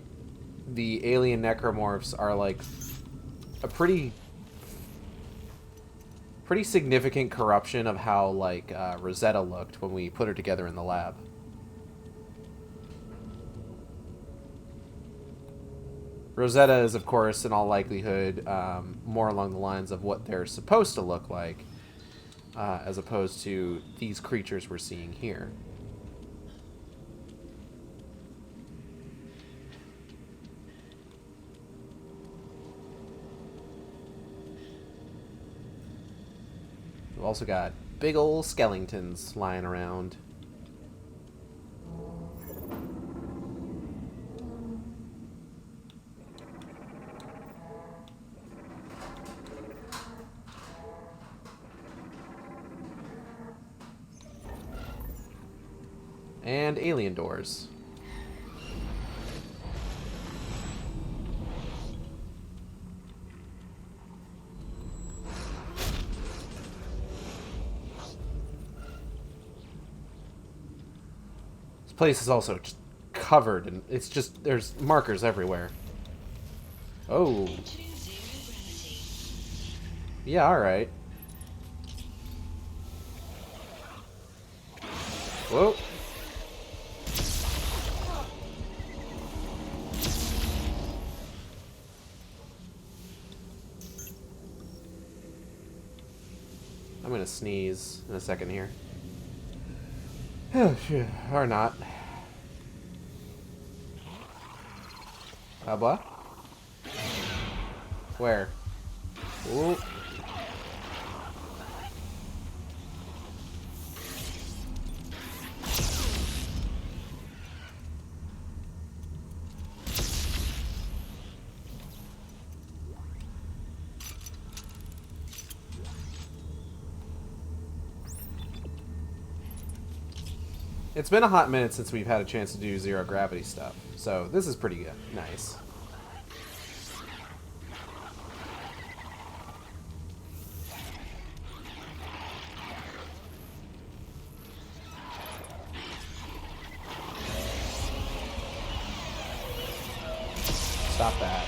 the alien necromorphs are, like, a pretty significant corruption of how, like, Rosetta looked when we put her together in the lab. Rosetta is, of course, in all likelihood, more along the lines of what they're supposed to look like, as opposed to these creatures we're seeing here. We've also got big ol' skeletons lying around. And alien doors. This place is also just covered, and it's just, there's markers everywhere. Oh. Yeah, alright. Whoa. I'm gonna sneeze in a second here. Or not. What? Where? Ooh. It's been a hot minute since we've had a chance to do zero gravity stuff, so this is pretty good. Nice. Stop that.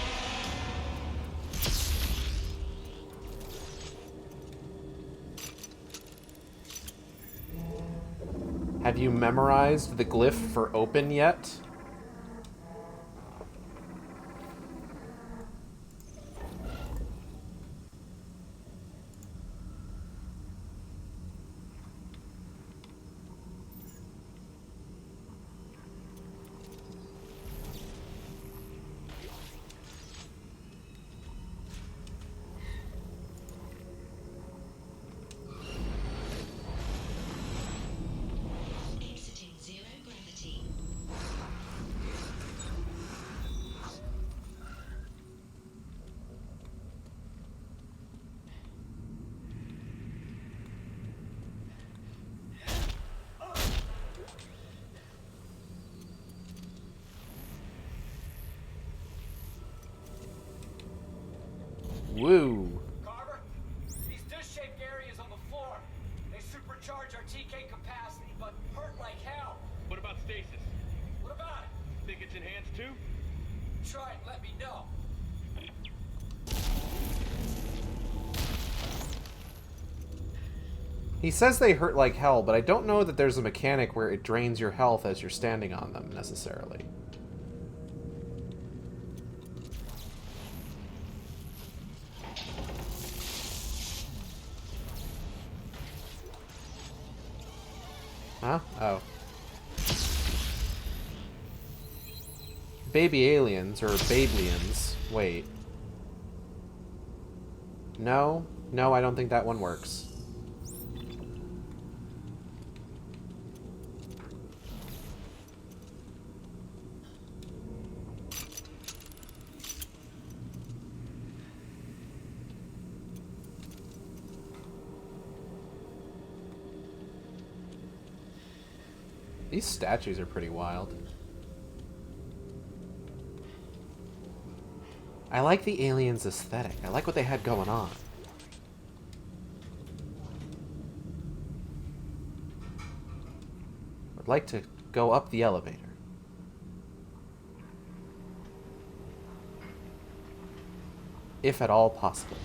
Have you memorized the glyph for open yet? Woo. Carver, these dish-shaped areas on the floor, they supercharge our TK capacity, but hurt like hell. What about stasis? What about it? Think it's enhanced too? Try it, let me know. He says they hurt like hell, but I don't know that there's a mechanic where it drains your health as you're standing on them, necessarily. Huh? Oh. Baby aliens, or bablians. Wait. No? No, I don't think that one works. These statues are pretty wild. I like the aliens' aesthetic. I like what they had going on. I'd like to go up the elevator. If at all possible.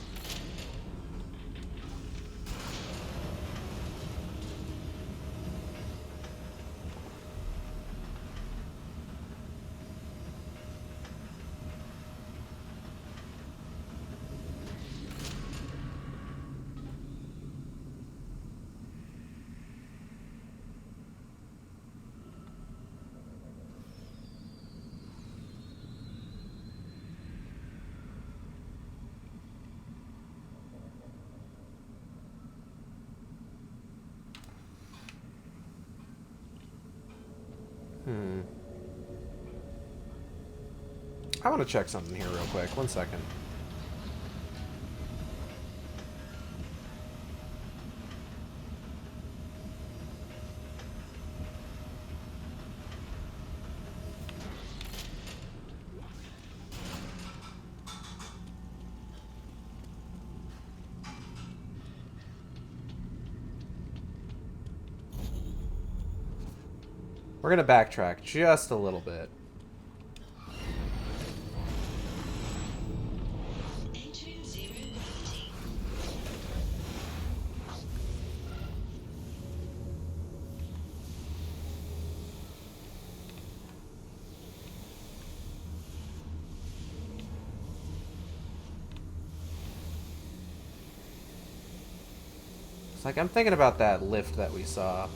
I want to check something here real quick. 1 second. We're gonna backtrack just a little bit. Entering zero gravity. It's like I'm thinking about that lift that we saw.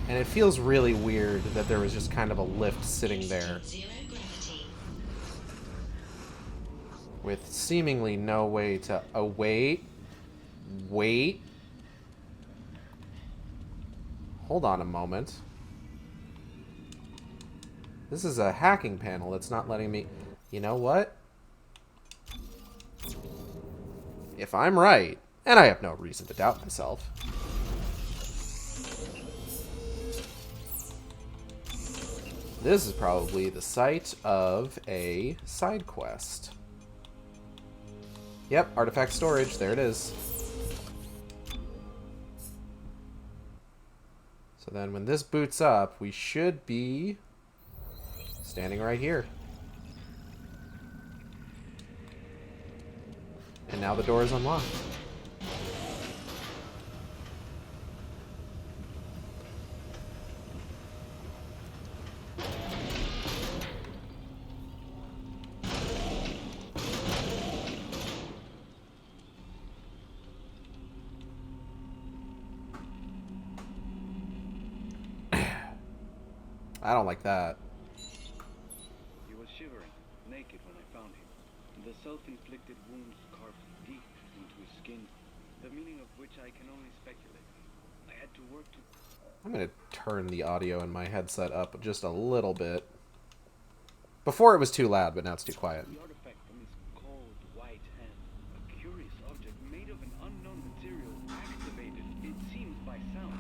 And it feels really weird that there was just kind of a lift sitting there. Zero gravity. With seemingly no way to... Oh, wait. Wait. Hold on a moment. This is a hacking panel. It's not letting me... You know what? If I'm right, and I have no reason to doubt myself... This is probably the site of a side quest. Yep, artifact storage. There it is. So then when this boots up, we should be standing right here. And now the door is unlocked. I don't like that. He was shivering, naked when I found him. The self-inflicted wounds carved deep into his skin, the meaning of which I can only speculate. I had to work to... I'm going to turn the audio in my headset up just a little bit. Before it was too loud, but now it's too quiet. The artifact from his cold, white hand, a curious object made of an unknown material, activated, it seems, by sound.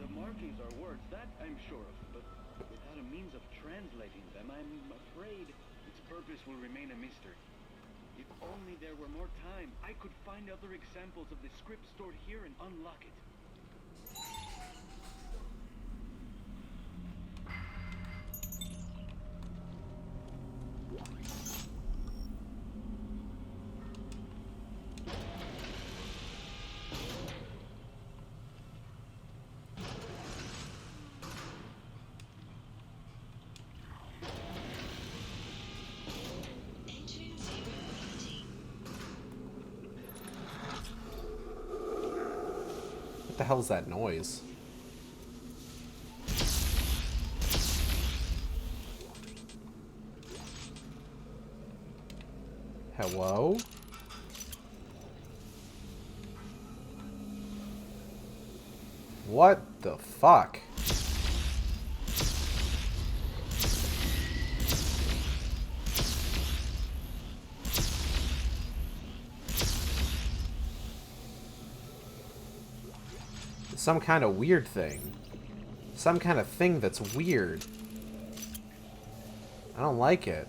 The markings are words, that I'm sure of, but without a means of translating them, I'm afraid its purpose will remain a mystery. If only there were more time, I could find other examples of the script stored here and unlock it. Entering zero gravity. What the hell is that noise? Hello? What the fuck? Some kind of weird thing. Some kind of thing that's weird. I don't like it.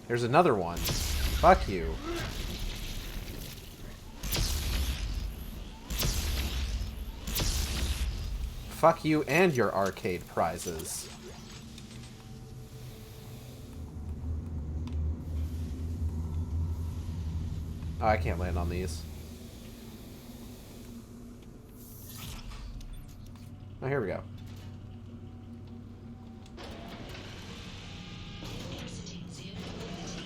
There's another one. Fuck you. Fuck you and your arcade prizes. Oh, I can't land on these. Oh, here we go. Exiting zero gravity.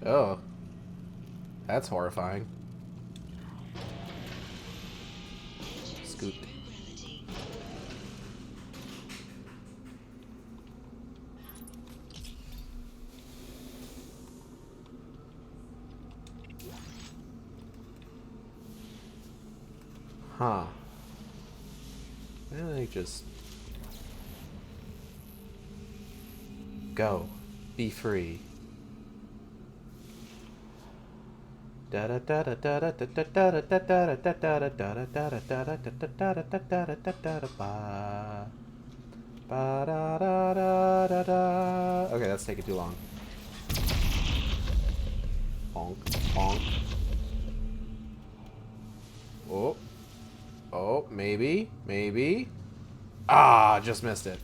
Oh. That's horrifying. Scoot. Zero gravity. Huh. Well, I just... Go. Be free. Okay, that's taking too long. Bonk, bonk. Oh, maybe. Maybe. Ah, just missed it.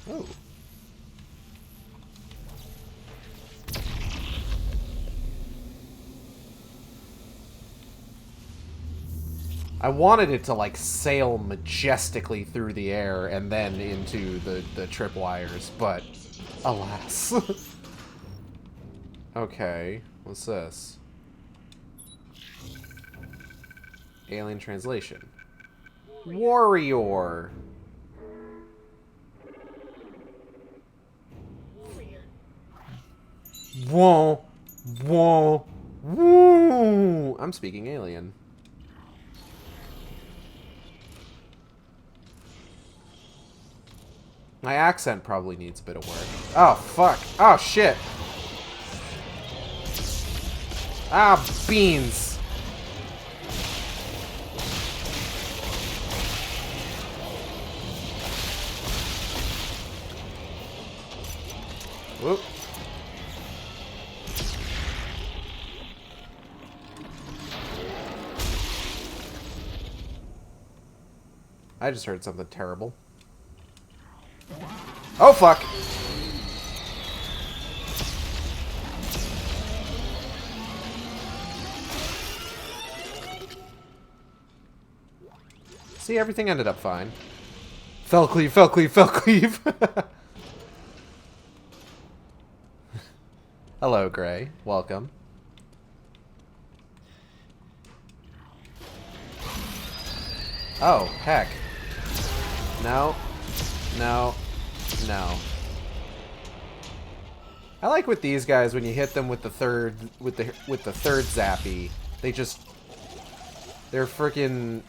Oh. I wanted it to, like, sail majestically through the air and then into the tripwires, but alas. Okay, what's this? Alien translation. Warrior. Whoa. Whoa. Woo. I'm speaking alien. My accent probably needs a bit of work. Oh, fuck. Oh, shit. Ah, beans. Whoop. I just heard something terrible. Oh, fuck! See, everything ended up fine. Fell cleave, fell cleave, fell cleave! Hello, Gray. Welcome. Oh, heck. No. No. No. I like with these guys when you hit them with the third zappy, their freaking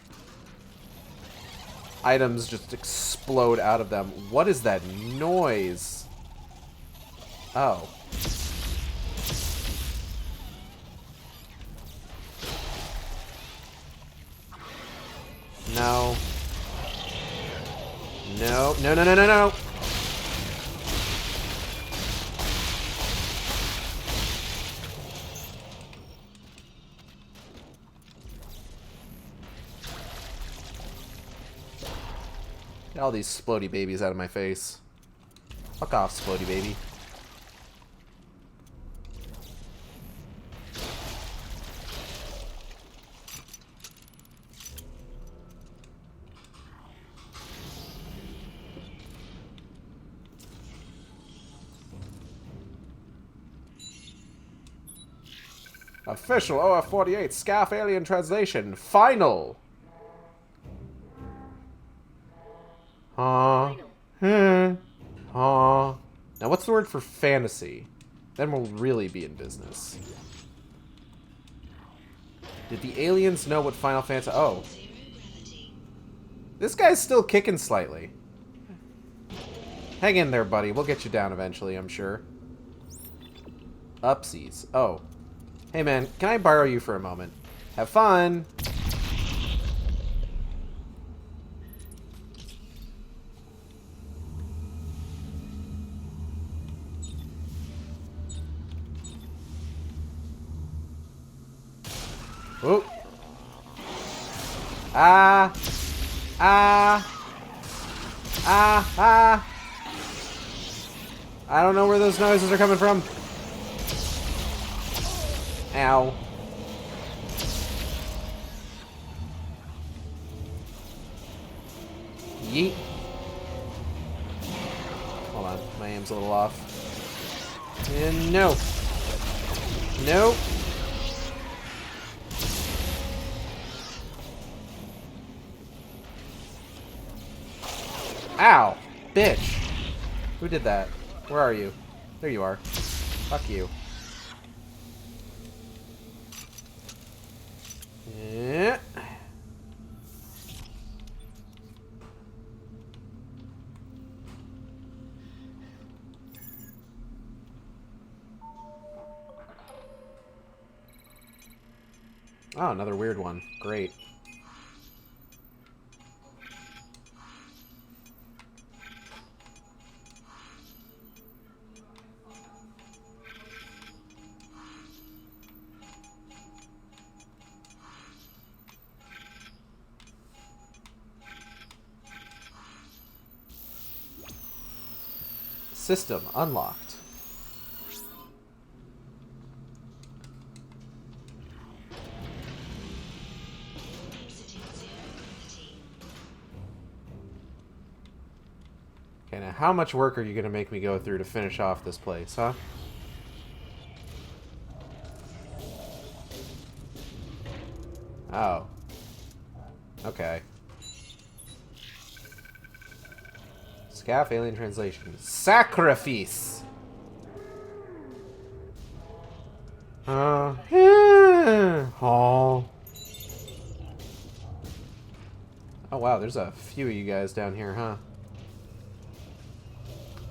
items just explode out of them. What is that noise? Oh. No. No. No, no, no, no, no. Get all these splody babies out of my face. Fuck off, splody baby. Official OF-48 Scaff Alien Translation. Final! Now what's the word for fantasy? Then we'll really be in business. Did the aliens know what Final Fantasy... Oh. This guy's still kicking slightly. Hang in there, buddy. We'll get you down eventually, I'm sure. Upsies. Oh. Hey, man. Can I borrow you for a moment? Have fun! Whoop. Ah. Ah. Ah. Ah. I don't know where those noises are coming from. Ow. Yeet. Hold on. My aim's a little off. And no. No. Ow! Bitch! Who did that? Where are you? There you are. Fuck you. Yeah. Oh, another weird one. Great. System unlocked. Okay, now how much work are you going to make me go through to finish off this place, huh? Oh. Okay. Scaff alien translation. Sacrifice! Oh. Oh wow, there's a few of you guys down here, huh?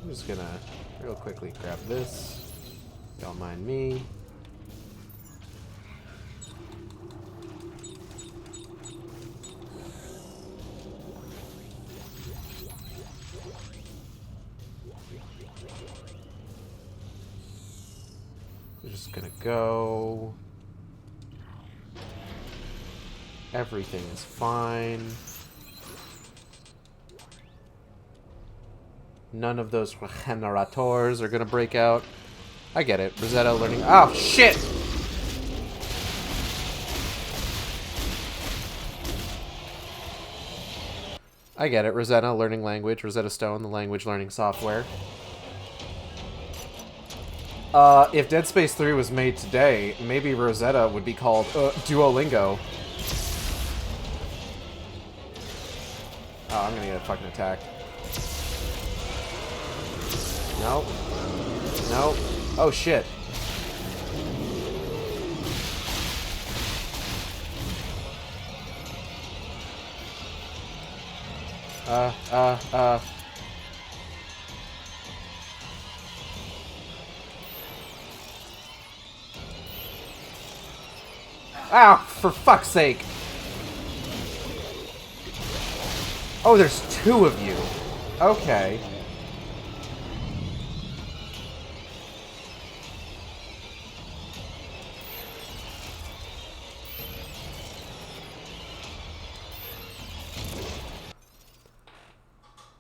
I'm just gonna real quickly grab this. Don't mind me. We're just gonna go. Everything is fine. None of those generators are gonna break out. I get it. Rosetta learning. Oh, shit! I get it. Rosetta learning language. Rosetta Stone, the language learning software. If Dead Space 3 was made today, maybe Rosetta would be called Duolingo. Oh, I'm gonna get fucking attacked. Nope. Nope. Oh, shit. Ow, for fuck's sake. Oh, there's two of you. Okay.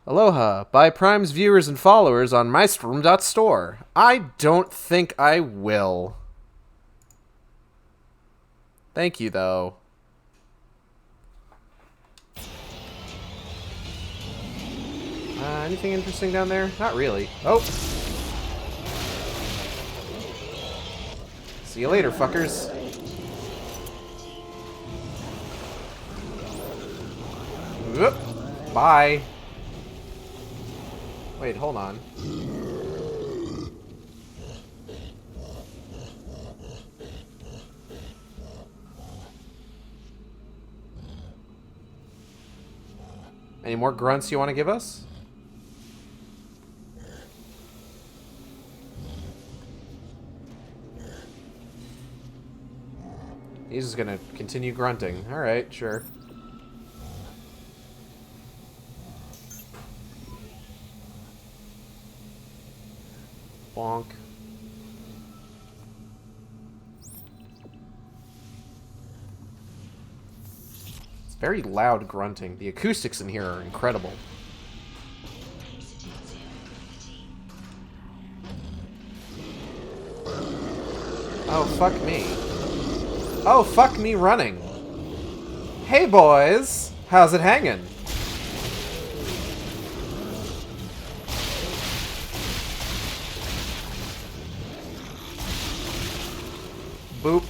Aloha. Buy Prime's viewers and followers on mystream.store. I don't think I will. Thank you, though. Anything interesting down there? Not really. Oh! See you later, fuckers. Whoop. Bye. Wait, hold on. Any more grunts you want to give us? He's just gonna continue grunting. Alright, sure. Bonk. It's very loud grunting. The acoustics in here are incredible. Oh, fuck me. Oh, fuck me running. Hey, boys. How's it hanging? Boop.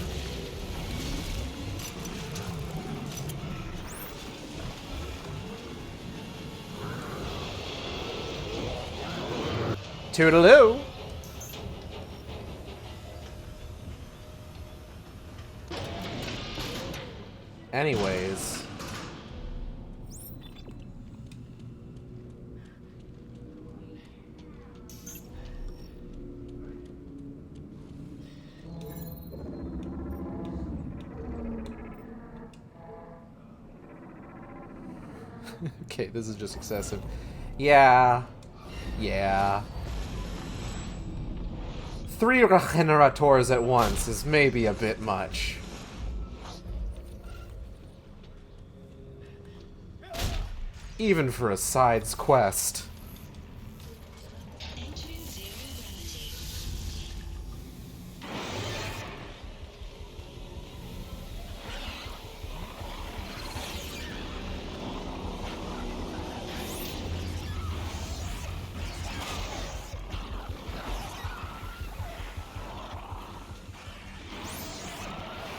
Toodaloo. Anyways. Okay, this is just excessive. Yeah. Yeah. 3 generators at once is maybe a bit much. Even for a side's quest. Entering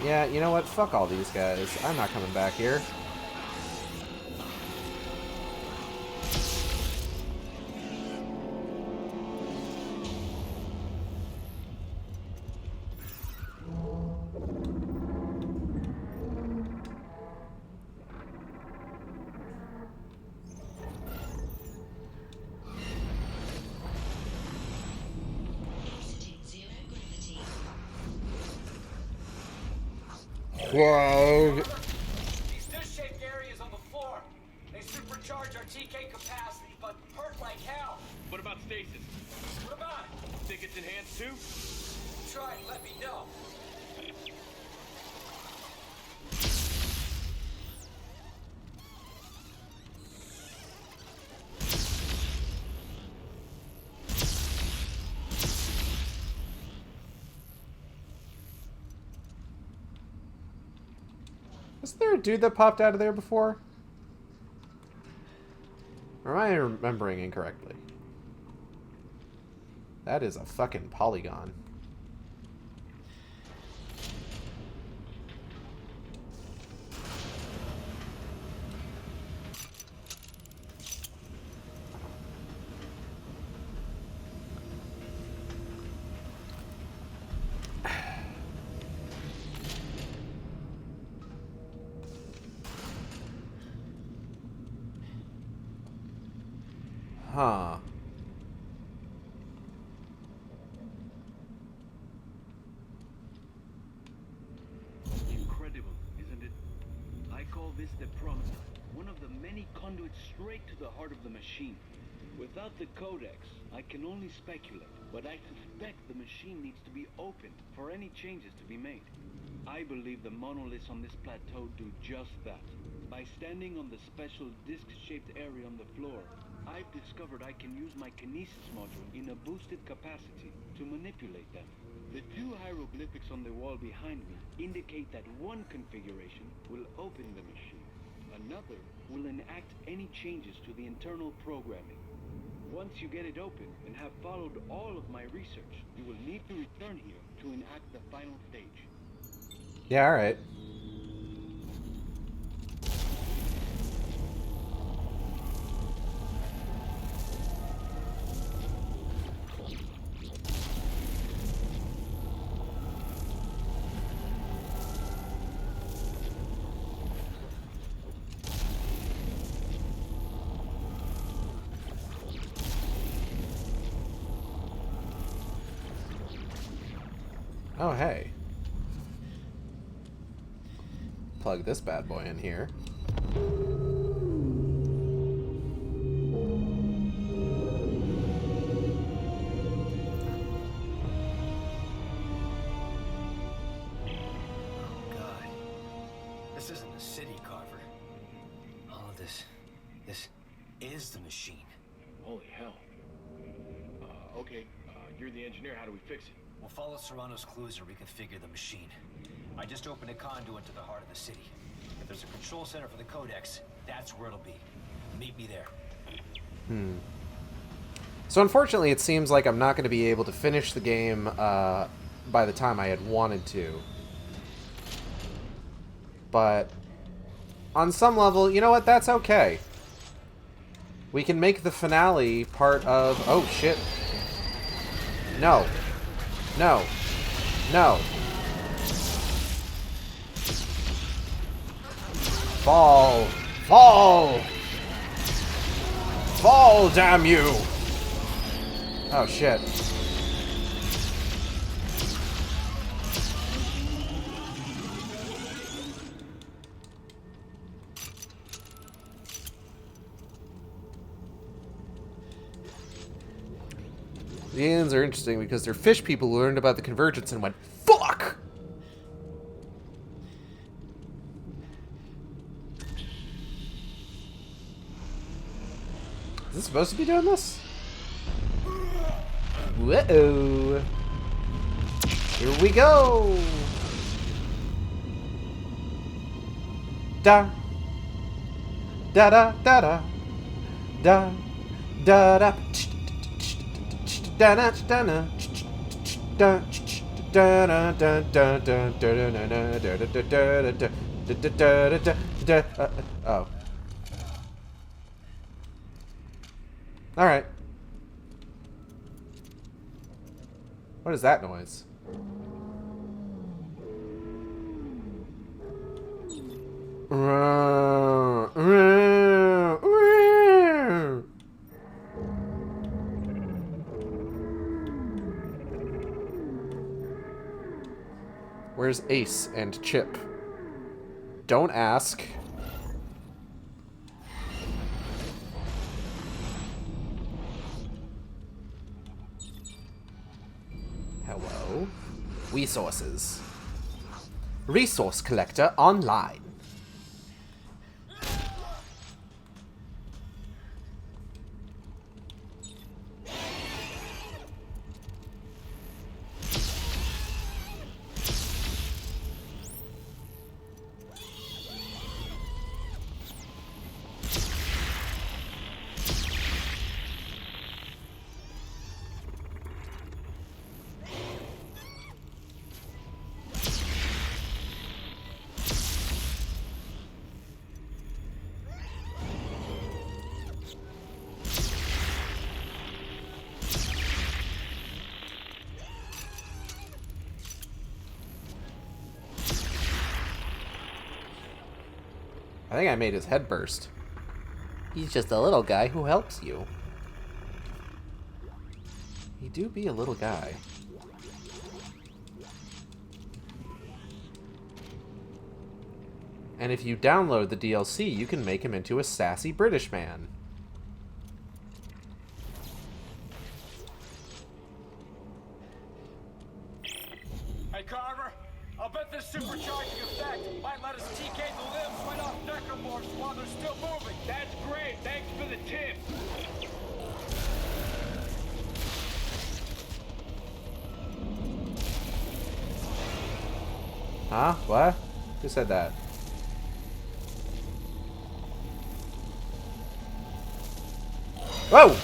Yeah, you know what? Fuck all these guys. I'm not coming back here. Exiting zero gravity. Whoa. These disc-shaped areas on the floor. They supercharge our TK capacity, but hurt like hell. What about stasis? What about it? Think it's enhanced too? Try and let me know. Wasn't there a dude that popped out of there before? Or am I remembering incorrectly? That is a fucking polygon. Huh. Incredible, isn't it? I call this the promise. One of the many conduits straight to the heart of the machine. Without the codex, I can only speculate, but I suspect the machine needs to be opened for any changes to be made. I believe the monoliths on this plateau do just that. By standing on the special disc-shaped area on the floor, I've discovered I can use my kinesis module in a boosted capacity to manipulate them. The two hieroglyphics on the wall behind me indicate that one configuration will open the machine. Another will enact any changes to the internal programming. Once you get it open and have followed all of my research, you will need to return here to enact the final stage. Yeah, alright. Oh, hey. Plug this bad boy in here. God. This isn't a city, Carver. All of this is the machine. Holy hell. Okay, you're the engineer. How do we fix it? We'll follow Serrano's clues and reconfigure the machine. I just opened a conduit to the heart of the city. If there's a control center for the Codex, that's where it'll be. Meet me there. So unfortunately, it seems like I'm not going to be able to finish the game by the time I had wanted to. But on some level, you know what? That's okay. We can make the finale part of... Oh, shit. No. No. No. Fall. Fall. Fall, damn you. Oh, shit. The aliens are interesting because they're fish people who learned about the convergence and went, fuck! Is this supposed to be doing this? Whoa! Here we go! Da! Da da da da! Da! Da da! Da da da da da Oh. Alright. What is that noise? Where's Ace and Chip? Don't ask. Hello. Resources. Resource collector online. I think I made his head burst. He's just a little guy who helps you. He do be a little guy. And if you download the DLC, you can make him into a sassy British man. Hey, Carver, I'll bet this supercharging effect might let us TK the limbs right off necromorphs while they're still moving. That's great. Thanks for the tip. Huh? What? Who said that? Whoa!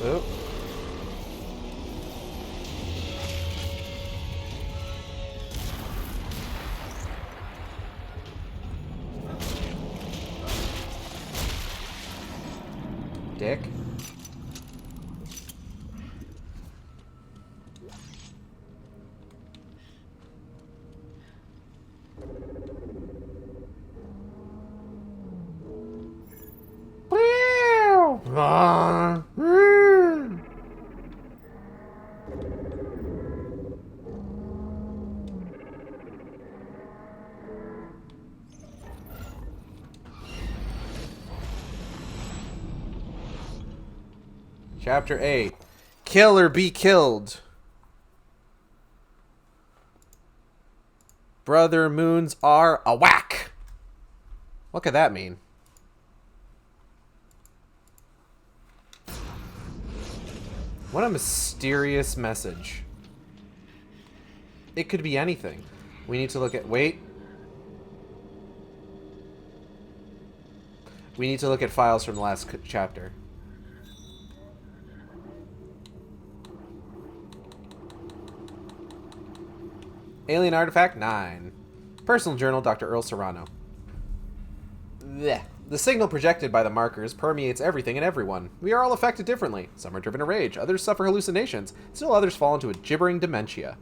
Oh. Dick. Chapter 8. Kill or be killed. Brother moons are a whack. What could that mean? What a mysterious message. It could be anything. We need to look at... Wait. We need to look at files from the last chapter. Alien Artifact 9. Personal Journal, Dr. Earl Serrano. Blech. The signal projected by the markers permeates everything and everyone. We are all affected differently. Some are driven to rage, others suffer hallucinations, still others fall into a gibbering dementia.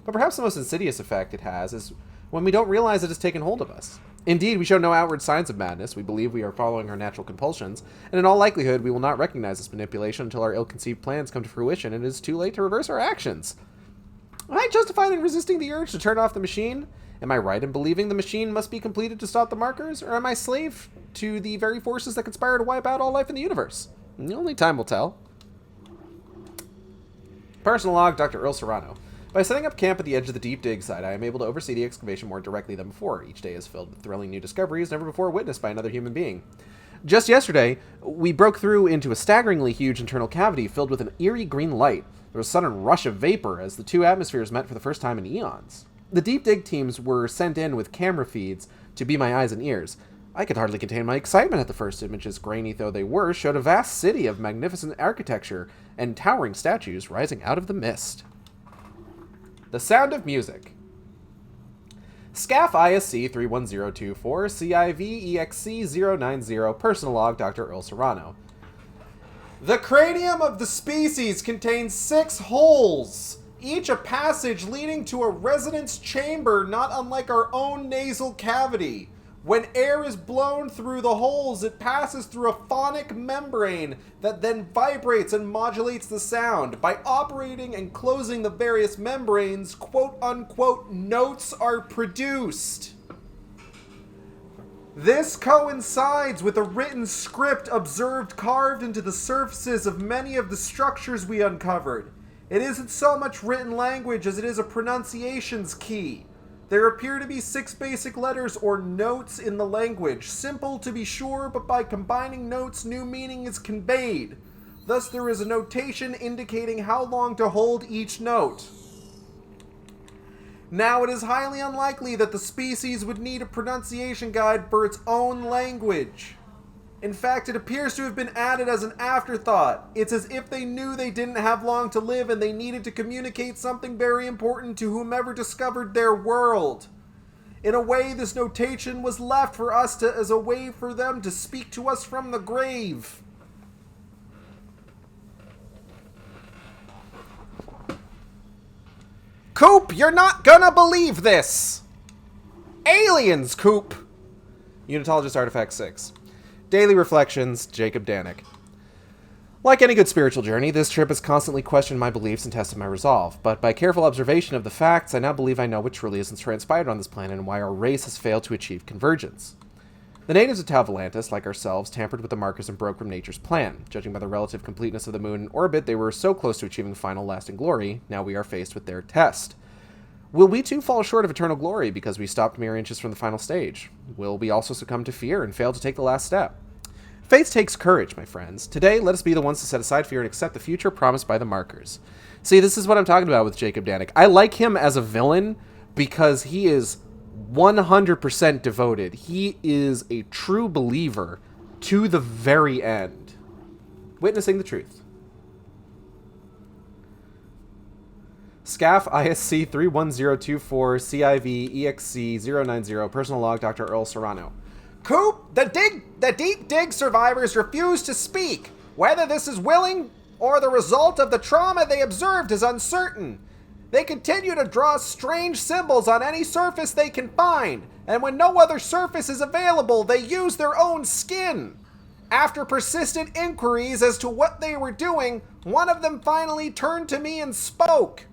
But perhaps the most insidious effect it has is when we don't realize it has taken hold of us. Indeed, we show no outward signs of madness. We believe we are following our natural compulsions, and in all likelihood, we will not recognize this manipulation until our ill-conceived plans come to fruition and it is too late to reverse our actions. Am I justified in resisting the urge to turn off the machine? Am I right in believing the machine must be completed to stop the markers? Or am I slave to the very forces that conspire to wipe out all life in the universe? Only time will tell. Personal log, Dr. Earl Serrano. By setting up camp at the edge of the deep dig site, I am able to oversee the excavation more directly than before. Each day is filled with thrilling new discoveries never before witnessed by another human being. Just yesterday, we broke through into a staggeringly huge internal cavity filled with an eerie green light. There was a sudden rush of vapor as the two atmospheres met for the first time in eons. The deep dig teams were sent in with camera feeds to be my eyes and ears. I could hardly contain my excitement at the first images, grainy though they were, showed a vast city of magnificent architecture and towering statues rising out of the mist. The Sound of Music. SCAF ISC 31024, CIV EXC 090, personal log, Dr. Earl Serrano. The cranium of the species contains 6 holes, each a passage leading to a resonance chamber not unlike our own nasal cavity. When air is blown through the holes, it passes through a phonic membrane that then vibrates and modulates the sound. By operating and closing the various membranes, quote-unquote, notes are produced. This coincides with a written script observed carved into the surfaces of many of the structures we uncovered. It isn't so much written language as it is a pronunciations key. There appear to be 6 basic letters or notes in the language, simple to be sure, but by combining notes, new meaning is conveyed. Thus, there is a notation indicating how long to hold each note. Now, it is highly unlikely that the species would need a pronunciation guide for its own language. In fact, it appears to have been added as an afterthought. It's as if they knew they didn't have long to live and they needed to communicate something very important to whomever discovered their world. In a way, this notation was left for us as a way for them to speak to us from the grave. Coop, you're not gonna believe this! Aliens, Coop! Unitologist Artifact 6. Daily Reflections, Jacob Danik. Like any good spiritual journey, this trip has constantly questioned my beliefs and tested my resolve, but by careful observation of the facts, I now believe I know what truly has transpired on this planet and why our race has failed to achieve convergence. The natives of Tau Volantis, like ourselves, tampered with the markers and broke from nature's plan. Judging by the relative completeness of the moon in orbit, they were so close to achieving final lasting glory, now we are faced with their test. Will we too fall short of eternal glory because we stopped mere inches from the final stage? Will we also succumb to fear and fail to take the last step? Faith takes courage, my friends. Today, let us be the ones to set aside fear and accept the future promised by the markers. See, this is what I'm talking about with Jacob Danik. I like him as a villain because he is 100% devoted. He is a true believer to the very end. Witnessing the truth. SCAF ISC 31024 CIV EXC 090 personal log Dr. Earl Serrano. Coop, the deep dig survivors refuse to speak. Whether this is willing or the result of the trauma they observed is uncertain. They continue to draw strange symbols on any surface they can find, and when no other surface is available, they use their own skin. After persistent inquiries as to what they were doing, one of them finally turned to me and spoke.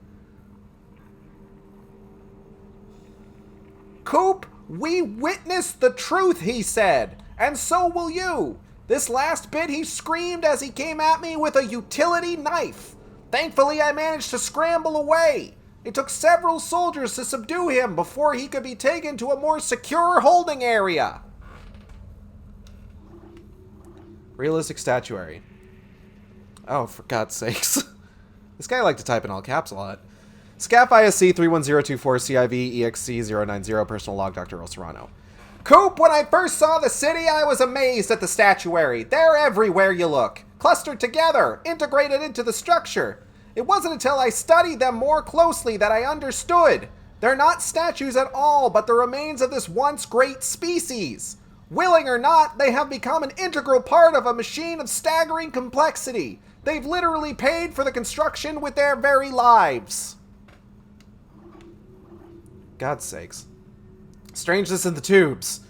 Coop, we witnessed the truth, he said, and so will you. This last bit he screamed as he came at me with a utility knife. Thankfully, I managed to scramble away. It took several soldiers to subdue him before he could be taken to a more secure holding area. Realistic statuary. Oh, for God's sakes. This guy liked to type in all caps a lot. SCAF ISC 31024 CIV EXC 090 personal log Dr. Earl Serrano. Coop, when I first saw the city, I was amazed at the statuary. They're everywhere you look. Clustered together, integrated into the structure. It wasn't until I studied them more closely that I understood. They're not statues at all, but the remains of this once great species. Willing or not, they have become an integral part of a machine of staggering complexity. They've literally paid for the construction with their very lives. God's sakes. Strangeness in the tubes.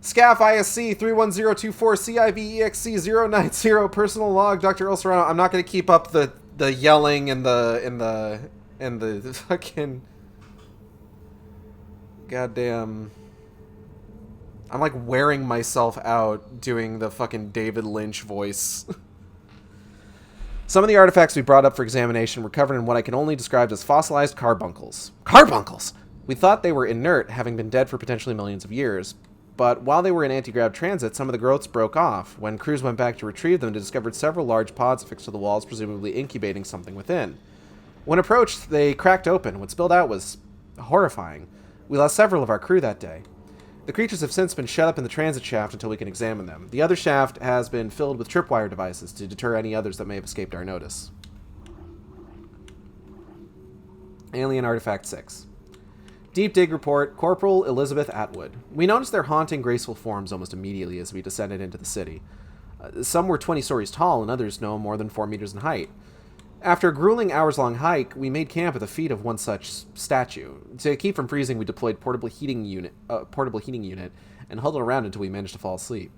SCAF ISC 31024 CIV EXC 090 personal log Dr. Earl Serrano. I'm not going to keep up the yelling and the fucking goddamn. I'm like wearing myself out doing the fucking David Lynch voice. Some of the artifacts we brought up for examination were covered in what I can only describe as fossilized carbuncles. Carbuncles! We thought they were inert, having been dead for potentially millions of years. But while they were in anti-grav transit, some of the growths broke off. When crews went back to retrieve them, they discovered several large pods affixed to the walls, presumably incubating something within. When approached, they cracked open. What spilled out was horrifying. We lost several of our crew that day. The creatures have since been shut up in the transit shaft until we can examine them. The other shaft has been filled with tripwire devices to deter any others that may have escaped our notice. Alien Artifact 6. Deep Dig Report, Corporal Elizabeth Atwood. We noticed their haunting, graceful forms almost immediately as we descended into the city. Some were 20 stories tall, and others no more than 4 meters in height. After a grueling hours-long hike, we made camp at the feet of one such statue. To keep from freezing, we deployed portable heating unit and huddled around until we managed to fall asleep.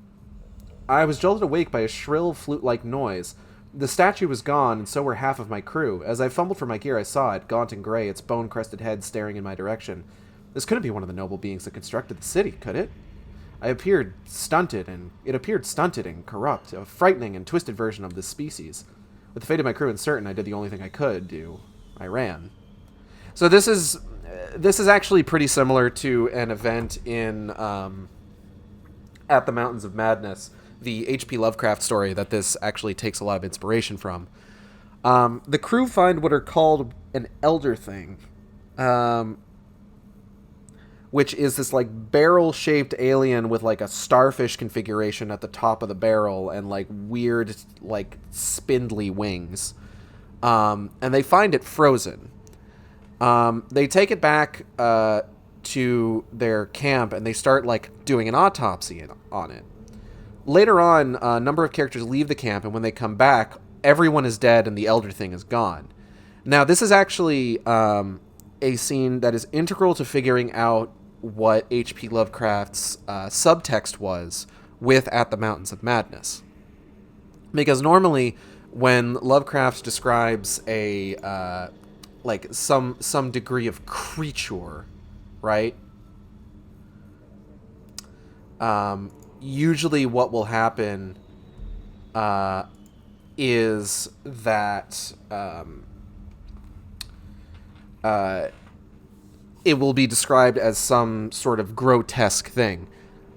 I was jolted awake by a shrill, flute-like noise. The statue was gone, and so were half of my crew. As I fumbled for my gear, I saw it, gaunt and gray, its bone-crested head staring in my direction. This couldn't be one of the noble beings that constructed the city, could it? It appeared stunted and corrupt, a frightening and twisted version of this species. With the fate of my crew uncertain, I did the only thing I could do. I ran. So this is actually pretty similar to an event in At the Mountains of Madness, the H.P. Lovecraft story that this actually takes a lot of inspiration from. The crew find what are called an elder thing, which is this like barrel-shaped alien with like a starfish configuration at the top of the barrel and like weird like spindly wings. And they find it frozen. They take it back to their camp and they start like doing an autopsy on it. Later on, a number of characters leave the camp, and when they come back, everyone is dead and the elder thing is gone. Now, this is actually a scene that is integral to figuring out what H.P. Lovecraft's subtext was with At the Mountains of Madness. Because normally, when Lovecraft describes a like some degree of creature, right? Usually what will happen is that it will be described as some sort of grotesque thing.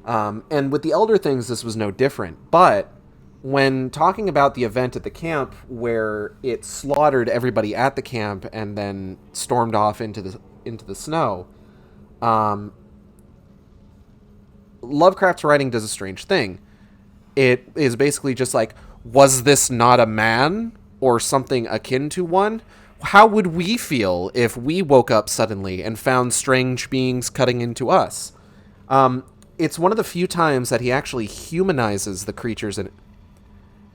And with the Elder Things, this was no different. But when talking about the event at the camp where it slaughtered everybody at the camp and then stormed off into the snow, Lovecraft's writing does a strange thing. It is basically just like, was this not a man or something akin to one? How would we feel if we woke up suddenly and found strange beings cutting into us? It's one of the few times that he actually humanizes the creatures in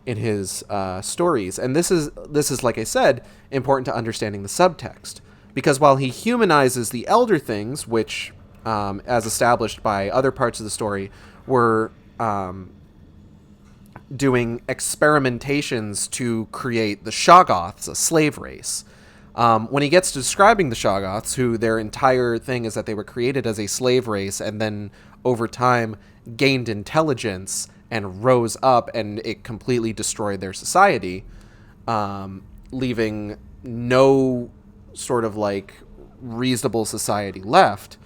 his stories. And this is, like I said, important to understanding the subtext. Because while he humanizes the Elder Things, which, as established by other parts of the story, were doing experimentations to create the Shoggoths, a slave race. When he gets to describing the Shoggoths, who their entire thing is that they were created as a slave race and then over time gained intelligence and rose up, and it completely destroyed their society, leaving no sort of like reasonable society left.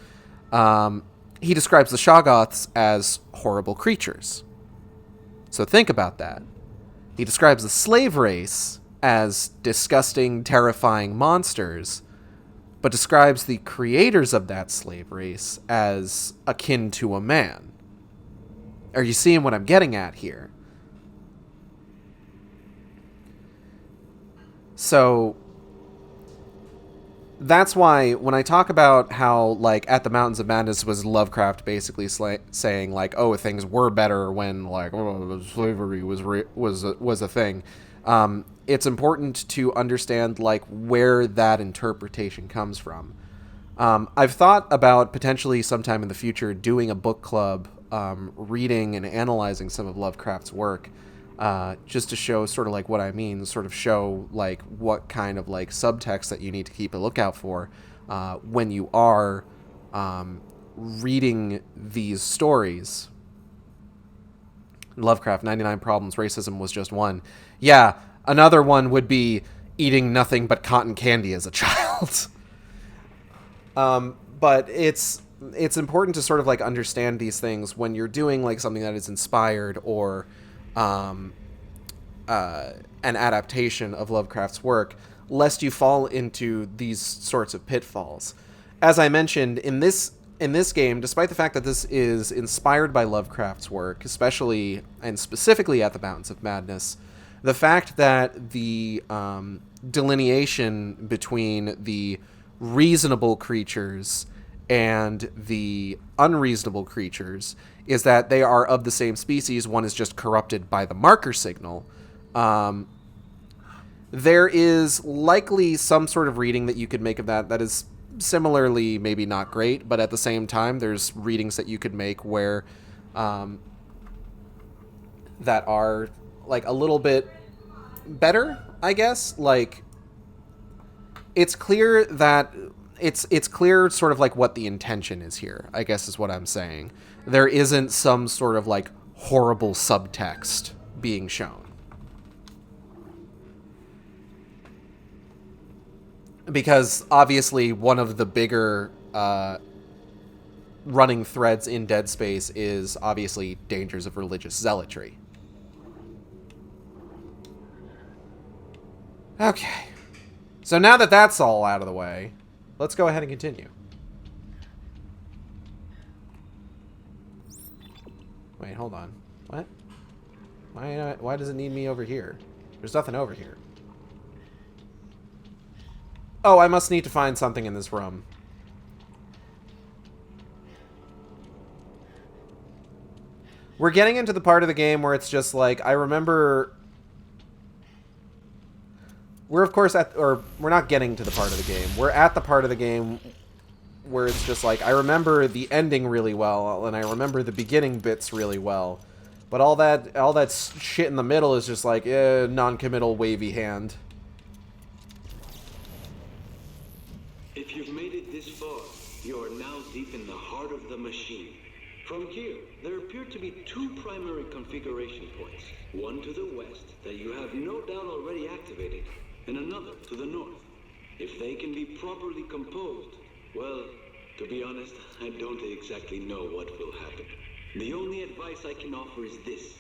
He describes the Shoggoths as horrible creatures. So think about that. He describes the slave race as disgusting, terrifying monsters, but describes the creators of that slave race as akin to a man. Are you seeing what I'm getting at here? So that's why when I talk about how, like, At the Mountains of Madness was Lovecraft basically saying, like, oh, things were better when, like, slavery was a thing. It's important to understand, like, where that interpretation comes from. I've thought about potentially sometime in the future doing a book club, reading and analyzing some of Lovecraft's work, just to show sort of like what I mean, sort of show like what kind of like subtext that you need to keep a lookout for when you are reading these stories. Lovecraft, 99 Problems, Racism was just one. Yeah, another one would be eating nothing but cotton candy as a child. But it's important to sort of like understand these things when you're doing like something that is inspired or an adaptation of Lovecraft's work, lest you fall into these sorts of pitfalls. As I mentioned, in this in this game, despite the fact that this is inspired by Lovecraft's work, especially and specifically at the Mountains of Madness, the fact that the delineation between the reasonable creatures and the unreasonable creatures is that they are of the same species. One is just corrupted by the marker signal. There is likely some sort of reading that you could make of that is similarly maybe not great, but at the same time, there's readings that you could make where that are like a little bit better, I guess. Like, it's clear that it's clear sort of like what the intention is here, I guess is what I'm saying. There isn't some sort of like horrible subtext being shown. Because obviously one of the bigger running threads in Dead Space is obviously dangers of religious zealotry. Okay. So now that that's all out of the way, let's go ahead and continue. Wait, hold on. What? Why does it need me over here? There's nothing over here. Oh, I must need to find something in this room. We're getting into the part of the game where it's just like, I remember... We're, of course, we're not getting to the part of the game. We're at the part of the game where it's just like, I remember the ending really well, and I remember the beginning bits really well. But all that shit in the middle is just like, non-committal wavy hand. If you've made it this far, you are now deep in the heart of the machine. From here, there appear to be two primary configuration points. One to the west that you have no doubt already activated, and another to the north. If they can be properly composed, well, to be honest, I don't exactly know what will happen. The only advice I can offer is this.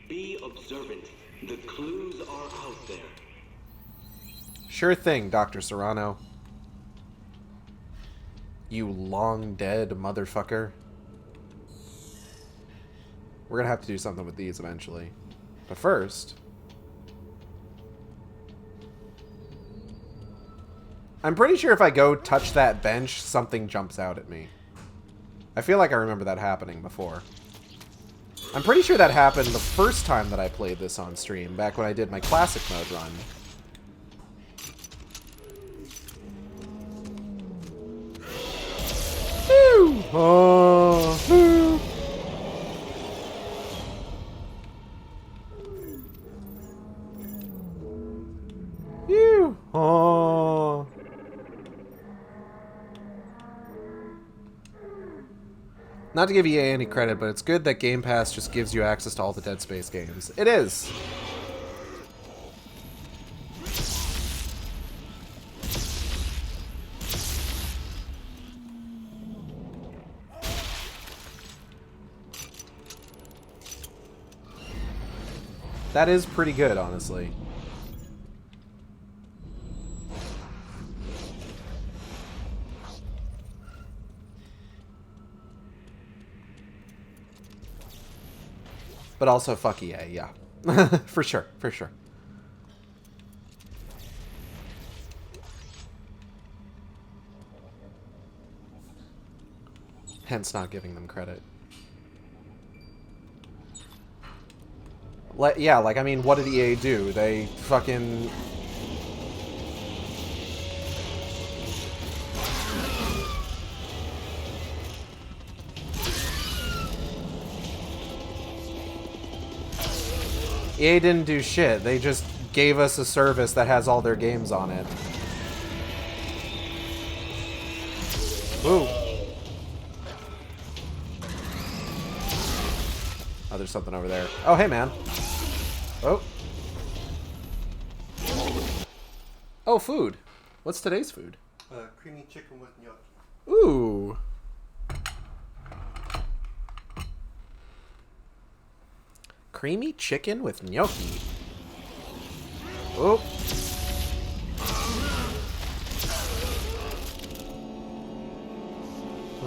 Be observant. The clues are out there. Sure thing, Dr. Serrano. You long dead motherfucker. We're gonna have to do something with these eventually. But first... I'm pretty sure if I go touch that bench, something jumps out at me. I feel like I remember that happening before. I'm pretty sure that happened the first time that I played this on stream, back when I did my classic mode run. Woo! Oh, woo! Phew! Oh. Not to give EA any credit, but it's good that Game Pass just gives you access to all the Dead Space games. It is. That is pretty good, honestly. But also, fuck EA, yeah. For sure, for sure. Hence not giving them credit. Yeah, like, I mean, what did EA do? They fucking... EA didn't do shit. They just gave us a service that has all their games on it. Ooh. Oh, there's something over there. Oh, hey, man. Oh. Oh, food. What's today's food? Creamy chicken with gnocchi. Ooh. Creamy chicken with gnocchi. Oh.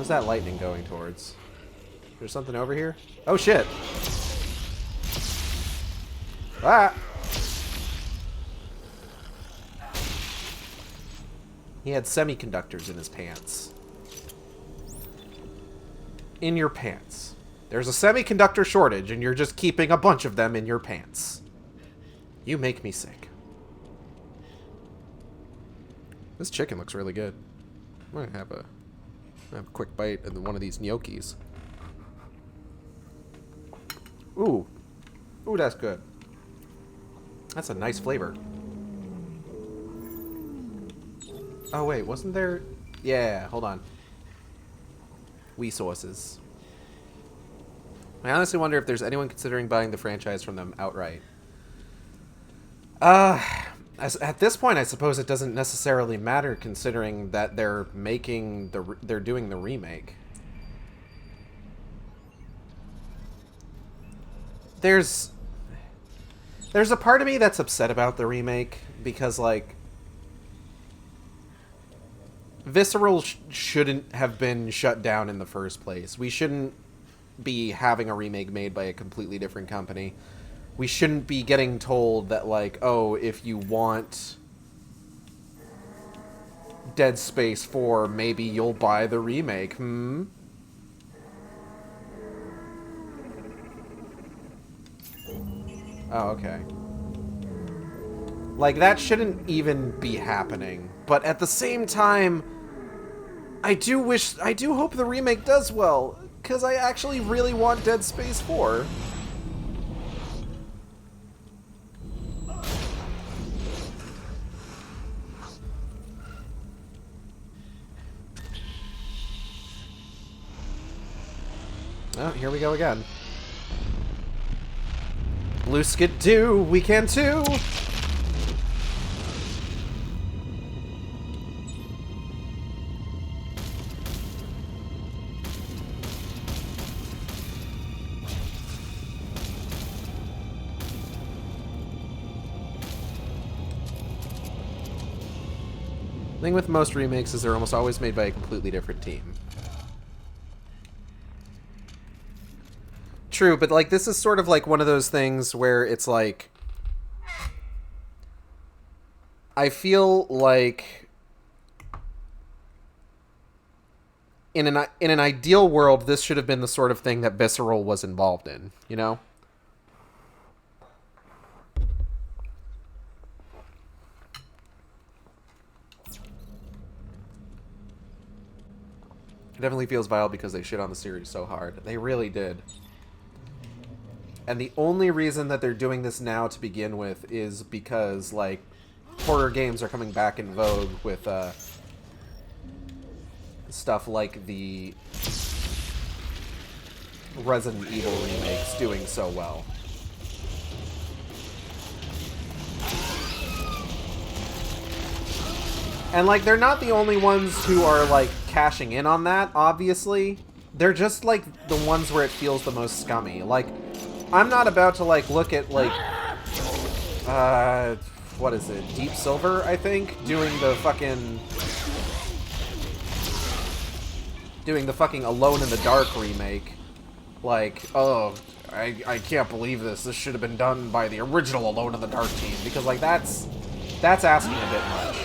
What's that lightning going towards? There's something over here? Oh shit! Ah! He had semiconductors in his pants. In your pants. There's a semiconductor shortage and you're just keeping a bunch of them in your pants. You make me sick. This chicken looks really good. I'm gonna have a quick bite of one of these gnocchis. Ooh. Ooh, that's good. That's a nice flavor. Oh, wait, wasn't there... Yeah, hold on. Wii sauces. I honestly wonder if there's anyone considering buying the franchise from them outright. At this point, I suppose it doesn't necessarily matter, considering that they're doing the remake. There's a part of me that's upset about the remake because, like, Visceral shouldn't have been shut down in the first place. We shouldn't be having a remake made by a completely different company. We shouldn't be getting told that, like, oh, if you want Dead Space 4, maybe you'll buy the remake. Oh, okay. Like, that shouldn't even be happening. But at the same time, I do hope the remake does well, because I actually really want Dead Space 4. Oh, here we go again. Loose get do, we can too! The thing with most remakes is they're almost always made by a completely different team. True, but, like, this is sort of like one of those things where it's like, I feel like in an ideal world, this should have been the sort of thing that Visceral was involved in, you know? It definitely feels vile because they shit on the series so hard. They really did. And the only reason that they're doing this now to begin with is because, like, horror games are coming back in vogue with stuff like the Resident Evil remakes doing so well. And, like, they're not the only ones who are, like, cashing in on that, obviously. They're just, like, the ones where it feels the most scummy. Like, I'm not about to, like, look at, like, what is it? Deep Silver, I think? Doing the fucking Alone in the Dark remake. Like, oh, I can't believe this. This should have been done by the original Alone in the Dark team. Because, like, that's asking a bit much.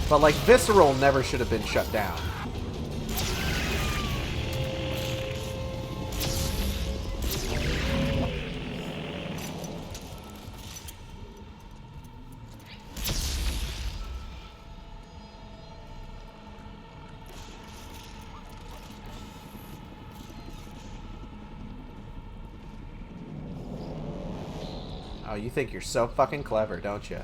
But, like, Visceral never should have been shut down. Oh, you think you're so fucking clever, don't you?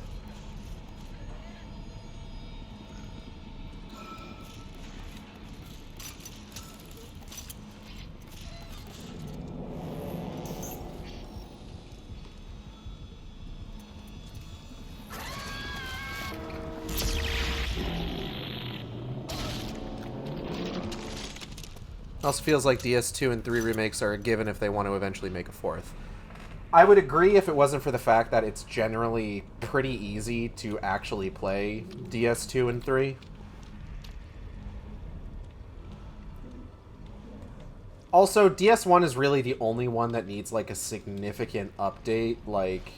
Also feels like DS2 and 3 remakes are a given if they want to eventually make a fourth. I would agree if it wasn't for the fact that it's generally pretty easy to actually play DS2 and 3. Also, DS1 is really the only one that needs, like, a significant update, like,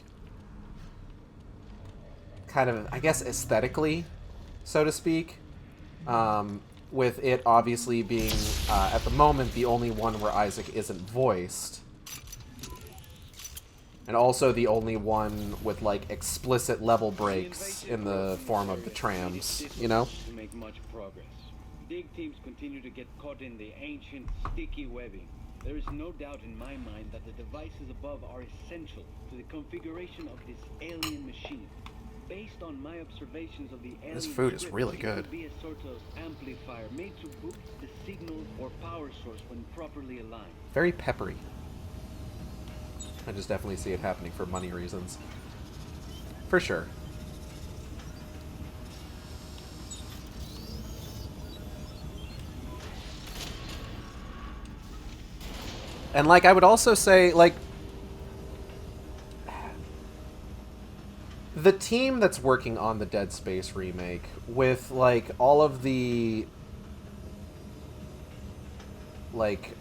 kind of, I guess, aesthetically, so to speak. With it obviously being, at the moment, the only one where Isaac isn't voiced. And also the only one with, like, explicit level breaks in the form of the trams, you know? To make much progress. Dig teams continue to get caught in the ancient, sticky webbing. There is no doubt in my mind that the devices above are essential to the configuration of this alien machine. Based on my observations of the alien This food is script, really it good. would be a sort of amplifier made to boost the signal or power source when properly aligned. Very peppery. I just definitely see it happening for money reasons. For sure. And, like, I would also say, like, the team that's working on the Dead Space remake, with, like, all of the, like,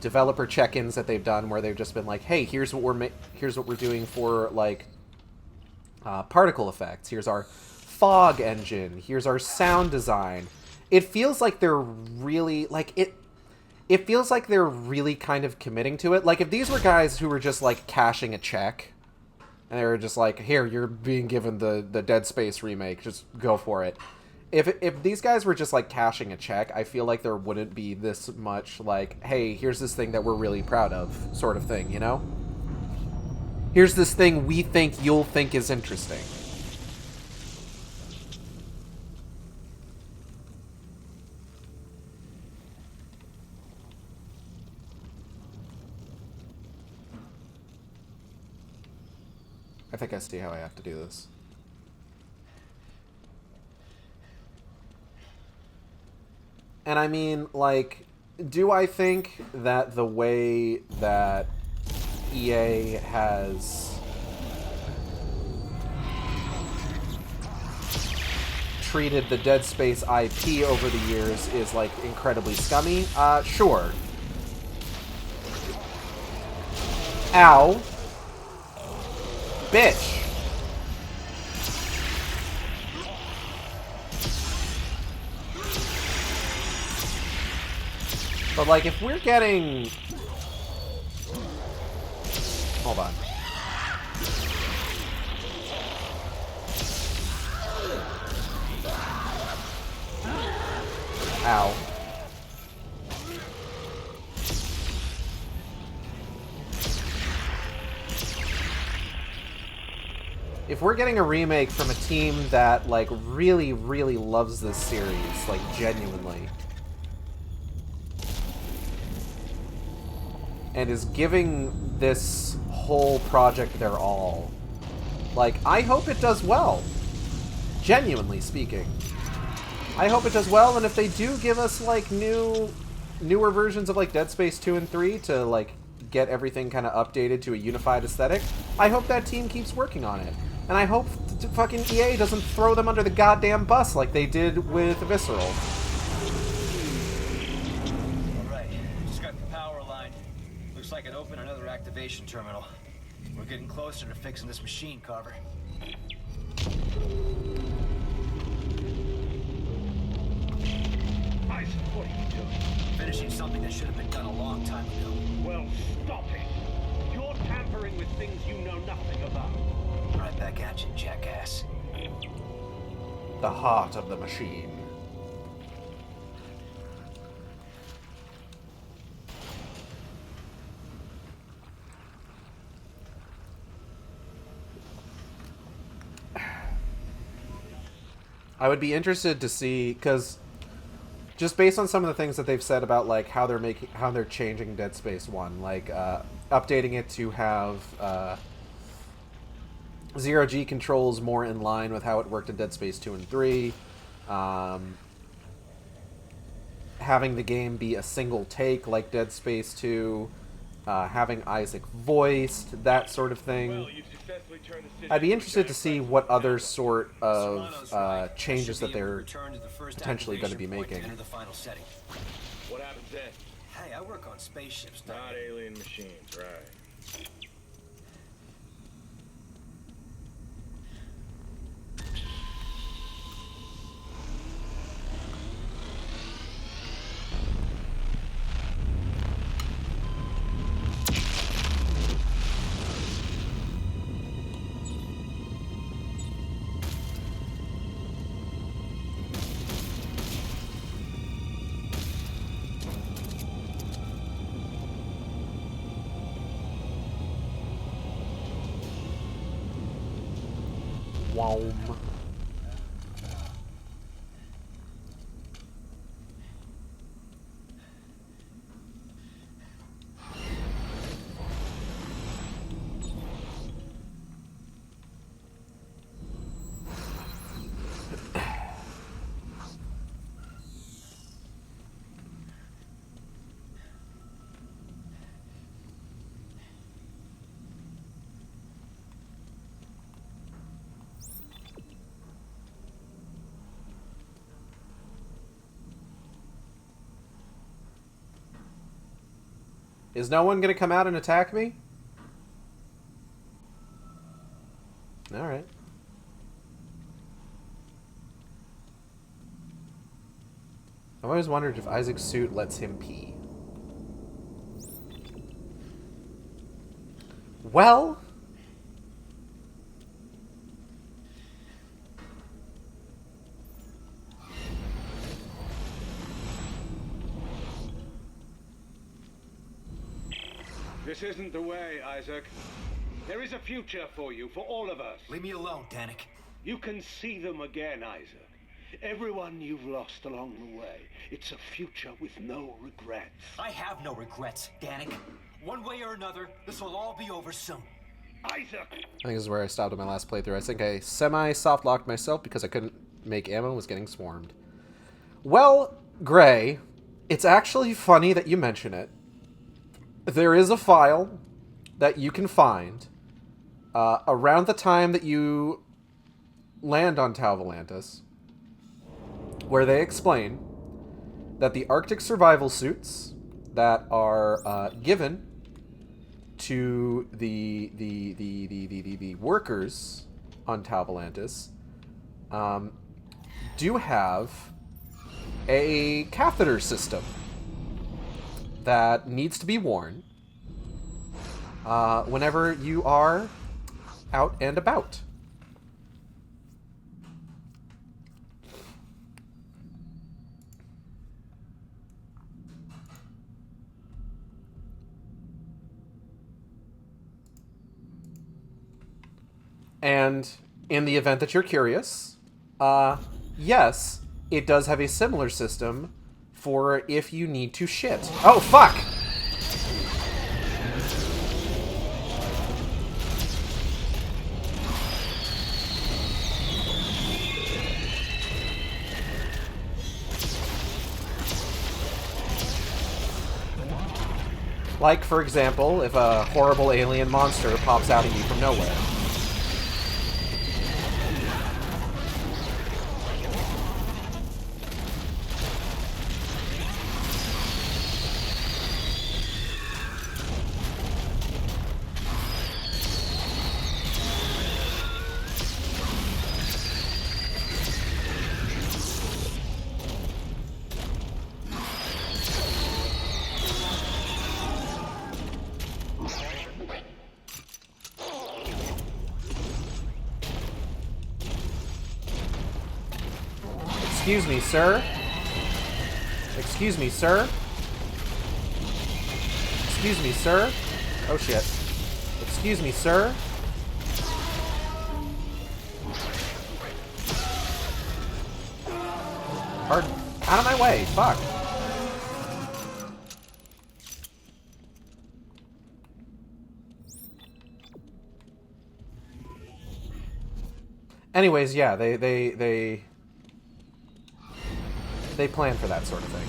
developer check-ins that they've done, where they've just been like, hey, here's what we're doing for, like, particle effects. Here's our fog engine. Here's our sound design. It feels like they're really, like, it feels like they're really kind of committing to it. Like, if these were guys who were just, like, cashing a check, and they were just like, here, you're being given the Dead Space remake, just go for it. If these guys were just, like, cashing a check, I feel like there wouldn't be this much, like, hey, here's this thing that we're really proud of, sort of thing, you know? Here's this thing we think you'll think is interesting. I think I see how I have to do this. And I mean, like, do I think that the way that EA has treated the Dead Space IP over the years is, like, incredibly scummy? Sure. Ow. Bitch. But, like, if we're getting... Hold on. Ow. If we're getting a remake from a team that, like, really, really loves this series, like, genuinely, and is giving this whole project their all, like, I hope it does well. Genuinely speaking. I hope it does well, and if they do give us, like, newer versions of, like, Dead Space 2 and 3 to, like, get everything kind of updated to a unified aesthetic, I hope that team keeps working on it. And I hope fucking EA doesn't throw them under the goddamn bus like they did with Visceral. Alright, just got the power line. Looks like it opened another activation terminal. We're getting closer to fixing this machine, Carver. Isaac, what are you doing? Finishing something that should have been done a long time ago. Well, stop it. You're tampering with things you know nothing about. Right back at you, jackass. The heart of the machine. I would be interested to see, because just based on some of the things that they've said about, like, how they're changing Dead Space 1, like updating it to have zero-G controls more in line with how it worked in Dead Space 2 and 3, having the game be a single take like Dead Space 2, having Isaac voiced, that sort of thing. Well, you've successfully turned the city I'd be into a interested to giant see prison. what other sort Serrano's of right. I changes should that be able to they're return to the first potentially going to be activation point making. to enter the final setting. What happens then? Hey, I work on spaceships, don't Not I? alien machines, right? Wom. Is no one going to come out and attack me? Alright. I've always wondered if Isaac's suit lets him pee. Well... This isn't the way, Isaac. There is a future for you, for all of us. Leave me alone, Danik. You can see them again, Isaac. Everyone you've lost along the way. It's a future with no regrets. I have no regrets, Danik. One way or another, this will all be over soon. Isaac! I think this is where I stopped in my last playthrough. I think I semi-soft-locked myself because I couldn't make ammo and was getting swarmed. Well, Gray, it's actually funny that you mention it. There is a file that you can find around the time that you land on Tau Volantis, where they explain that the Arctic survival suits that are given to the workers on Tau Volantis do have a catheter system that needs to be worn whenever you are out and about. And in the event that you're curious, yes, it does have a similar system for if you need to shit. Oh, fuck! Like, for example, if a horrible alien monster pops out at you from nowhere. Excuse me, sir. Excuse me, sir. Excuse me, sir. Oh, shit. Excuse me, sir. Pardon. Out of my way. Fuck. Anyways, yeah, they plan for that sort of thing.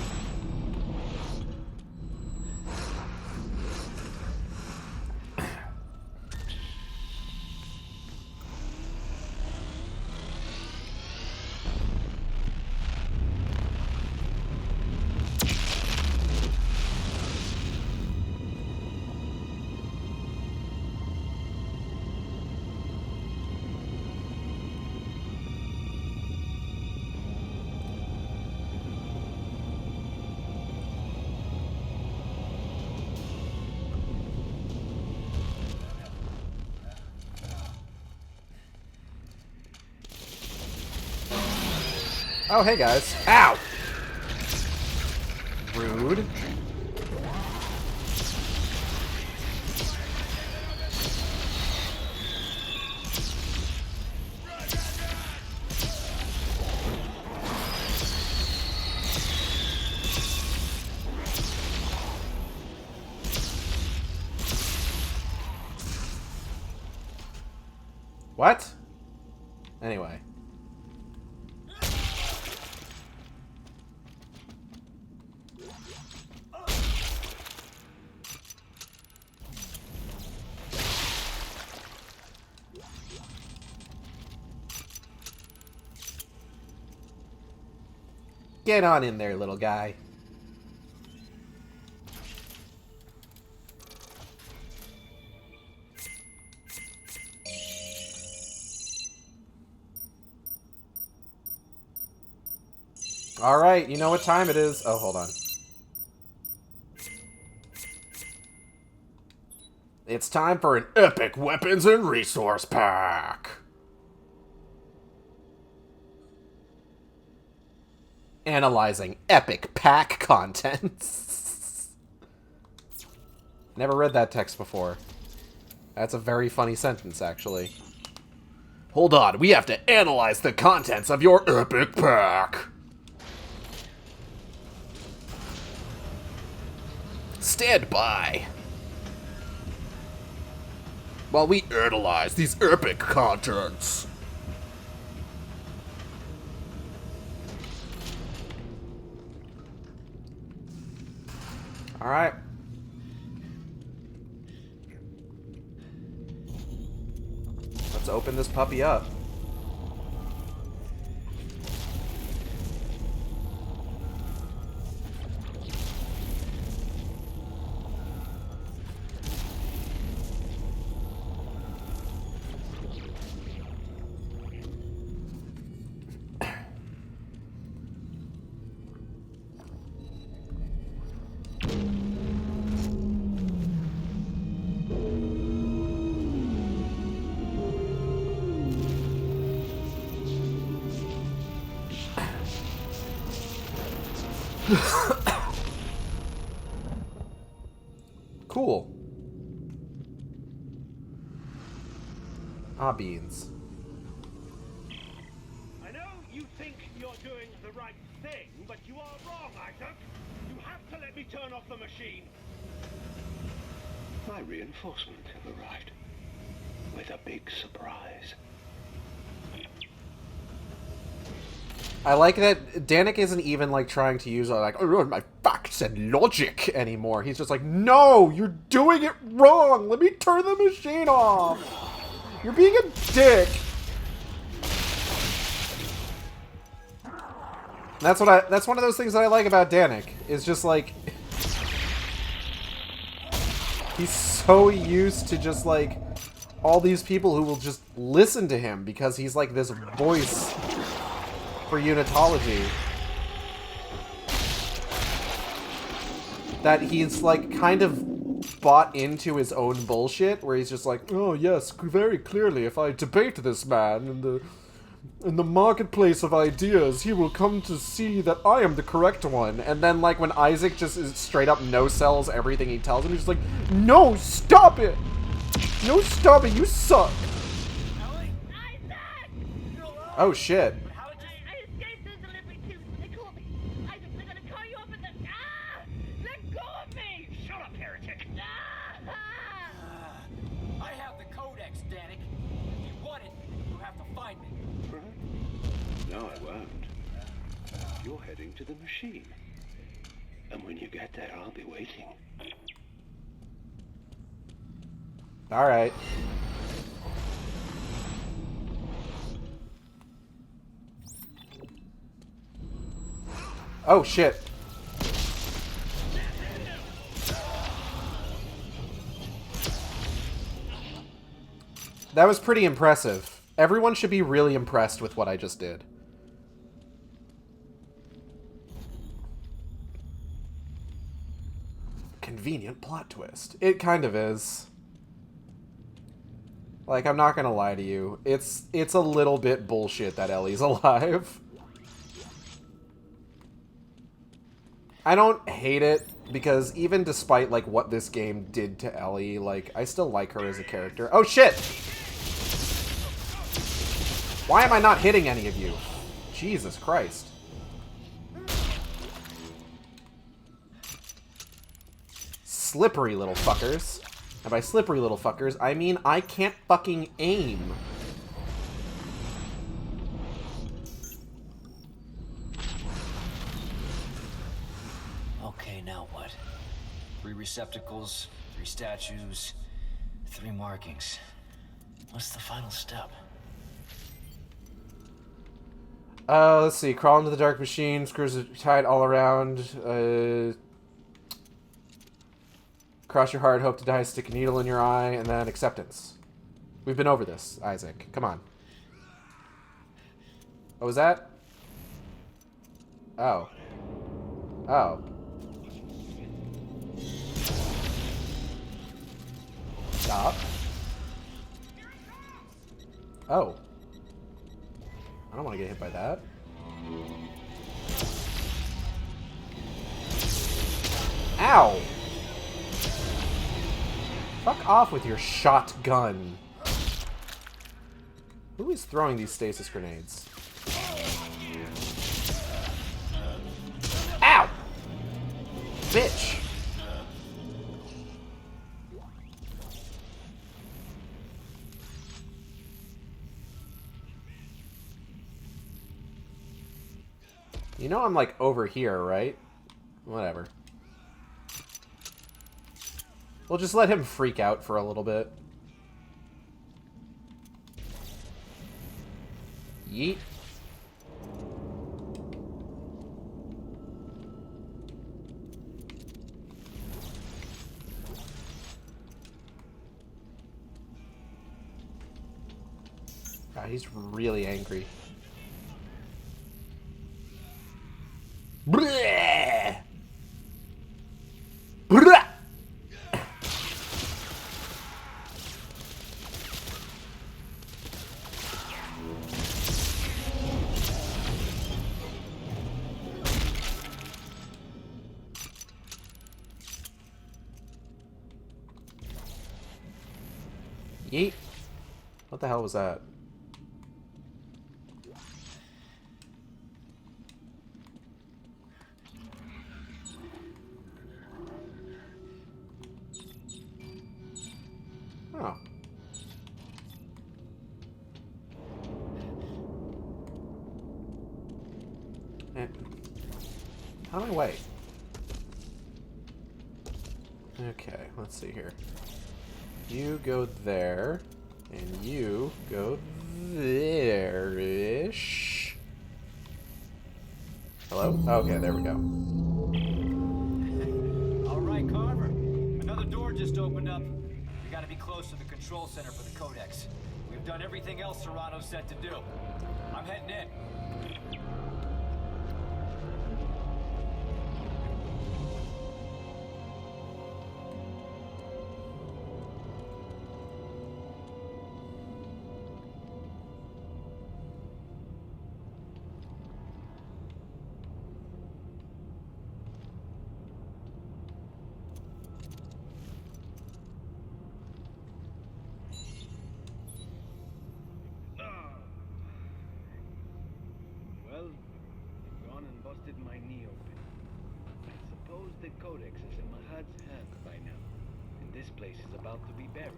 Oh, hey guys. Ow! Rude. What? Anyway. Get on in there, little guy. Alright, you know what time it is. Oh, hold on. It's time for an epic weapons and resource pack. Analyzing epic pack contents. Never read that text before. That's a very funny sentence, actually. Hold on, we have to analyze the contents of your epic pack. Stand by while we analyze these epic contents. Alright. Let's open this puppy up. Cool. Ah, beans. I know you think you're doing the right thing, but you are wrong, Isaac. You have to let me turn off the machine. My reinforcement have arrived with a big surprise. I like that Danik isn't even, like, trying to use, like, oh, my facts and logic anymore. He's just like, no, you're doing it wrong. Let me turn the machine off. You're being a dick. That's one of those things that I like about Danik. Is just, like, he's so used to just, like, all these people who will just listen to him because he's, like, this voice for unitology. That he's, like, kind of bought into his own bullshit, where he's just like, oh, yes, very clearly, if I debate this man in the marketplace of ideas, he will come to see that I am the correct one. And then, like, when Isaac just is straight up no-sells everything he tells him, he's just like, no, stop it! No, stop it, you suck! Oh, shit. No, I won't. You're heading to the machine. And when you get there, I'll be waiting. Alright. Oh, shit. That was pretty impressive. Everyone should be really impressed with what I just did. Convenient plot twist. It kind of is. Like, I'm not gonna lie to you. It's a little bit bullshit that Ellie's alive. I don't hate it, because even despite, like, what this game did to Ellie, like, I still like her as a character. Oh, shit! Why am I not hitting any of you? Jesus Christ. Slippery little fuckers. And by slippery little fuckers, I mean I can't fucking aim. Okay, now what? 3 receptacles, 3 statues, 3 markings. What's the final step? Let's see. Crawl into the dark machine. Screws are tied all around. Cross your heart. Hope to die. Stick a needle in your eye. And then acceptance. We've been over this, Isaac. Come on. What was that? Oh. Oh. Stop. Oh. I don't want to get hit by that. Ow! Fuck off with your shotgun. Who is throwing these stasis grenades? Ow! Bitch! You know I'm, like, over here, right? Whatever. We'll just let him freak out for a little bit. Yeet. God, he's really angry. Bleh! Bleh! Yeet. What the hell was that? Oh. How do I wait? Okay, let's see here. You go there, and you go there-ish. Hello? Okay, there we go. All right, Carver. Another door just opened up. We gotta be close to the control center for the Codex. We've done everything else Serrano said to do. I'm heading in. Well, you've gone and busted my knee open. I suppose the Codex is in Mahad's hands by now, and this place is about to be buried,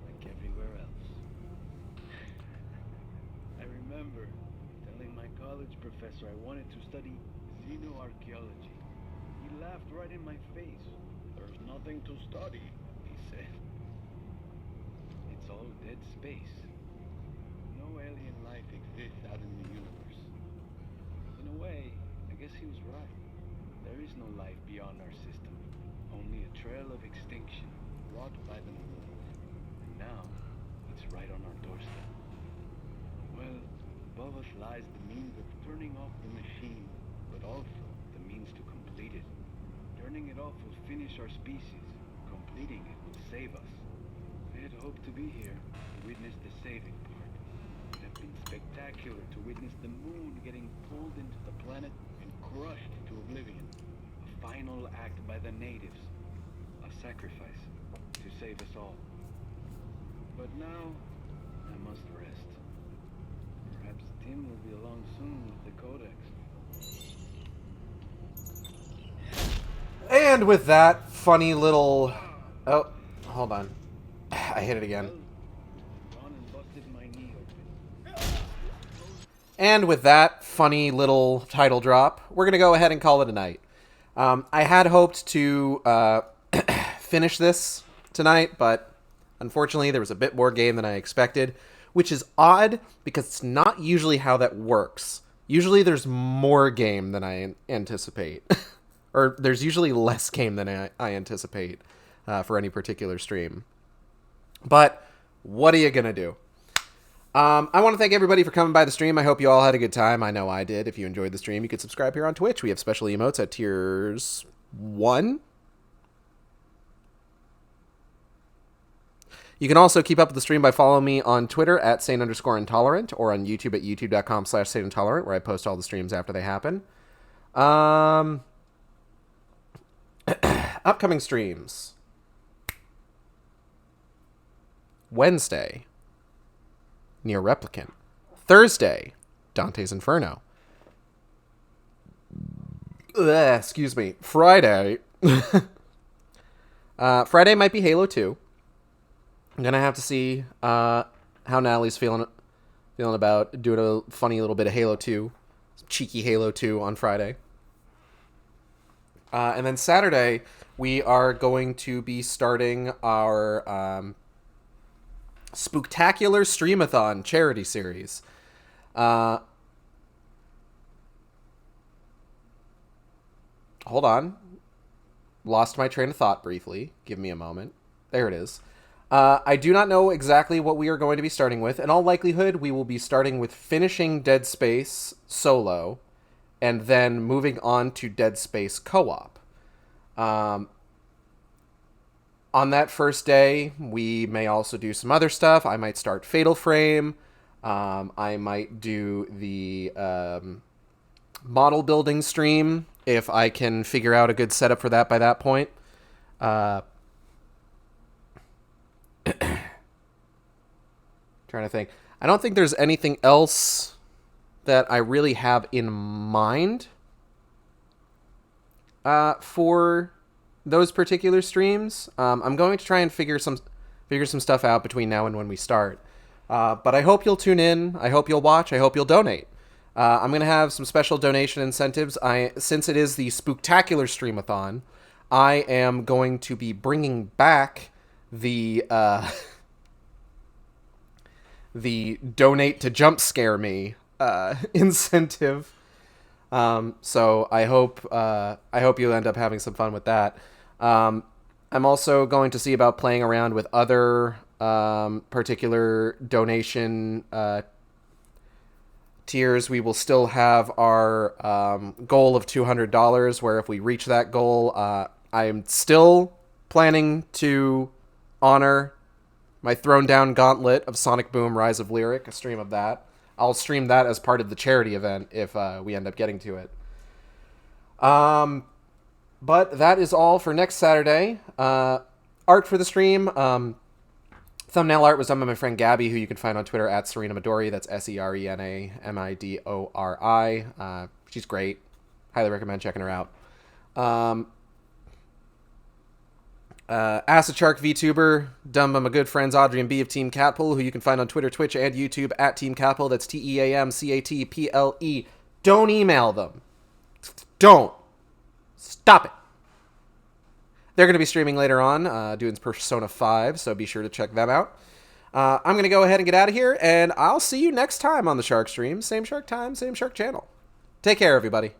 like everywhere else. I remember telling my college professor I wanted to study xenoarchaeology. He laughed right in my face. There's nothing to study, he said. It's all dead space. No alien life exists out in the universe. In a way, I guess he was right. There is no life beyond our system. Only a trail of extinction, wrought by the moon. And now, it's right on our doorstep. Well, above us lies the means of turning off the machine, but also the means to complete it. Turning it off will finish our species. Completing it will save us. I had hoped to be here to witness the saving part. It would have been spectacular to witness the moon getting pulled into the planet and crushed to oblivion. final act by the natives. A sacrifice to save us all. But now, I must rest. Perhaps Tim will be along soon with the Codex. And with that funny little... Oh, hold on. I hit it again. And with that funny little title drop, we're going to go ahead and call it a night. I had hoped to finish this tonight, but unfortunately there was a bit more game than I expected, which is odd because it's not usually how that works. Usually there's more game than I anticipate. Or there's usually less game than I anticipate for any particular stream. But what are you going to do? I want to thank everybody for coming by the stream. I hope you all had a good time. I know I did. If you enjoyed the stream, you could subscribe here on Twitch. We have special emotes at tiers 1. You can also keep up with the stream by following me on Twitter at sane_intolerant or on YouTube at youtube.com/saneintolerant, where I post all the streams after they happen. Upcoming streams. Wednesday, Near Replicant. Thursday, Dante's Inferno. Excuse me. Friday. Friday might be Halo 2. I'm going to have to see how Natalie's feeling about doing a funny little bit of Halo 2. Some cheeky Halo 2 on Friday. And then Saturday, we are going to be starting our Spooktacular Streamathon charity series. Hold on. Lost my train of thought briefly. Give me a moment. There it is. I do not know exactly what we are going to be starting with. In all likelihood, we will be starting with finishing Dead Space solo and then moving on to Dead Space co-op. On that first day, we may also do some other stuff. I might start Fatal Frame. I might do the model building stream if I can figure out a good setup for that by that point. Trying to think. I don't think there's anything else that I really have in mind for those particular streams. I'm going to try and figure some stuff out between now and when we start. But I hope you'll tune in. I hope you'll watch. I hope you'll donate. I'm going to have some special donation incentives. Since it is the Spooktacular Streamathon, I am going to be bringing back the the donate to jump scare me incentive. So I hope you'll end up having some fun with that. I'm also going to see about playing around with other particular donation tiers. We will still have our goal of $200, where if we reach that goal, I am still planning to honor my thrown down gauntlet of Sonic Boom Rise of Lyric, a stream of that. I'll stream that as part of the charity event if we end up getting to it. But that is all for next Saturday. Art for the stream. Thumbnail art was done by my friend Gabby, who you can find on Twitter at Serena Midori. That's SERENA MIDORI. She's great. Highly recommend checking her out. Acid Shark VTuber, done by my good friends Audrey and B of Team Catpull, who you can find on Twitter, Twitch, and YouTube at Team Catpull. That's TEAMCATPLE. Don't email them. Don't. Stop it. They're going to be streaming later on, doing Persona 5, so be sure to check them out. I'm going to go ahead and get out of here, and I'll see you next time on the Shark Stream. Same Shark time, same Shark channel. Take care, everybody.